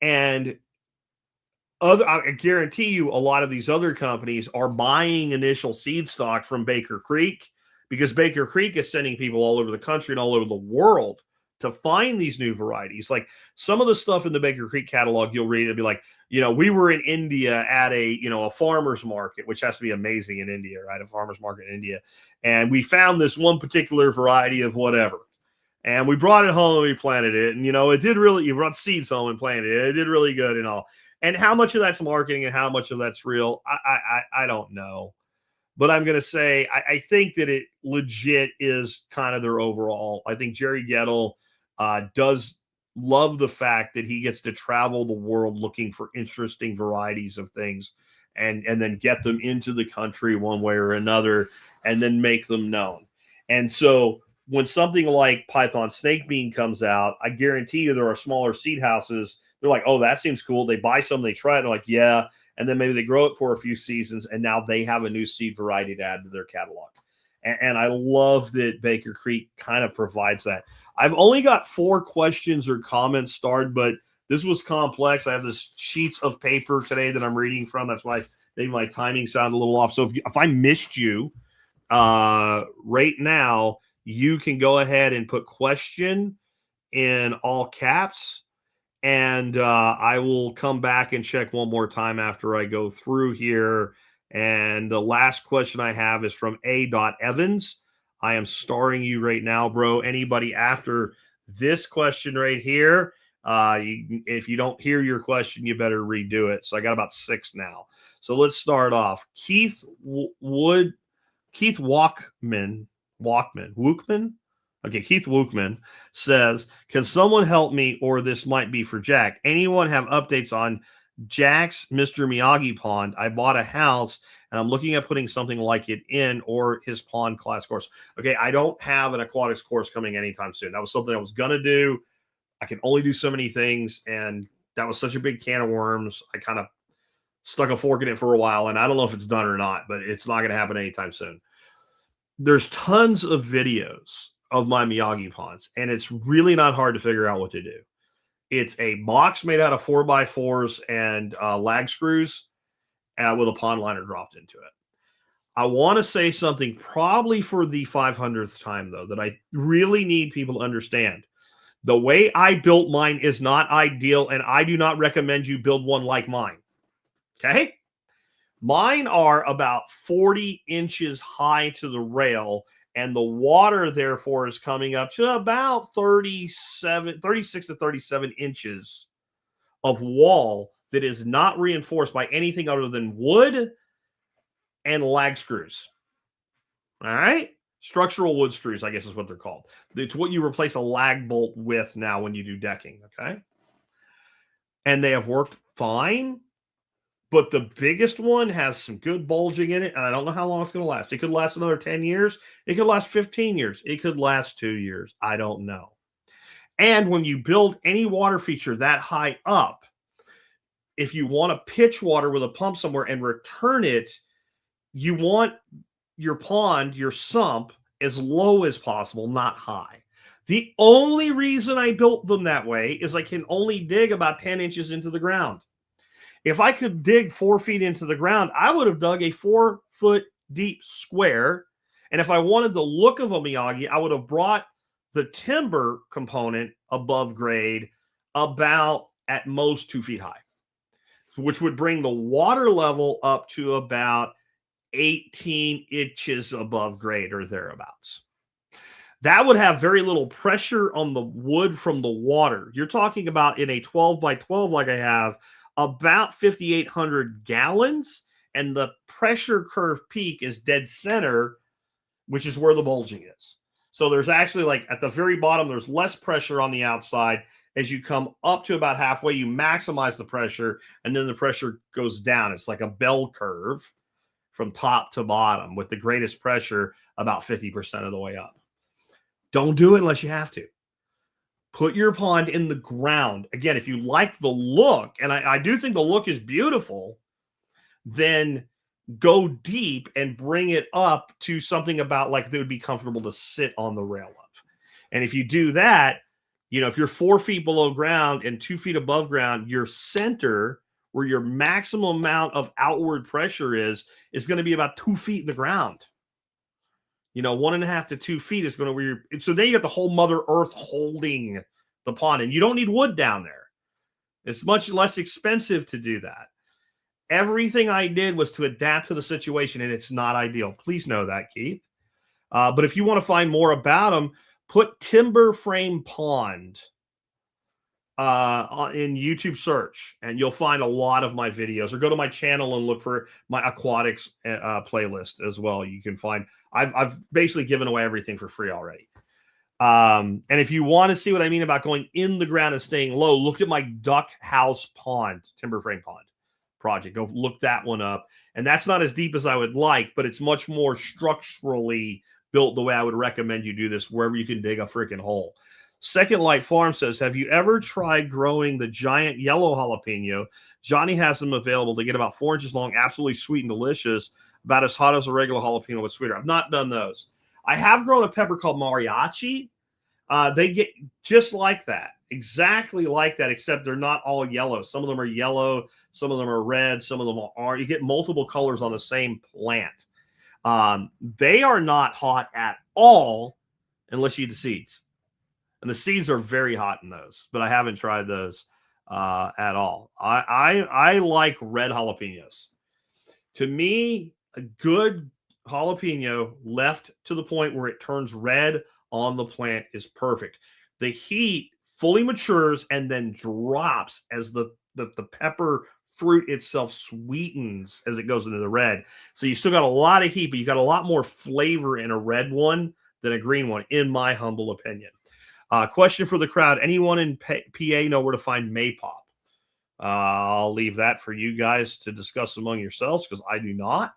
And I guarantee you a lot of these other companies are buying initial seed stock from Baker Creek, because Baker Creek is sending people all over the country and all over the world to find these new varieties. Like some of the stuff in the Baker Creek catalog, you'll read, it'll be like, we were in India at a farmer's market, which has to be amazing in India, right? A farmer's market in India. And we found this one particular variety of whatever. And we brought it home and we planted it. And, it did really, you brought seeds home and planted it. It did really good and all. And how much of that's marketing and how much of that's real, I don't know. But I'm going to say, I think that it legit is kind of their overall. I think Jerry Gettle does love the fact that he gets to travel the world looking for interesting varieties of things and then get them into the country one way or another and then make them known. And so when something like Python Snake Bean comes out, I guarantee you there are smaller seed houses. They're like, oh, that seems cool. They buy some, they try it. They're like, yeah. And then maybe they grow it for a few seasons, and now they have a new seed variety to add to their catalog. And I love that Baker Creek kind of provides that. I've only got 4 questions or comments starred, but this was complex. I have this sheets of paper today that I'm reading from. That's why maybe my timing sounded a little off. So if I missed you right now, you can go ahead and put question in all caps. And I will come back and check one more time after I go through here. And the last question I have is from A. Evans. I am starring you right now, bro. Anybody after this question right here, if you don't hear your question, you better redo it. So I got about 6 now. So let's start off. Keith Walkman. Okay, Keith Wookman says, can someone help me, or this might be for Jack? Anyone have updates on Jack's Mr. Miyagi pond? I bought a house, and I'm looking at putting something like it in, or his pond class course. Okay, I don't have an aquatics course coming anytime soon. That was something I was going to do. I can only do so many things, and that was such a big can of worms. I kind of stuck a fork in it for a while, and I don't know if it's done or not, but it's not going to happen anytime soon. There's tons of videos of my Miyagi ponds, and it's really not hard to figure out what to do. It's a box made out of 4x4s and lag screws with a pond liner dropped into it. I want to say something probably for the 500th time, though, that I really need people to understand. The way I built mine is not ideal, and I do not recommend you build one like mine. Okay? Mine are about 40 inches high to the rail, and the water, therefore, is coming up to about 36 to 37 inches of wall that is not reinforced by anything other than wood and lag screws. All right? Structural wood screws, I guess is what they're called. It's what you replace a lag bolt with now when you do decking, okay? And they have worked fine. But the biggest one has some good bulging in it, and I don't know how long it's going to last. It could last another 10 years. It could last 15 years. It could last 2 years. I don't know. And when you build any water feature that high up, if you want to pitch water with a pump somewhere and return it, you want your pond, your sump, as low as possible, not high. The only reason I built them that way is I can only dig about 10 inches into the ground. If I could dig 4 feet into the ground, I would have dug a 4-foot deep square. And if I wanted the look of a Miyagi, I would have brought the timber component above grade about at most 2 feet high, which would bring the water level up to about 18 inches above grade or thereabouts. That would have very little pressure on the wood from the water. You're talking about in a 12 by 12 like I have, about 5,800 gallons, and the pressure curve peak is dead center, which is where the bulging is. So there's actually, like, at the very bottom, there's less pressure on the outside. As you come up to about halfway, you maximize the pressure, and then the pressure goes down. It's like a bell curve from top to bottom, with the greatest pressure about 50% of the way up. Don't do it unless you have to. Put your pond in the ground. Again, if you like the look, and I do think the look is beautiful, then go deep and bring it up to something about like that would be comfortable to sit on the rail of. And if you do that, you know, if you're 4 feet below ground and 2 feet above ground, your center, where your maximum amount of outward pressure is going to be about 2 feet in the ground. You know, 1.5 to 2 feet is going to where you're. So then you got the whole Mother Earth holding the pond, and you don't need wood down there. It's much less expensive to do that. Everything I did was to adapt to the situation, and it's not ideal. Please know that, Keith. But if you want to find more about them, put Timber Frame Pond in YouTube search, and you'll find a lot of my videos, or go to my channel and look for my aquatics playlist as well. You can find, I've basically given away everything for free already. And if you want to see what I mean about going in the ground and staying low, look at my duck house pond, timber frame pond project. Go look that one up. And that's not as deep as I would like, but it's much more structurally built the way I would recommend you do this, wherever you can dig a freaking hole. Second Light Farm says, have you ever tried growing the giant yellow jalapeno? Johnny has them available. They get about 4 inches long, absolutely sweet and delicious, about as hot as a regular jalapeno, but sweeter. I've not done those. I have grown a pepper called mariachi. They get just like that, exactly like that, except they're not all yellow. Some of them are yellow, some of them are red, some of them are. You get multiple colors on the same plant. They are not hot at all unless you eat the seeds. And the seeds are very hot in those, but I haven't tried those. at all. I like red jalapenos. To me, a good jalapeno left to the point where it turns red on the plant is perfect. The heat fully matures and then drops as the pepper fruit itself sweetens as it goes into the red. So you still got a lot of heat, but you got a lot more flavor in a red one than a green one, in my humble opinion. Question for the crowd. Anyone in PA know where to find maypop? I'll leave that for you guys to discuss among yourselves because I do not.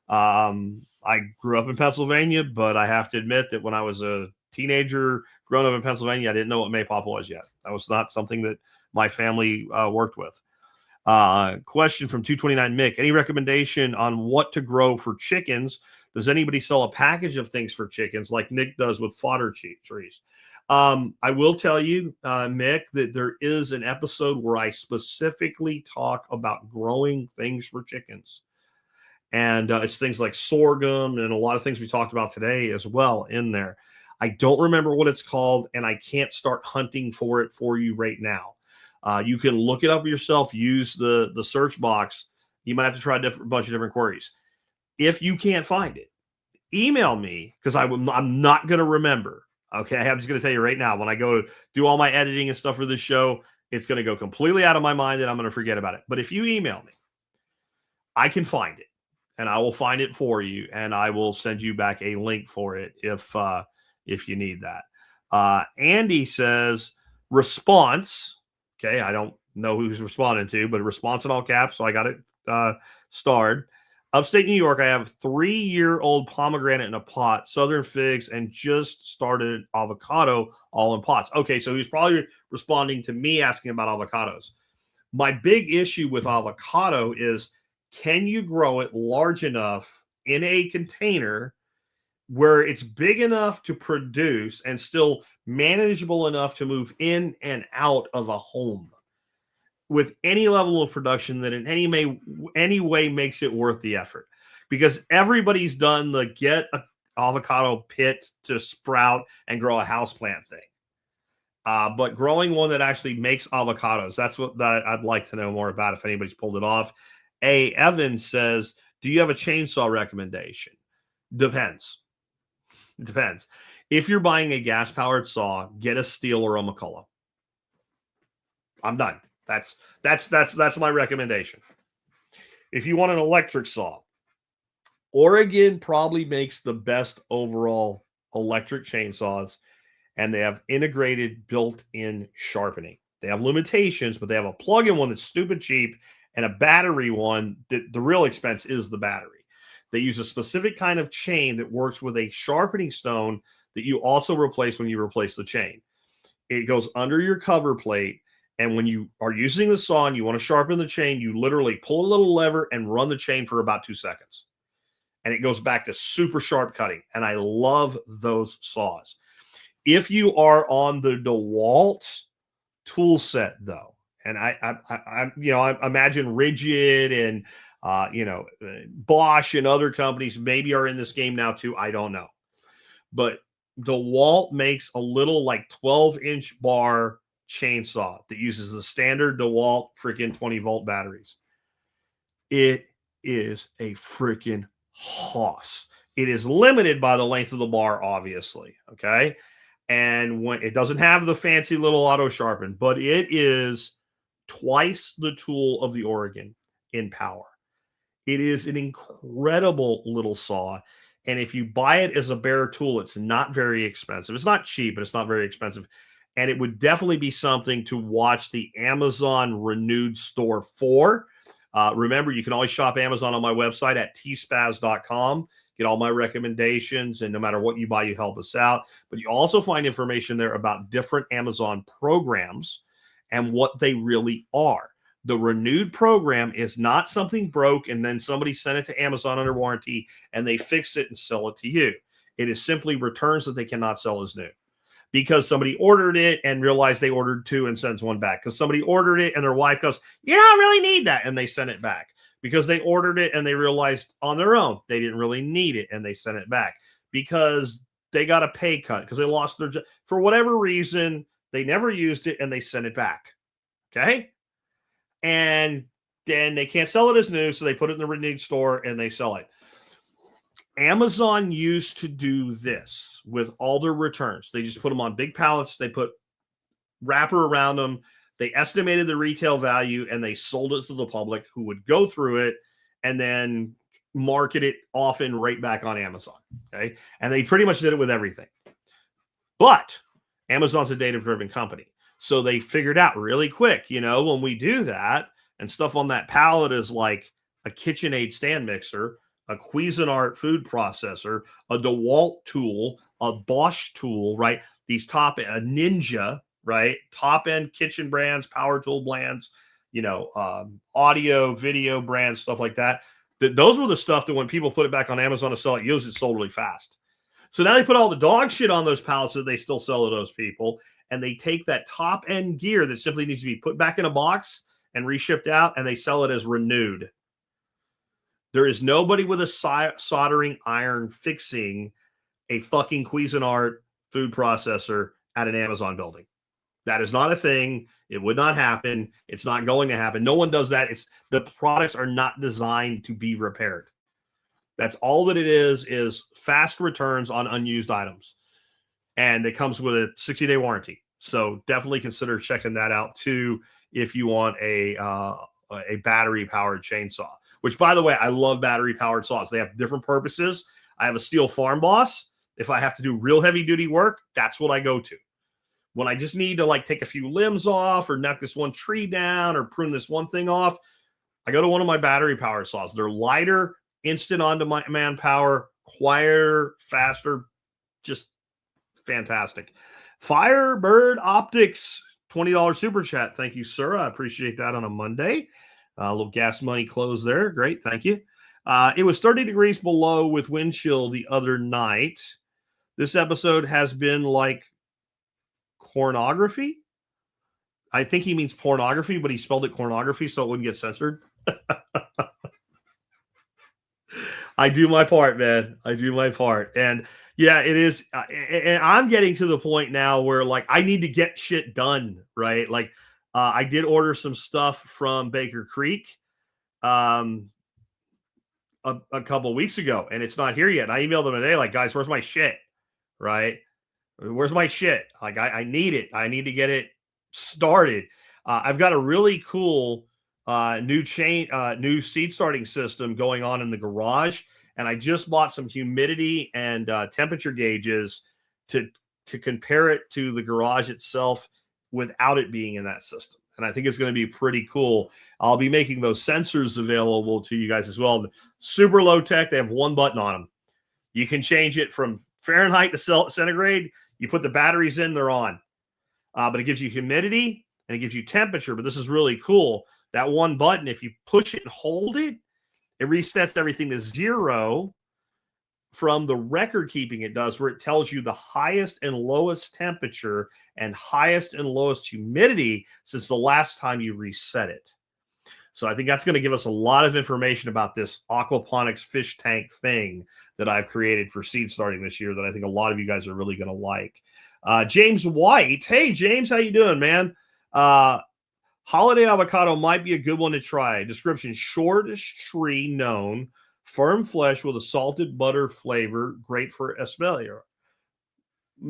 I grew up in Pennsylvania, but I have to admit that when I was a teenager growing up in Pennsylvania, I didn't know what maypop was yet. That was not something that my family worked with. Question from 229 Mick. Any recommendation on what to grow for chickens? Does anybody sell a package of things for chickens like Nick does with fodder trees? I will tell you, Mick, that there is an episode where I specifically talk about growing things for chickens. And it's things like sorghum and a lot of things we talked about today as well in there. I don't remember what it's called, and I can't start hunting for it for you right now. You can look it up yourself, use the search box. You might have to try a bunch of different queries. If you can't find it, email me because I'm not going to remember. Okay, I'm just going to tell you right now, when I go do all my editing and stuff for this show, it's going to go completely out of my mind and I'm going to forget about it. But if you email me, I can find it and I will find it for you and I will send you back a link for it if you need that. Andy says, response. Okay, I don't know who's responding to, but response in all caps, so I got it starred. Upstate New York, I have a 3-year-old pomegranate in a pot, southern figs, and just started avocado all in pots. Okay, so he's probably responding to me asking about avocados. My big issue with avocado is, can you grow it large enough in a container where it's big enough to produce and still manageable enough to move in and out of a home with any level of production that in any way makes it worth the effort? Because everybody's done the get an avocado pit to sprout and grow a houseplant thing. But growing one that actually makes avocados, that's what I'd like to know more about if anybody's pulled it off. Evan says, do you have a chainsaw recommendation? Depends. It depends. If you're buying a gas-powered saw, get a Steel or a McCullough. I'm done. That's my recommendation. If you want an electric saw, Oregon probably makes the best overall electric chainsaws, and they have integrated built-in sharpening. They have limitations, but they have a plug-in one that's stupid cheap and a battery one that the real expense is the battery. They use a specific kind of chain that works with a sharpening stone that you also replace when you replace the chain. It goes under your cover plate, and when you are using the saw and you want to sharpen the chain, you literally pull a little lever and run the chain for about 2 seconds. And it goes back to super sharp cutting. And I love those saws. If you are on the DeWalt tool set, though, and I imagine Rigid and Bosch and other companies maybe are in this game now too. I don't know. But DeWalt makes a little like 12-inch bar chainsaw that uses the standard DeWalt freaking 20-volt batteries. It is a freaking hoss. It is limited by the length of the bar, obviously. Okay. And when it doesn't have the fancy little auto sharpen, but it is twice the tool of the Oregon in power. It is an incredible little saw. And if you buy it as a bare tool, it's not very expensive. It's not cheap, but it's not very expensive. And it would definitely be something to watch the Amazon renewed store for. Remember, you can always shop Amazon on my website at tspaz.com. Get all my recommendations, and no matter what you buy, you help us out. But you also find information there about different Amazon programs and what they really are. The renewed program is not something broke and then somebody sent it to Amazon under warranty and they fix it and sell it to you. It is simply returns that they cannot sell as new because somebody ordered it and realized they ordered 2 and sends 1 back. Because somebody ordered it and their wife goes, "You don't really need that," and they sent it back. Because they ordered it and they realized on their own they didn't really need it and they sent it back. Because they got a pay cut because they lost their job. For whatever reason, they never used it and they sent it back. Okay? and then they can't sell it as new, so they put it in the renewed store and they sell it. Amazon used to do this with all their returns. They just put them on big pallets. They put wrapper around them. They estimated the retail value and they sold it to the public, who would go through it and then market it often right back on Amazon. Okay. And they pretty much did it with everything. But Amazon's a data-driven company. So they figured out really quick, when we do that and stuff on that pallet is like a KitchenAid stand mixer, a Cuisinart food processor, a DeWalt tool, a Bosch tool, right? These a Ninja, right? Top-end kitchen brands, power tool brands, audio, video brands, stuff like that. Those were the stuff that when people put it back on Amazon to sell it used, it sold really fast. So now they put all the dog shit on those pallets that they still sell to those people, and they take that top-end gear that simply needs to be put back in a box and reshipped out, and they sell it as renewed. There is nobody with a soldering iron fixing a fucking Cuisinart food processor at an Amazon building. That is not a thing. It would not happen. It's not going to happen. No one does that. The products are not designed to be repaired. That's all that it is fast returns on unused items. And it comes with a 60-day warranty. So definitely consider checking that out too if you want a battery-powered chainsaw. Which, by the way, I love battery-powered saws. They have different purposes. I have a Steel Farm Boss. If I have to do real heavy-duty work, that's what I go to. When I just need to take a few limbs off or knock this one tree down or prune this one thing off, I go to one of my battery-powered saws. They're lighter, instant on-demand power, quieter, faster, just fantastic. Firebird Optics, $20 super chat. Thank you, sir. I appreciate that on a Monday. A little gas money close there. Great. Thank you. It was 30 degrees below with wind chill the other night. This episode has been like pornography. I think he means pornography, but he spelled it pornography so it wouldn't get censored. I do my part, man. I do my part. And yeah, it is. And I'm getting to the point now where I need to get shit done, right? I did order some stuff from Baker Creek a couple of weeks ago, and it's not here yet. And I emailed them today, guys, where's my shit? Right? Where's my shit? I need it. I need to get it started. I've got a really cool new seed starting system going on in the garage, and I just bought some humidity and temperature gauges to compare it to the garage itself without it being in that system. And I think it's going to be pretty cool. I'll be making those sensors available to you guys as well. Super low tech. They have one button on them. You can change it from Fahrenheit to centigrade. You put the batteries in, they're on. But it gives you humidity and it gives you temperature. But this is really cool. That one button, if you push it and hold it, it resets everything to 0 from the record keeping it does, where it tells you the highest and lowest temperature and highest and lowest humidity since the last time you reset it. So I think that's going to give us a lot of information about this aquaponics fish tank thing that I've created for seed starting this year that I think a lot of you guys are really going to like. James White. Hey, James, how you doing, man? Holiday avocado might be a good one to try. Description: shortest tree known, firm flesh with a salted butter flavor, great for espalier.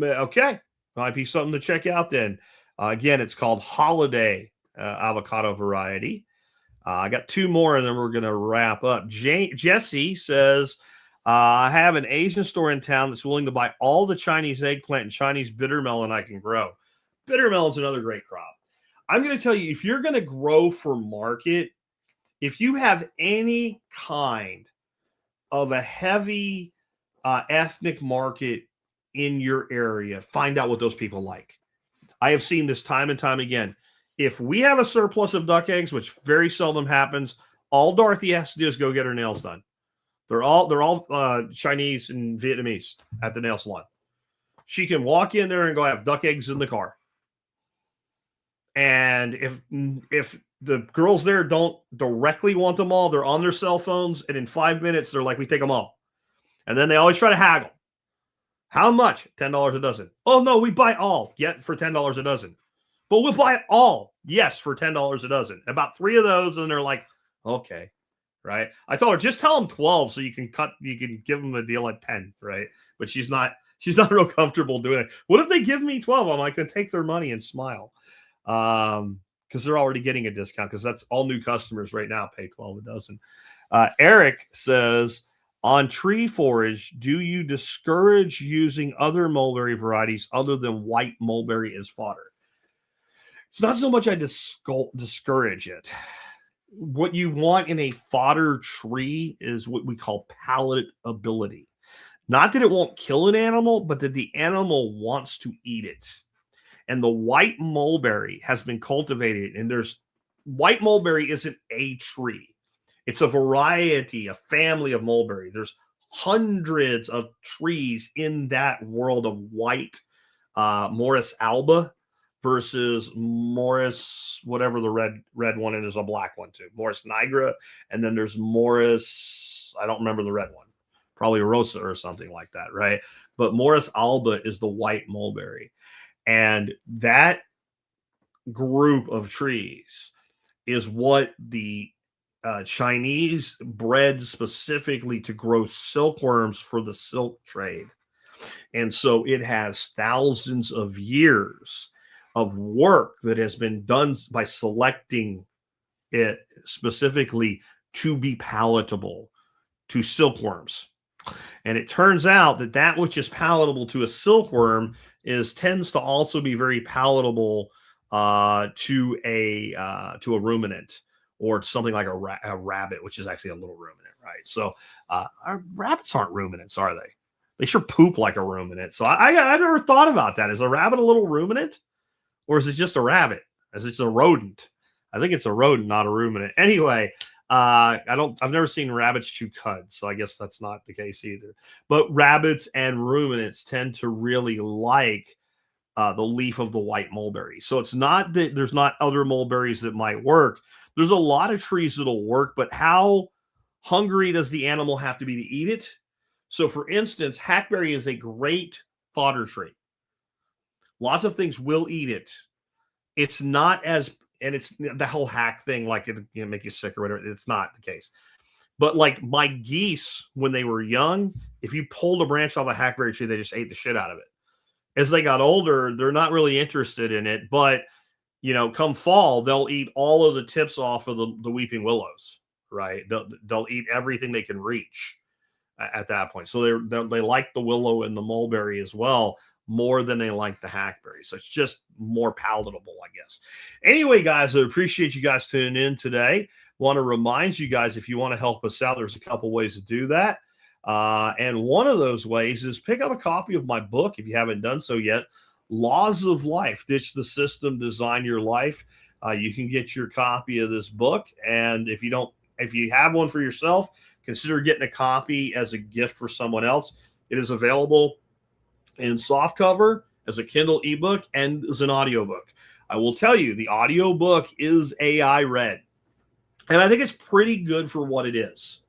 Okay, might be something to check out then. Again, it's called Holiday avocado variety. I got 2 more and then we're going to wrap up. Jesse says, I have an Asian store in town that's willing to buy all the Chinese eggplant and Chinese bitter melon I can grow. Bitter melon's another great crop. I'm going to tell you, if you're going to grow for market, if you have any kind of a heavy ethnic market in your area, find out what those people like. I have seen this time and time again. If we have a surplus of duck eggs, which very seldom happens, all Dorothy has to do is go get her nails done. They're all Chinese and Vietnamese at the nail salon. She can walk in there and go have duck eggs in the car. And if the girls there don't directly want them all, they're on their cell phones, and in 5 minutes, they're like, we take them all. And then they always try to haggle. How much? $10 a dozen. Oh, no, we buy all. Yet for $10 a dozen. But we'll buy it all. Yes, for $10 a dozen. About 3 of those, and they're like, okay, right? I told her, just tell them 12 so you can give them a deal at 10, right? But she's not real comfortable doing it. What if they give me 12? I'm like, then take their money and smile. Because they're already getting a discount, because that's all new customers right now pay 12 a dozen. Eric says, on tree forage, do you discourage using other mulberry varieties other than white mulberry as fodder? It's not so much I discourage it. What you want in a fodder tree is what we call palatability. Not that it won't kill an animal, but that the animal wants to eat it. And the white mulberry has been cultivated, and white mulberry isn't a tree. It's a variety, a family of mulberry. There's hundreds of trees in that world of white Morris alba versus Morris, whatever the red one, and there's a black one too. Morris nigra, and then there's Morris, I don't remember the red one, probably Rosa or something like that, right? But Morris alba is the white mulberry. And that group of trees is what the Chinese bred specifically to grow silkworms for the silk trade. And so it has thousands of years of work that has been done by selecting it specifically to be palatable to silkworms. And it turns out that which is palatable to a silkworm tends to also be very palatable to a ruminant, or something like a rabbit, which is actually a little ruminant, right? So our rabbits aren't ruminants, are they? They sure poop like a ruminant. So I never thought about that. Is a rabbit a little ruminant, or is it just a rabbit? Is it a rodent? I think it's a rodent, not a ruminant. Anyway, I've never seen rabbits chew cud, so I guess that's not the case either. But rabbits and ruminants tend to really like the leaf of the white mulberry. So it's not that there's not other mulberries that might work. There's a lot of trees that'll work, but how hungry does the animal have to be to eat it? So for instance, hackberry is a great fodder tree. Lots of things will eat it. It's not as, and it's the whole hack thing, like it make you sick or whatever. It's not the case. But like my geese, when they were young, if you pulled a branch off a hackberry tree, they just ate the shit out of it. As they got older, they're not really interested in it, but come fall, they'll eat all of the tips off of the weeping willows, right? They'll eat everything they can reach at that point. So they like the willow and the mulberry as well, more than they like the hackberry. So it's just more palatable, I guess. Anyway, guys, I appreciate you guys tuning in today. Want to remind you guys, if you want to help us out, there's a couple ways to do that. And one of those ways is pick up a copy of my book if you haven't done so yet. Laws of Life, Ditch the System, Design Your Life. You can get your copy of this book. And if you have one for yourself, consider getting a copy as a gift for someone else. It is available in softcover, as a Kindle ebook, and as an audiobook. I will tell you, the audiobook is AI read. And I think it's pretty good for what it is.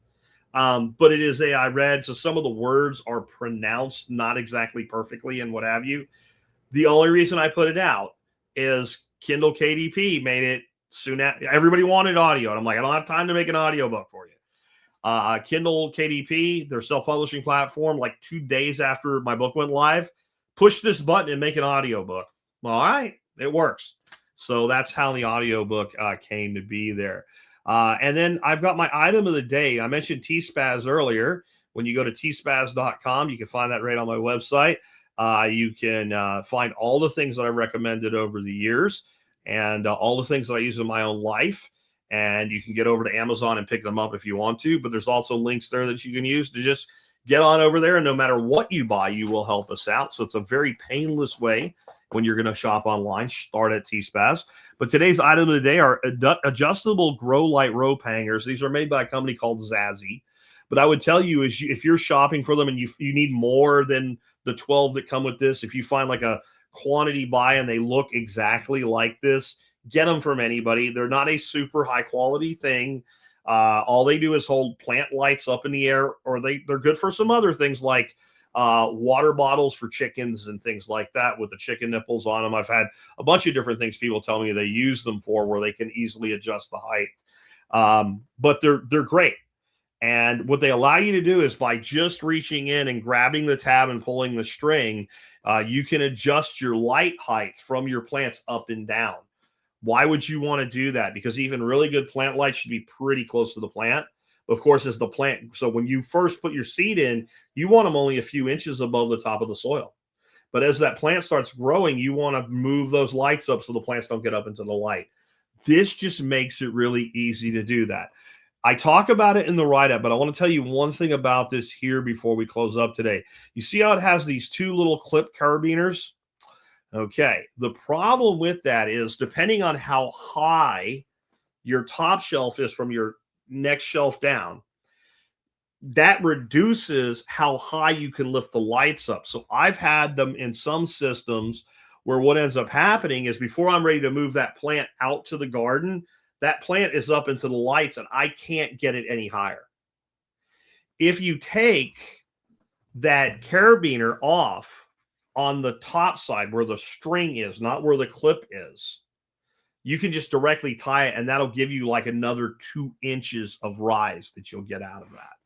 But it is AI read, so some of the words are pronounced not exactly perfectly and what have you. The only reason I put it out is Kindle KDP made it soon after. Everybody wanted audio, and I'm like, I don't have time to make an audiobook for you. Kindle KDP, their self-publishing platform, like 2 days after my book went live, push this button and make an audiobook. All right, it works. So that's how the audiobook came to be there. And then I've got my item of the day. I mentioned T-Spaz earlier. When you go to tspaz.com, you can find that right on my website. You can find all the things that I recommended over the years, and all the things that I use in my own life. And you can get over to Amazon and pick them up if you want to. But there's also links there that you can use to just get on over there. And no matter what you buy, you will help us out. So it's a very painless way when you're going to shop online. Start at T-Spaz. But today's item of the day are adjustable grow light rope hangers. These are made by a company called Zazie. But I would tell you, if you're shopping for them and you need more than the 12 that come with this, if you find like a quantity buy and they look exactly like this, get them from anybody. They're not a super high quality thing. All they do is hold plant lights up in the air, or they're good for some other things like water bottles for chickens and things like that with the chicken nipples on them. I've had a bunch of different things people tell me they use them for where they can easily adjust the height. But they're great. And what they allow you to do is by just reaching in and grabbing the tab and pulling the string, you can adjust your light height from your plants up and down. Why would you want to do that? Because even really good plant light should be pretty close to the plant. Of course, as the plant, so when you first put your seed in, you want them only a few inches above the top of the soil. But as that plant starts growing, you want to move those lights up so the plants don't get up into the light. This just makes it really easy to do that. I talk about it in the write-up, but I want to tell you one thing about this here before we close up today. You see how it has these two little clip carabiners? Okay. The problem with that is depending on how high your top shelf is from your next shelf down, that reduces how high you can lift the lights up. So I've had them in some systems where what ends up happening is before I'm ready to move that plant out to the garden, that plant is up into the lights and I can't get it any higher. If you take that carabiner off on the top side where the string is, not where the clip is, you can just directly tie it and that'll give you like another 2 inches of rise that you'll get out of that.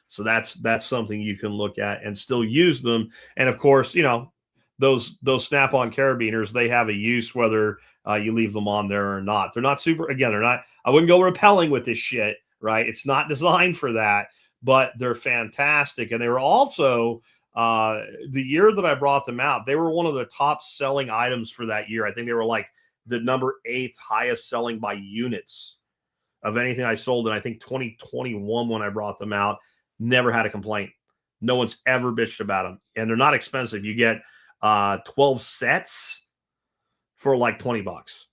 So that's something you can look at and still use them. And of course, you know, those snap-on carabiners, they have a use whether you leave them on there or not. They're not super, again, they're not, I wouldn't go rappelling with this shit, right? It's not designed for that, but they're fantastic. And they were also, the year that I brought them out, they were one of the top selling items for that year. I think they were like the number 8th highest selling by units of anything I sold. And I think 2021, when I brought them out, never had a complaint. No one's ever bitched about them. And they're not expensive. You get 12 sets for like $20.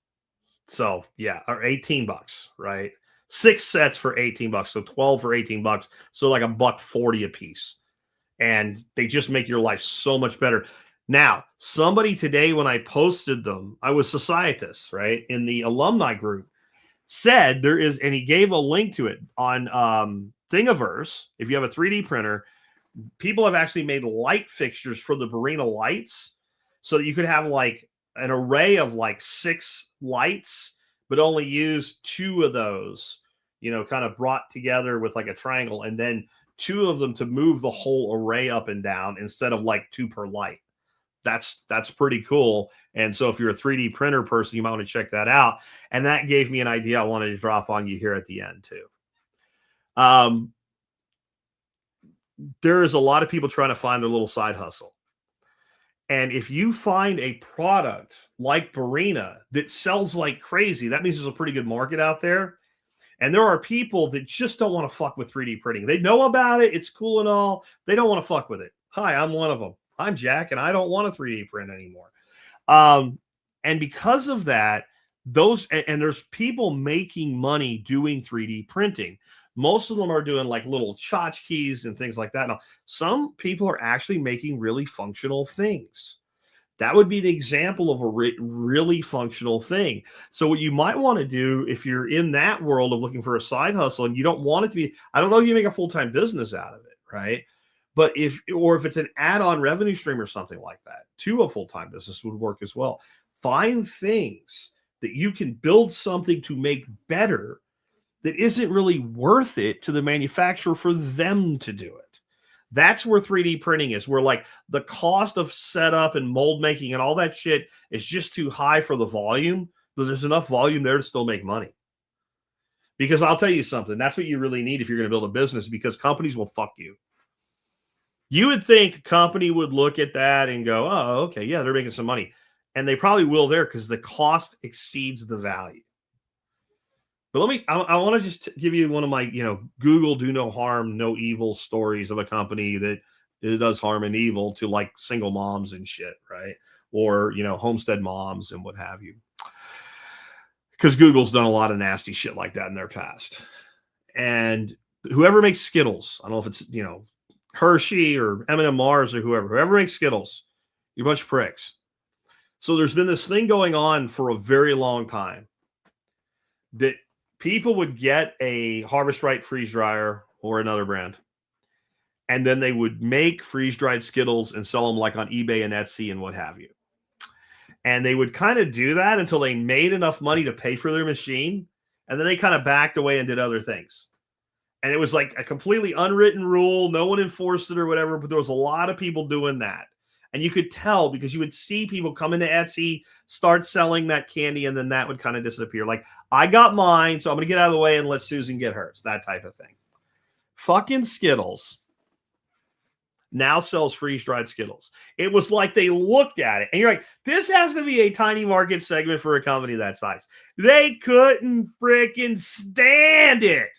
So yeah, or $18, right? 6 sets for $18. So 12 for $18. So like $1.40 a piece. And they just make your life so much better. Now, somebody today, when I posted them, I was Societas, right? In the alumni group, said there is, and he gave a link to it on Thingiverse. If you have a 3D printer, people have actually made light fixtures for the Barina lights so that you could have like an array of like 6 lights, but only use 2 of those, you know, kind of brought together with like a triangle, and then 2 of them to move the whole array up and down instead of like 2 per light. That's pretty cool. And so if you're a 3D printer person, you might want to check that out. And that gave me an idea I wanted to drop on you here at the end too. There is a lot of people trying to find their little side hustle. And if you find a product like Barina that sells like crazy, that means there's a pretty good market out there. And there are people that just don't want to fuck with 3D printing. They know about it. It's cool and all. They don't want to fuck with it. Hi, I'm one of them. I'm Jack, and I don't want to 3D print anymore. And because of that, and there's people making money doing 3D printing. Most of them are doing like little tchotchkes and things like that. Now, some people are actually making really functional things. That would be the example of a really functional thing. So what you might want to do if you're in that world of looking for a side hustle and you don't want it to be, I don't know if you make a full-time business out of it, right? But if it's an add-on revenue stream or something like that to a full-time business would work as well. Find things that you can build something to make better that isn't really worth it to the manufacturer for them to do it. That's where 3D printing is, where like the cost of setup and mold making and all that shit is just too high for the volume, but there's enough volume there to still make money. Because I'll tell you something, that's what you really need if you're going to build a business, because companies will fuck you. You would think a company would look at that and go, oh, okay, yeah, they're making some money. And they probably will there because the cost exceeds the value. But I want to just give you one of my, Google do no harm, no evil stories of a company that it does harm and evil to like single moms and shit, right? Or, homestead moms and what have you. Because Google's done a lot of nasty shit like that in their past. And whoever makes Skittles, I don't know if it's, Hershey or M&M Mars or whoever makes Skittles, you're a bunch of pricks. So there's been this thing going on for a very long time that people would get a Harvest Right freeze dryer or another brand, And then they would make freeze-dried Skittles and sell them like on eBay and Etsy and what have you. And they would kind of do that until they made enough money to pay for their machine. And then they kind of backed away and did other things. And it was like a completely unwritten rule. No one enforced it or whatever, but there was a lot of people doing that. And you could tell because you would see people come into Etsy, start selling that candy, and then that would kind of disappear. Like, I got mine, so I'm going to get out of the way and let Susan get hers. That type of thing. Fucking Skittles now sells freeze-dried Skittles. It was like they looked at it, and you're like, this has to be a tiny market segment for a company that size. They couldn't freaking stand it.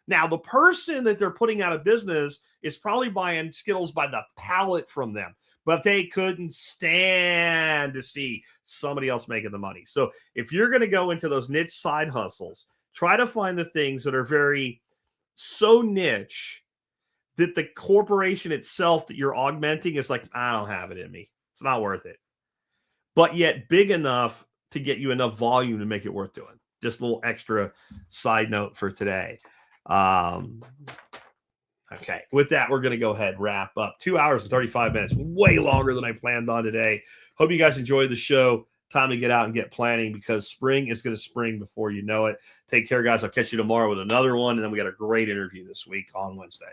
Now, the person that they're putting out of business is probably buying Skittles by the pallet from them, but they couldn't stand to see somebody else making the money. So if you're going to go into those niche side hustles, try to find the things that are so niche that the corporation itself that you're augmenting is like, I don't have it in me. It's not worth it. But yet big enough to get you enough volume to make it worth doing. Just a little extra side note for today. Okay. With that, we're going to go ahead and wrap up. 2 hours and 35 minutes. Way longer than I planned on today. Hope you guys enjoyed the show. Time to get out and get planning because spring is going to spring before you know it. Take care, guys. I'll catch you tomorrow with another one. And then we got a great interview this week on Wednesday.